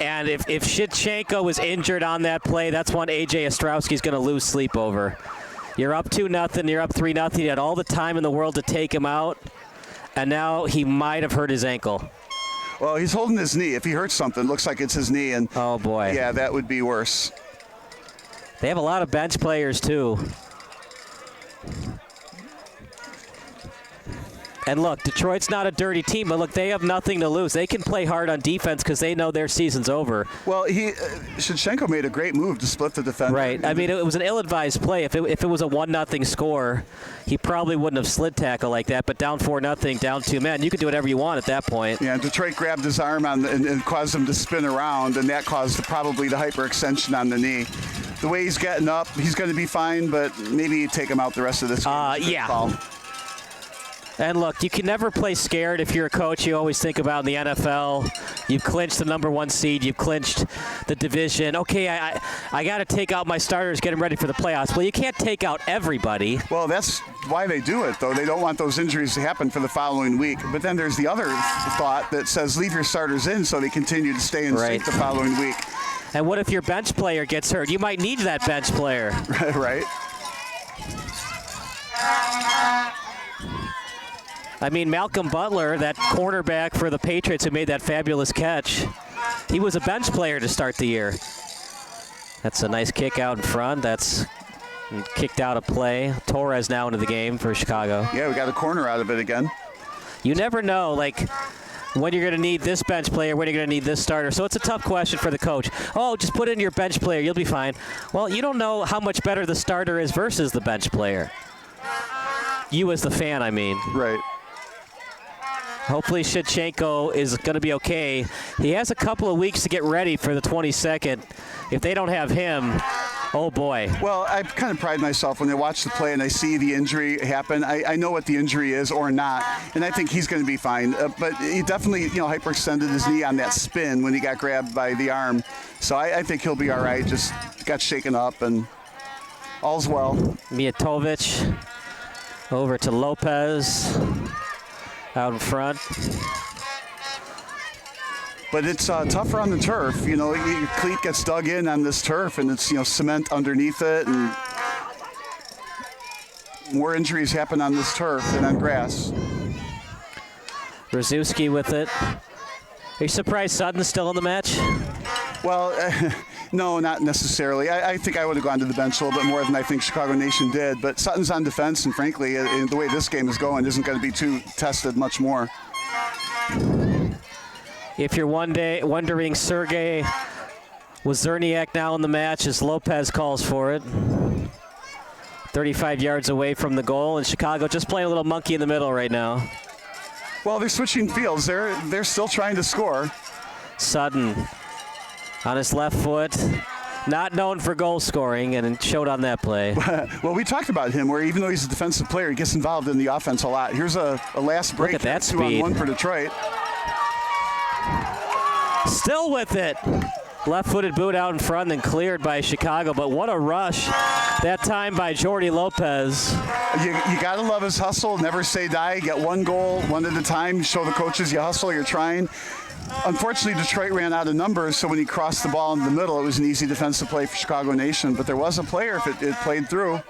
And if Shevchenko is injured on that play, that's one A.J. Ostrowski's going to lose sleep over. You're up 2-0. You're up 3-0. You had all the time in the world to take him out, and now he might have hurt his ankle. Well, he's holding his knee. If he hurts something, it looks like it's his knee. And oh, boy. Yeah, that would be worse. They have a lot of bench players, too. And look, Detroit's not a dirty team, but look, they have nothing to lose. They can play hard on defense because they know their season's over. Well, Shevchenko made a great move to split the defender. Right. I mean, it was an ill-advised play. If it was a 1-0 score, he probably wouldn't have slid tackle like that. But down 4-0, down 2 men, you can do whatever you want at that point. Yeah, Detroit grabbed his arm and caused him to spin around, and that caused probably the hyperextension on the knee. The way he's getting up, he's going to be fine, but maybe take him out the rest of this game. Yeah. And look, you can never play scared if you're a coach. You always think about in the NFL, you've clinched the #1 seed, you've clinched the division. Okay, I got to take out my starters, get them ready for the playoffs. Well, you can't take out everybody. Well, that's why they do it, though. They don't want those injuries to happen for the following week. But then there's the other thought that says leave your starters in so they continue to stay in sync the following week. And what if your bench player gets hurt? You might need that bench player. Right. I mean, Malcolm Butler, that cornerback for the Patriots who made that fabulous catch, he was a bench player to start the year. That's a nice kick out in front. That's kicked out of play. Torres now into the game for Chicago. Yeah, we got a corner out of it again. You never know, like, when you're going to need this bench player, when you're going to need this starter. So it's a tough question for the coach. Oh, just put in your bench player. You'll be fine. Well, you don't know how much better the starter is versus the bench player. You as the fan, I mean. Right. Hopefully Shevchenko is going to be okay. He has a couple of weeks to get ready for the 22nd. If they don't have him, oh boy. Well, I kind of pride myself when I watch the play and I see the injury happen. I know what the injury is or not, and I think he's going to be fine. But he definitely, hyperextended his knee on that spin when he got grabbed by the arm. So I think he'll be all right. Just got shaken up and all's well. Mijatovic over to Lopez. Out in front. But it's tougher on the turf. Your cleat gets dug in on this turf, and it's cement underneath it, and more injuries happen on this turf than on grass. Rzuski with it. Are you surprised Sutton's still in the match? Well, no, not necessarily. I think I would have gone to the bench a little bit more than I think Chicago Nation did. But Sutton's on defense, and frankly, the way this game is going, isn't going to be too tested much more. If you're wondering, Sergei Wozniak now in the match as Lopez calls for it. 35 yards away from the goal, and Chicago just playing a little monkey in the middle right now. Well, they're switching fields. They're still trying to score. Sutton on his left foot, not known for goal scoring, and it showed on that play. Well, we talked about him, where even though he's a defensive player, he gets involved in the offense a lot. Here's a last break. Look at that speed. 2-on-1 for Detroit. Still with it. Left-footed boot out in front, then cleared by Chicago. But what a rush that time by Jordi Lopez. You got to love his hustle. Never say die. Get one goal, one at a time. Show the coaches you hustle, you're trying. Unfortunately, Detroit ran out of numbers, so when he crossed the ball in the middle, it was an easy defensive play for Chicago Nation. But there was a player if it played through.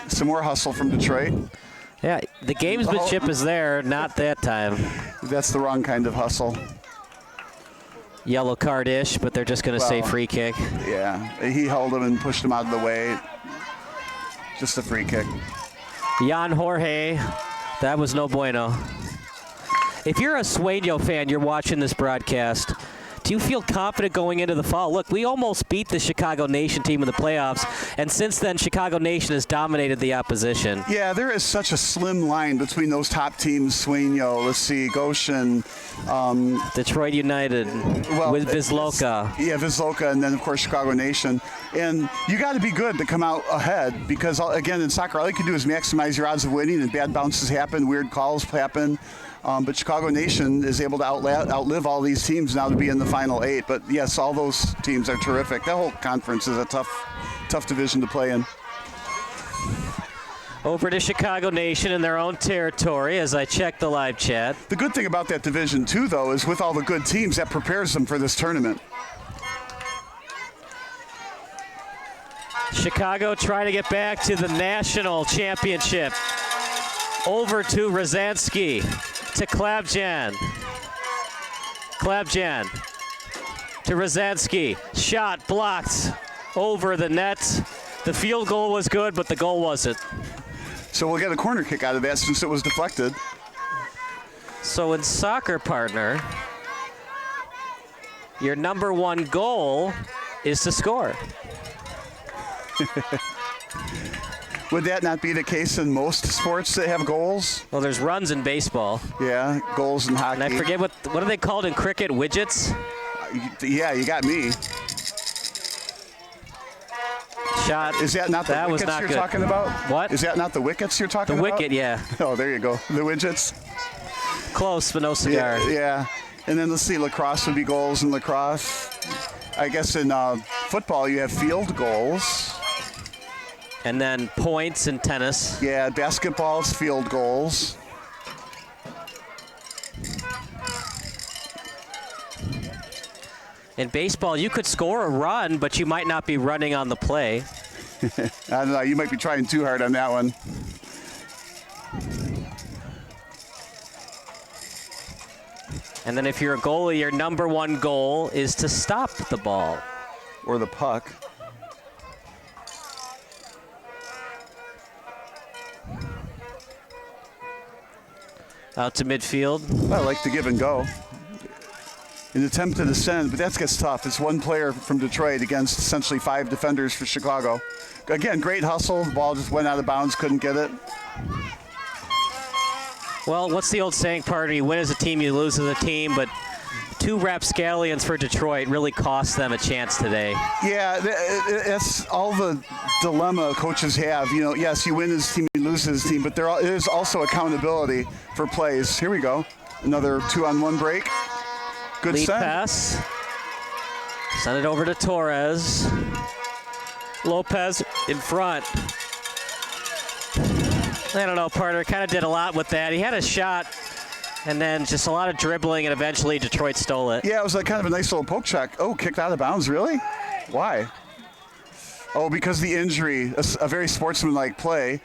Some more hustle from Detroit. Yeah, the gamesmanship is there, not that time. That's the wrong kind of hustle. Yellow card-ish, but they're just going to say free kick. Yeah, he held him and pushed him out of the way. Just a free kick. Jan Jorge, that was no bueno. If you're a Sueño fan, you're watching this broadcast, do you feel confident going into the fall? Look, we almost beat the Chicago Nation team in the playoffs, and since then, Chicago Nation has dominated the opposition. Yeah, there is such a slim line between those top teams, Sueño, let's see, Goshen. Detroit United with Vizloka. Yeah, Vizloka, and then, of course, Chicago Nation. And you got to be good to come out ahead because, again, in soccer, all you can do is maximize your odds of winning, and bad bounces happen, weird calls happen. But Chicago Nation is able to outlive all these teams now to be in the final 8. But, yes, all those teams are terrific. That whole conference is a tough division to play in. Over to Chicago Nation in their own territory as I check the live chat. The good thing about that division, too, though, is with all the good teams, that prepares them for this tournament. Chicago trying to get back to the national championship. Over to Rosansky, to Klabjan. Klabjan to Rosansky. Shot blocked over the net. The field goal was good, but the goal wasn't. So we'll get a corner kick out of that since it was deflected. So in soccer, partner, your number one goal is to score. Would that not be the case in most sports that have goals? Well, there's runs in baseball. Yeah, goals in hockey. And I forget what are they called in cricket? Widgets? Yeah, you got me. Shot. Is that not the that wickets you're talking about? What? Is that not the wickets you're talking about? The wicket, yeah. Oh, there you go. The widgets. Close, but no cigar. Yeah. And then let's see, lacrosse would be goals in lacrosse. I guess in football you have field goals. And then points in tennis. Yeah, basketball's field goals. In baseball, you could score a run, but you might not be running on the play. I don't know. You might be trying too hard on that one. And then if you're a goalie, your number one goal is to stop the ball. Or the puck. Out to midfield. I like to give and go. An attempt to descend, but that gets tough. It's one player from Detroit against essentially 5 defenders for Chicago. Again, great hustle. The ball just went out of bounds, couldn't get it. Well, what's the old saying, partner? You win as a team, you lose as a team, but 2 rapscallions for Detroit really cost them a chance today. Yeah, that's all the dilemma coaches have. You know, yes, you win as a team, you lose as a team, but there is also accountability for plays. Here we go. Another 2-on-1 break. Good lead send. Pass. Send it over to Torres. Lopez in front. I don't know, partner. Kind of did a lot with that. He had a shot, and then just a lot of dribbling, and eventually Detroit stole it. Yeah, it was like kind of a nice little poke check. Oh, kicked out of bounds, really? Why? Oh, because the injury, a very sportsmanlike play.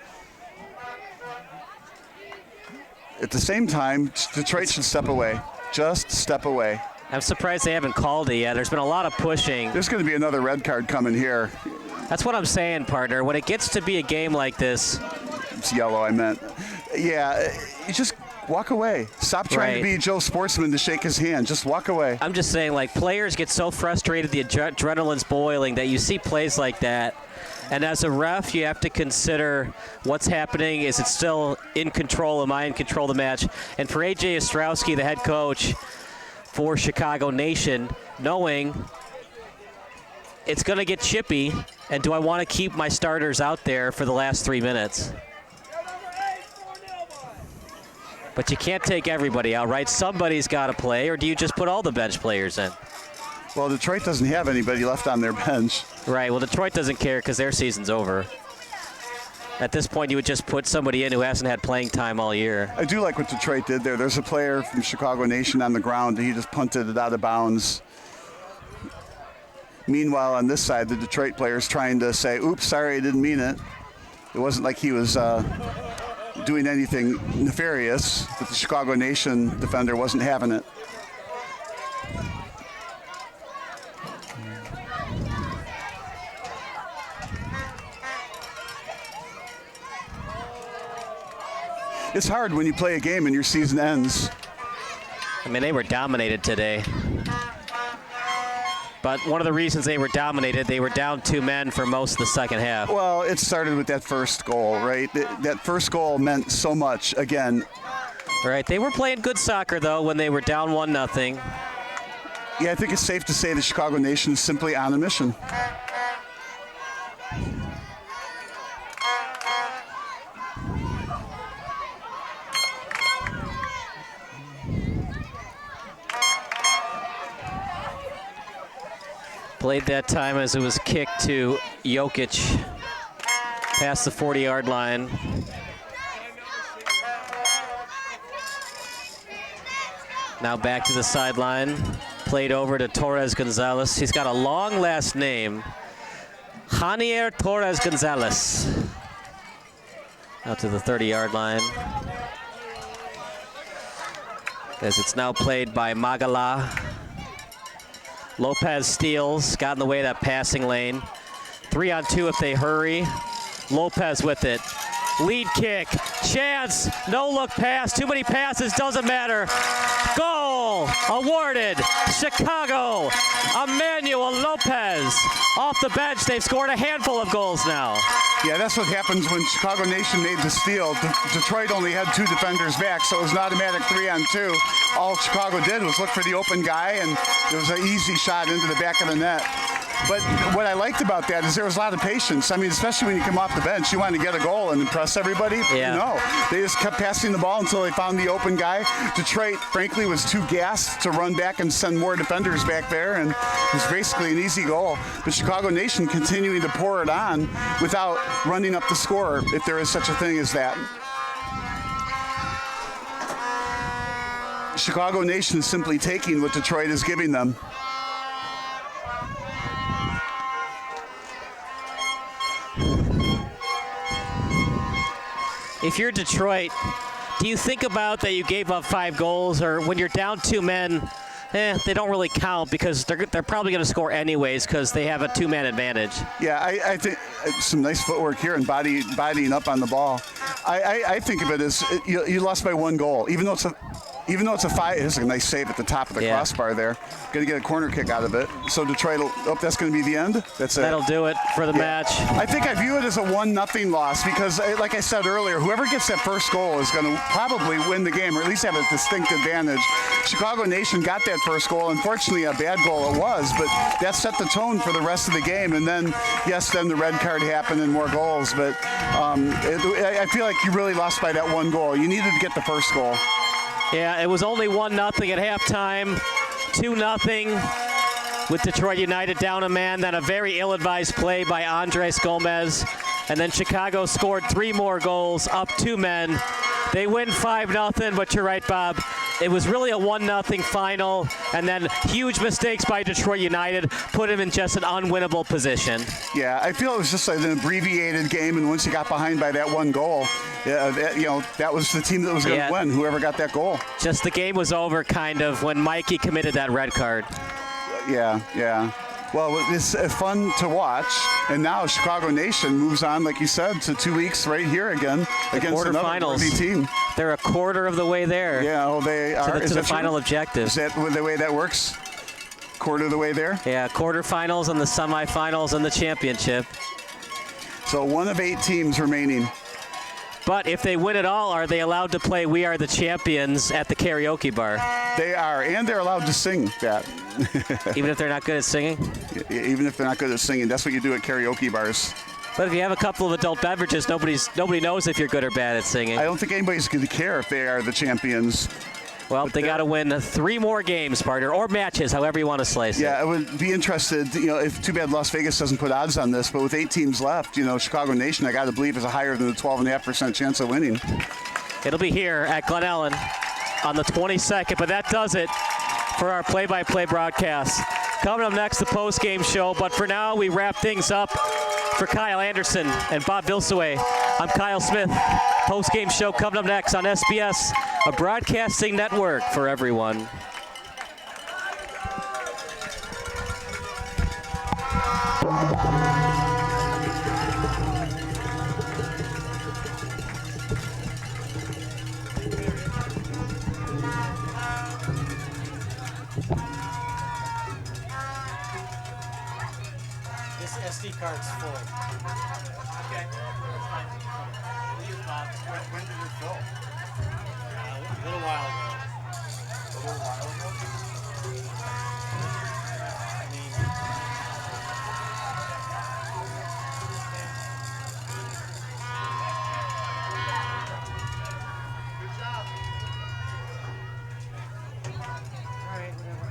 At the same time, Detroit should step away. Just step away. I'm surprised they haven't called it yet. There's been a lot of pushing. There's going to be another red card coming here. That's what I'm saying, partner. When it gets to be a game like this. It's yellow, I meant. Yeah, you just walk away. Stop trying to be Joe Sportsman to shake his hand. Just walk away. I'm just saying, like, players get so frustrated, the adrenaline's boiling, that you see plays like that. And as a ref, you have to consider what's happening. Is it still in control? Am I in control of the match? And for A.J. Ostrowski, the head coach for Chicago Nation, knowing it's going to get chippy, and do I want to keep my starters out there for the last 3 minutes? But you can't take everybody out, right? Somebody's got to play, or do you just put all the bench players in? Well, Detroit doesn't have anybody left on their bench. Right, well, Detroit doesn't care because their season's over. At this point, you would just put somebody in who hasn't had playing time all year. I do like what Detroit did there. There's a player from Chicago Nation on the ground. He just punted it out of bounds. Meanwhile, on this side, the Detroit player's trying to say, oops, sorry, I didn't mean it. It wasn't like he was doing anything nefarious, but the Chicago Nation defender wasn't having it. it's hard when you play a game and your season ends. I mean, they were dominated today. But one of the reasons they were dominated, they were down 2 men for most of the second half. Well, it started with that first goal, right? That first goal meant so much, again. Right, they were playing good soccer, though, when they were down 1-0. Yeah, I think it's safe to say the Chicago Nation is simply on a mission. Played that time as it was kicked to Jokic past the 40-yard line. Now back to the sideline. Played over to Torres Gonzalez. He's got a long last name. Janier Torres Gonzalez. Out to the 30-yard line. As it's now played by Magala. Lopez steals, got in the way of that passing lane. 3-on-2 if they hurry. Lopez with it. Lead kick, chance, no look pass, too many passes, doesn't matter. Goal awarded, Chicago, Emmanuel Lopez. Off the bench, they've scored a handful of goals now. Yeah, that's what happens when Chicago Nation made the steal. Detroit only had 2 defenders back, so it was an automatic 3-on-2. All Chicago did was look for the open guy, and it was an easy shot into the back of the net. But what I liked about that is there was a lot of patience. I mean, especially when you come off the bench, you want to get a goal and impress everybody. Yeah. No, they just kept passing the ball until they found the open guy. Detroit, frankly, was too gassed to run back and send more defenders back there, and it was basically an easy goal. But Chicago Nation continuing to pour it on without running up the score, if there is such a thing as that. Chicago Nation is simply taking what Detroit is giving them. If you're Detroit, do you think about that you gave up 5 goals, or when you're down 2 men, they don't really count because they're probably going to score anyways because they have a 2-man advantage? Yeah, I think some nice footwork here and bodying up on the ball. I think of it as you lost by 1 goal, even though it's a 5. It's a nice save at the top of the crossbar there. Going to get a corner kick out of it. So Detroit, that's going to be the end. That's it. That'll do it for the match. I think I view it as a 1-0 loss because, like I said earlier, whoever gets that first goal is going to probably win the game or at least have a distinct advantage. Chicago Nation got that first goal. Unfortunately, a bad goal it was, but that set the tone for the rest of the game. And then, yes, then the red card happened and more goals. But I feel like you really lost by that 1 goal. You needed to get the first goal. Yeah, it was only 1-0 at halftime, 2-0 with Detroit United down a man, then a very ill-advised play by Andres Gomez, and then Chicago scored 3 more goals, up 2 men. They win 5-0, but you're right, Bob. It was really a 1-0 final, and then huge mistakes by Detroit United put him in just an unwinnable position. Yeah, I feel it was just like an abbreviated game, and once you got behind by that 1 goal, that was the team that was going to win, whoever got that goal. Just the game was over, kind of, when Mikey committed that red card. Yeah. Well, it's fun to watch, and now Chicago Nation moves on, like you said, to 2 weeks right here again against another worthy team. They're a quarter of the way there. Yeah, well, they are. To the final objective. Is that the way that works? Quarter of the way there? Yeah, quarterfinals and the semifinals and the championship. So 1 of 8 teams remaining. But if they win it all, are they allowed to play We Are the Champions at the karaoke bar? They are, and they're allowed to sing that. Even if they're not good at singing? Even if they're not good at singing. That's what you do at karaoke bars. But if you have a couple of adult beverages, nobody knows if you're good or bad at singing. I don't think anybody's going to care if they are the champions. Well, they got to win 3 more games, partner, or matches, however you want to slice it. Yeah, I would be interested, if too bad Las Vegas doesn't put odds on this, but with 8 teams left, Chicago Nation, I got to believe, is a higher than the 12.5% chance of winning. It'll be here at Glen Ellen on the 22nd, but that does it for our play-by-play broadcast. Coming up next, the post-game show, but for now, we wrap things up. For Kyle Anderson and Bob Vilsaway, I'm Kyle Smith. Post-game show coming up next on SBS, a broadcasting network for everyone. SC card's full. Okay, that's fine. When did it fill? A little while ago. A little while ago? I mean, Good job. all right, whatever.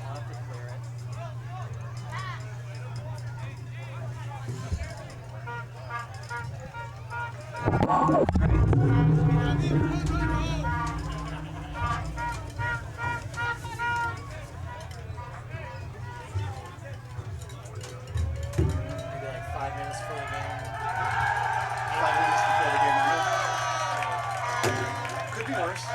I'll have to clear it. Maybe like 5 minutes for the game. 5 minutes before the game ended. Could be worse.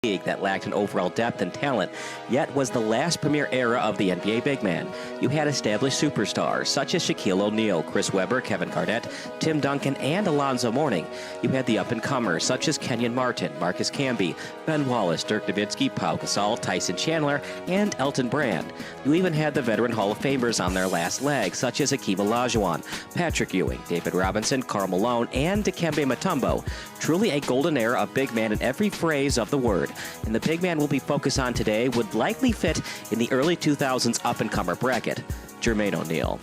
League that lacked an overall depth and talent, yet was the last premier era of the NBA big man. You had established superstars such as Shaquille O'Neal, Chris Webber, Kevin Garnett, Tim Duncan, and Alonzo Mourning. You had the up-and-comers such as Kenyon Martin, Marcus Camby, Ben Wallace, Dirk Nowitzki, Pau Gasol, Tyson Chandler, and Elton Brand. You even had the veteran Hall of Famers on their last leg, such as Hakeem Olajuwon, Patrick Ewing, David Robinson, Karl Malone, and Dikembe Mutombo. Truly a golden era of big man in every phrase of the word. And the big man we'll be focused on today would likely fit in the early 2000s up-and-comer bracket, Jermaine O'Neal.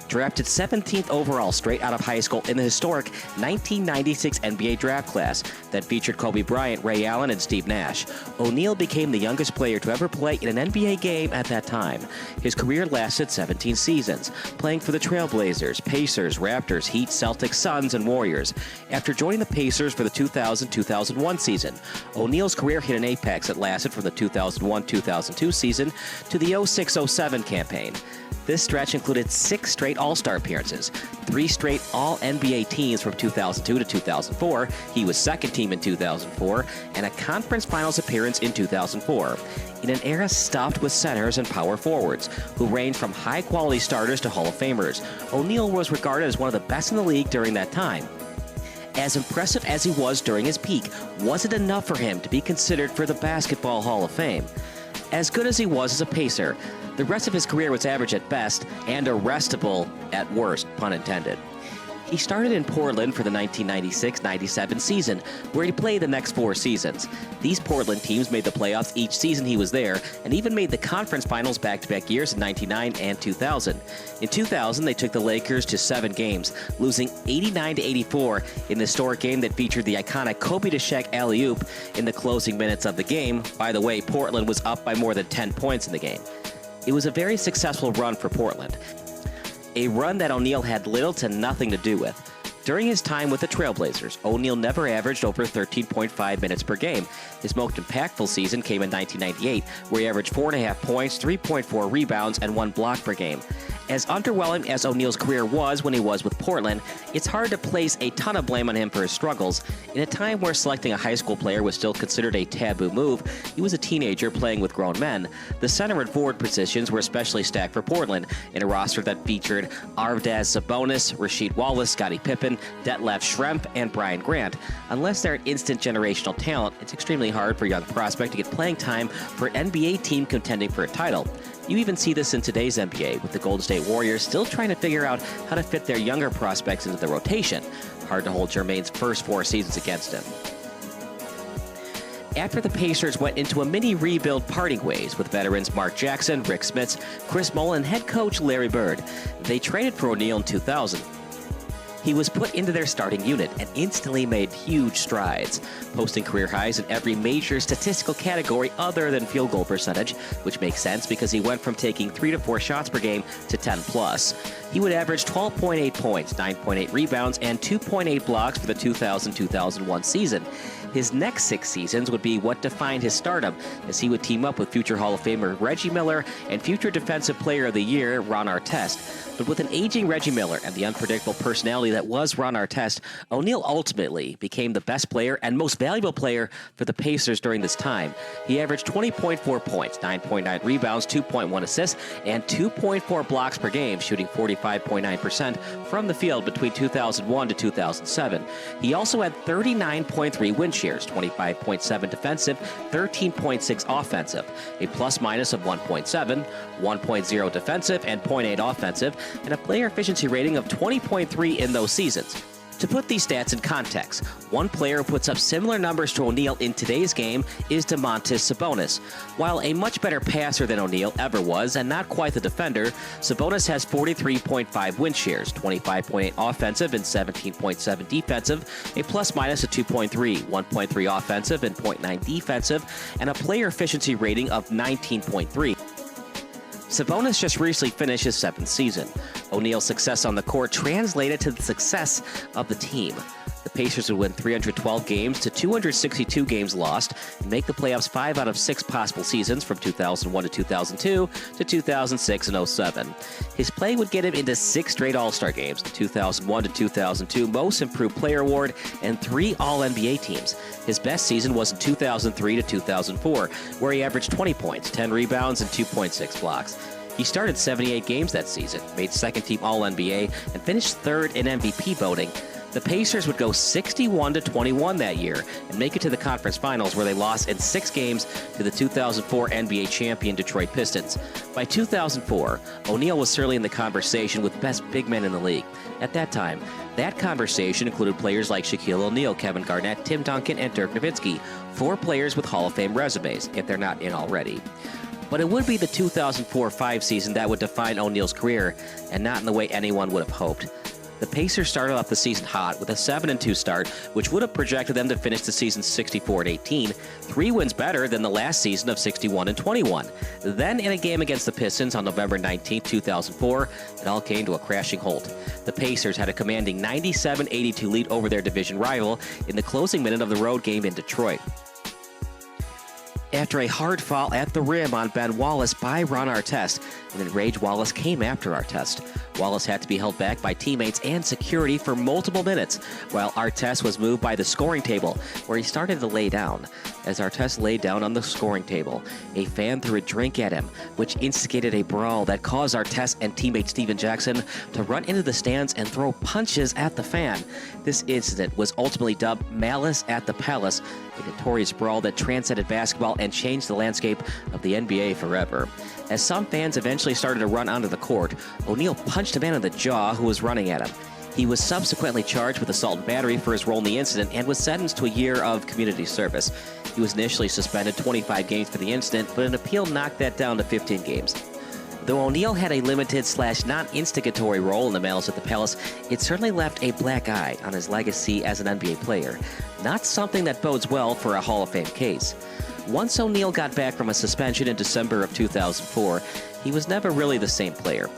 Drafted 17th overall straight out of high school in the historic 1996 NBA draft class that featured Kobe Bryant, Ray Allen, and Steve Nash. O'Neal became the youngest player to ever play in an NBA game at that time. His career lasted 17 seasons, playing for the Trailblazers, Pacers, Raptors, Heat, Celtics, Suns, and Warriors. After joining the Pacers for the 2000-2001 season, O'Neal's career hit an apex that lasted from the 2001-2002 season to the 06-07 campaign. This stretch included 6 straight All-Star appearances, 3 straight All-NBA teams from 2002 to 2004. He was second team in 2004, and a conference finals appearance in 2004. In an era stuffed with centers and power forwards, who ranged from high-quality starters to Hall of Famers, O'Neal was regarded as one of the best in the league during that time. As impressive as he was during his peak, was it enough for him to be considered for the Basketball Hall of Fame? As good as he was as a Pacer, the rest of his career was average at best and arrestable at worst, pun intended. He started in Portland for the 1996-97 season, where he played the next 4 seasons. These Portland teams made the playoffs each season he was there, and even made the conference finals back-to-back years in 99 and 2000. In 2000, they took the Lakers to 7 games, losing 89-84 in the historic game that featured the iconic Kobe to Shaq alley-oop in the closing minutes of the game. By the way, Portland was up by more than 10 points in the game. It was a very successful run for Portland, a run that O'Neal had little to nothing to do with. During his time with the Trailblazers, O'Neal never averaged over 13.5 minutes per game. His most impactful season came in 1998, where he averaged 4.5 points, 3.4 rebounds, and 1 block per game. As underwhelming as O'Neal's career was when he was with Portland, it's hard to place a ton of blame on him for his struggles. In a time where selecting a high school player was still considered a taboo move, he was a teenager playing with grown men. The center and forward positions were especially stacked for Portland, in a roster that featured Arvydas Sabonis, Rasheed Wallace, Scottie Pippen, Detlef Schrempf, and Brian Grant. Unless they're an instant generational talent, it's extremely hard for a young prospect to get playing time for an NBA team contending for a title. You even see this in today's NBA, with the Golden State Warriors still trying to figure out how to fit their younger prospects into the rotation. Hard to hold Jermaine's first 4 seasons against him. After the Pacers went into a mini rebuild parting ways with veterans Mark Jackson, Rick Smits, Chris Mullin, and head coach Larry Bird, they traded for O'Neal in 2000. He was put into their starting unit and instantly made huge strides, posting career highs in every major statistical category other than field goal percentage, which makes sense because he went from taking 3 to 4 shots per game to 10 plus. He would average 12.8 points, 9.8 rebounds, and 2.8 blocks for the 2000-2001 season. His next 6 seasons would be what defined his stardom, as he would team up with future Hall of Famer Reggie Miller and future Defensive Player of the Year Ron Artest. But with an aging Reggie Miller and the unpredictable personality that was Ron Artest, O'Neal ultimately became the best player and most valuable player for the Pacers during this time. He averaged 20.4 points, 9.9 rebounds, 2.1 assists, and 2.4 blocks per game, shooting 45% 45.9% from the field between 2001 to 2007. He also had 39.3 win shares, 25.7 defensive, 13.6 offensive, a plus-minus of 1.7, 1.0 defensive, and 0.8 offensive, and a player efficiency rating of 20.3 in those seasons. To put these stats in context, one player who puts up similar numbers to O'Neal in today's game is Domantas Sabonis. While a much better passer than O'Neal ever was, and not quite the defender, Sabonis has 43.5 win shares, 25.8 offensive and 17.7 defensive, a plus-minus of 2.3, 1.3 offensive and 0.9 defensive, and a player efficiency rating of 19.3. Sabonis just recently finished his 7th season. O'Neal's success on the court translated to the success of the team. The Pacers would win 312 games to 262 games lost and make the playoffs 5 out of 6 possible seasons from 2001 to 2002 to 2006 and 07. His play would get him into 6 straight All-Star games, the 2001 to 2002 Most Improved Player Award, and 3 All-NBA teams. His best season was in 2003 to 2004, where he averaged 20 points, 10 rebounds, and 2.6 blocks. He started 78 games that season, made second-team All-NBA, and finished 3rd in MVP voting. The Pacers would go 61-21 that year and make it to the conference finals, where they lost in 6 games to the 2004 NBA champion Detroit Pistons. By 2004, O'Neal was certainly in the conversation with best big men in the league. At that time, that conversation included players like Shaquille O'Neal, Kevin Garnett, Tim Duncan, and Dirk Nowitzki, 4 players with Hall of Fame resumes, if they're not in already. But it would be the 2004-05 season that would define O'Neal's career, and not in the way anyone would have hoped. The Pacers started off the season hot with a 7-2 start, which would have projected them to finish the season 64-18, 3 wins better than the last season of 61-21. Then, in a game against the Pistons on November 19, 2004, it all came to a crashing halt. The Pacers had a commanding 97-82 lead over their division rival in the closing minute of the road game in Detroit. After a hard foul at the rim on Ben Wallace by Ron Artest, an enraged Wallace came after Artest. Wallace had to be held back by teammates and security for multiple minutes, while Artest was moved by the scoring table, where he started to lay down. As Artest laid down on the scoring table, a fan threw a drink at him, which instigated a brawl that caused Artest and teammate Steven Jackson to run into the stands and throw punches at the fan. This incident was ultimately dubbed Malice at the Palace, a notorious brawl that transcended basketball and changed the landscape of the NBA forever. As some fans eventually started to run onto the court, O'Neal punched a man in the jaw who was running at him. He was subsequently charged with assault and battery for his role in the incident and was sentenced to a year of community service. He was initially suspended 25 games for the incident, but an appeal knocked that down to 15 games. Though O'Neal had a limited/non-instigatory role in the Malice at the Palace, it certainly left a black eye on his legacy as an NBA player. Not something that bodes well for a Hall of Fame case. Once O'Neal got back from a suspension in December of 2004, he was never really the same player.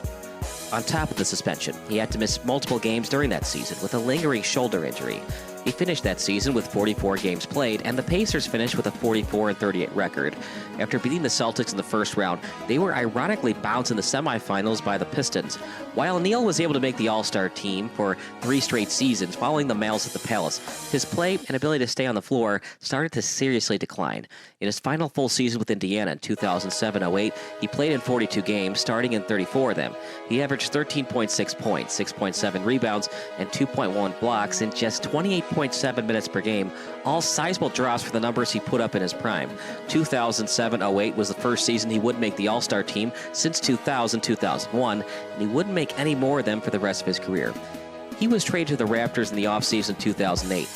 On top of the suspension, he had to miss multiple games during that season with a lingering shoulder injury. He finished that season with 44 games played, and the Pacers finished with a 44-38 record. After beating the Celtics in the first round, they were ironically bounced in the semifinals by the Pistons. While O'Neal was able to make the All-Star team for 3 straight seasons following the Malice at the Palace, his play and ability to stay on the floor started to seriously decline. In his final full season with Indiana in 2007-08, he played in 42 games, starting in 34 of them. He averaged 13.6 points, 6.7 rebounds, and 2.1 blocks in just 28.7 minutes per game, all sizable drops for the numbers he put up in his prime. 2007-08 was the first season he would make the All-Star team since 2000-2001, and he wouldn't make any more of them for the rest of his career. He was traded to the Raptors in the offseason 2008.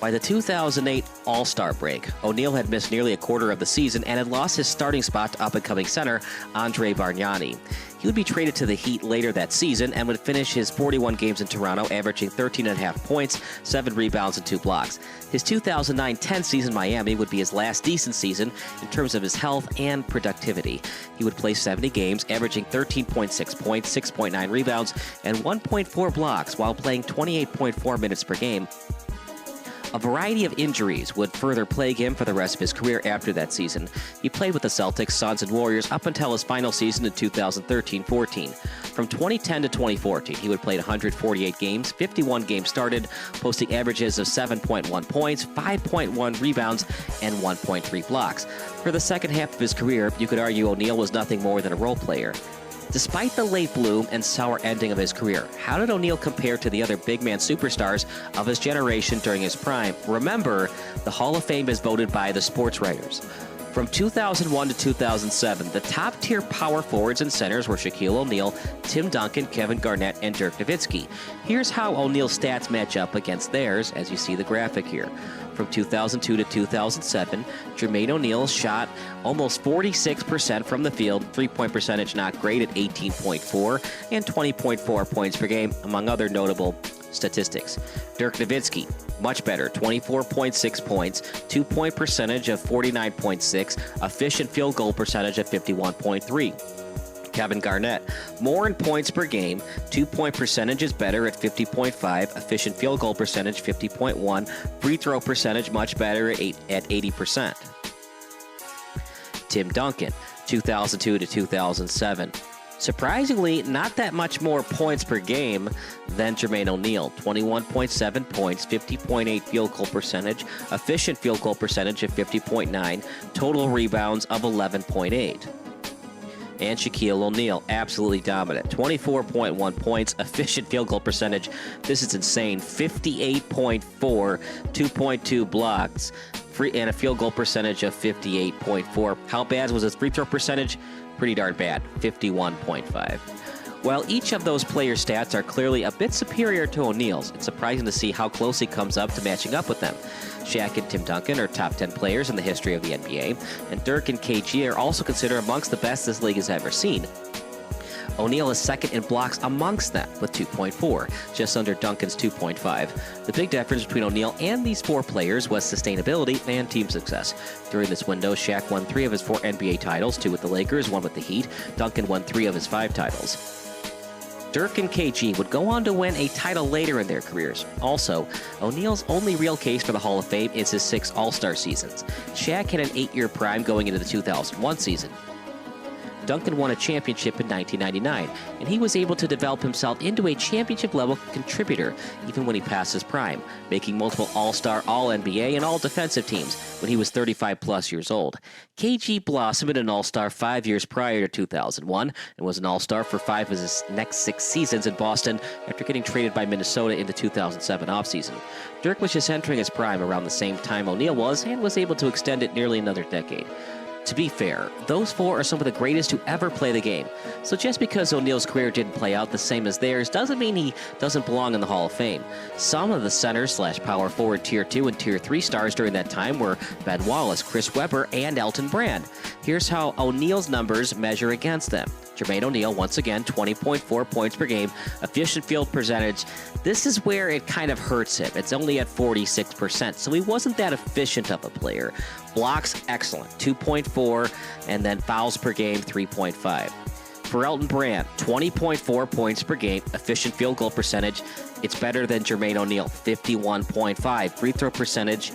By the 2008 All-Star break, O'Neal had missed nearly a quarter of the season and had lost his starting spot to up-and-coming center Andre Bargnani. He would be traded to the Heat later that season and would finish his 41 games in Toronto, averaging 13.5 points, 7 rebounds, and 2 blocks. His 2009-10 season in Miami would be his last decent season in terms of his health and productivity. He would play 70 games, averaging 13.6 points, 6.9 rebounds, and 1.4 blocks while playing 28.4 minutes per game. A variety of injuries would further plague him for the rest of his career after that season. He played with the Celtics, Suns, and Warriors up until his final season in 2013-14. From 2010 to 2014, he would play 148 games, 51 games started, posting averages of 7.1 points, 5.1 rebounds, and 1.3 blocks. For the second half of his career, you could argue O'Neal was nothing more than a role player. Despite the late bloom and sour ending of his career, how did O'Neal compare to the other big man superstars of his generation during his prime? Remember, the Hall of Fame is voted by the sports writers. From 2001 to 2007, the top-tier power forwards and centers were Shaquille O'Neal, Tim Duncan, Kevin Garnett, and Dirk Nowitzki. Here's how O'Neal's stats match up against theirs, as you see the graphic here. From 2002 to 2007, Jermaine O'Neal shot almost 46% from the field, three-point percentage not great at 18.4, and 20.4 points per game, among other notable statistics. Dirk Nowitzki, much better, 24.6 points, 2-point percentage of 49.6, efficient field goal percentage of 51.3. Kevin Garnett, more in points per game, 2-point percentage is better at 50.5, efficient field goal percentage 50.1, free throw percentage much better at 80%. Tim Duncan, 2002 to 2007. Surprisingly, not that much more points per game than Jermaine O'Neal. 21.7 points, 50.8 field goal percentage, efficient field goal percentage of 50.9, total rebounds of 11.8. And Shaquille O'Neal, absolutely dominant. 24.1 points, efficient field goal percentage. This is insane. 58.4, 2.2 blocks, and a field goal percentage of 58.4. How bad was his free throw percentage? Pretty darn bad, 51.5. While each of those player stats are clearly a bit superior to O'Neal's, it's surprising to see how close he comes up to matching up with them. Shaq and Tim Duncan are top 10 players in the history of the NBA, and Dirk and KG are also considered amongst the best this league has ever seen. O'Neal is second in blocks amongst them with 2.4, just under Duncan's 2.5. The big difference between O'Neal and these four players was sustainability and team success. During this window, Shaq won 3 of his 4 NBA titles, 2 with the Lakers, 1 with the Heat. Duncan won 3 of his 5 titles. Dirk and KG would go on to win a title later in their careers. Also, O'Neal's only real case for the Hall of Fame is his 6 All-Star seasons. Shaq had an 8-year prime going into the 2001 season. Duncan won a championship in 1999, and he was able to develop himself into a championship-level contributor even when he passed his prime, making multiple All-Star, All-NBA, and All-Defensive teams when he was 35-plus years old. KG blossomed at an All-Star 5 years prior to 2001 and was an All-Star for 5 of his next 6 seasons in Boston after getting traded by Minnesota in the 2007 offseason. Dirk was just entering his prime around the same time O'Neal was and was able to extend it nearly another decade. To be fair, those 4 are some of the greatest to ever play the game. So just because O'Neal's career didn't play out the same as theirs doesn't mean he doesn't belong in the Hall of Fame. Some of the center/power forward Tier 2 and Tier 3 stars during that time were Ben Wallace, Chris Webber, and Elton Brand. Here's how O'Neal's numbers measure against them. Jermaine O'Neal, once again, 20.4 points per game, efficient field percentage. This is where it kind of hurts him. It's only at 46%, so he wasn't that efficient of a player. Blocks, excellent, 2.4, and then fouls per game, 3.5. For Elton Brand, 20.4 points per game, efficient field goal percentage. It's better than Jermaine O'Neal, 51.5. Free throw percentage,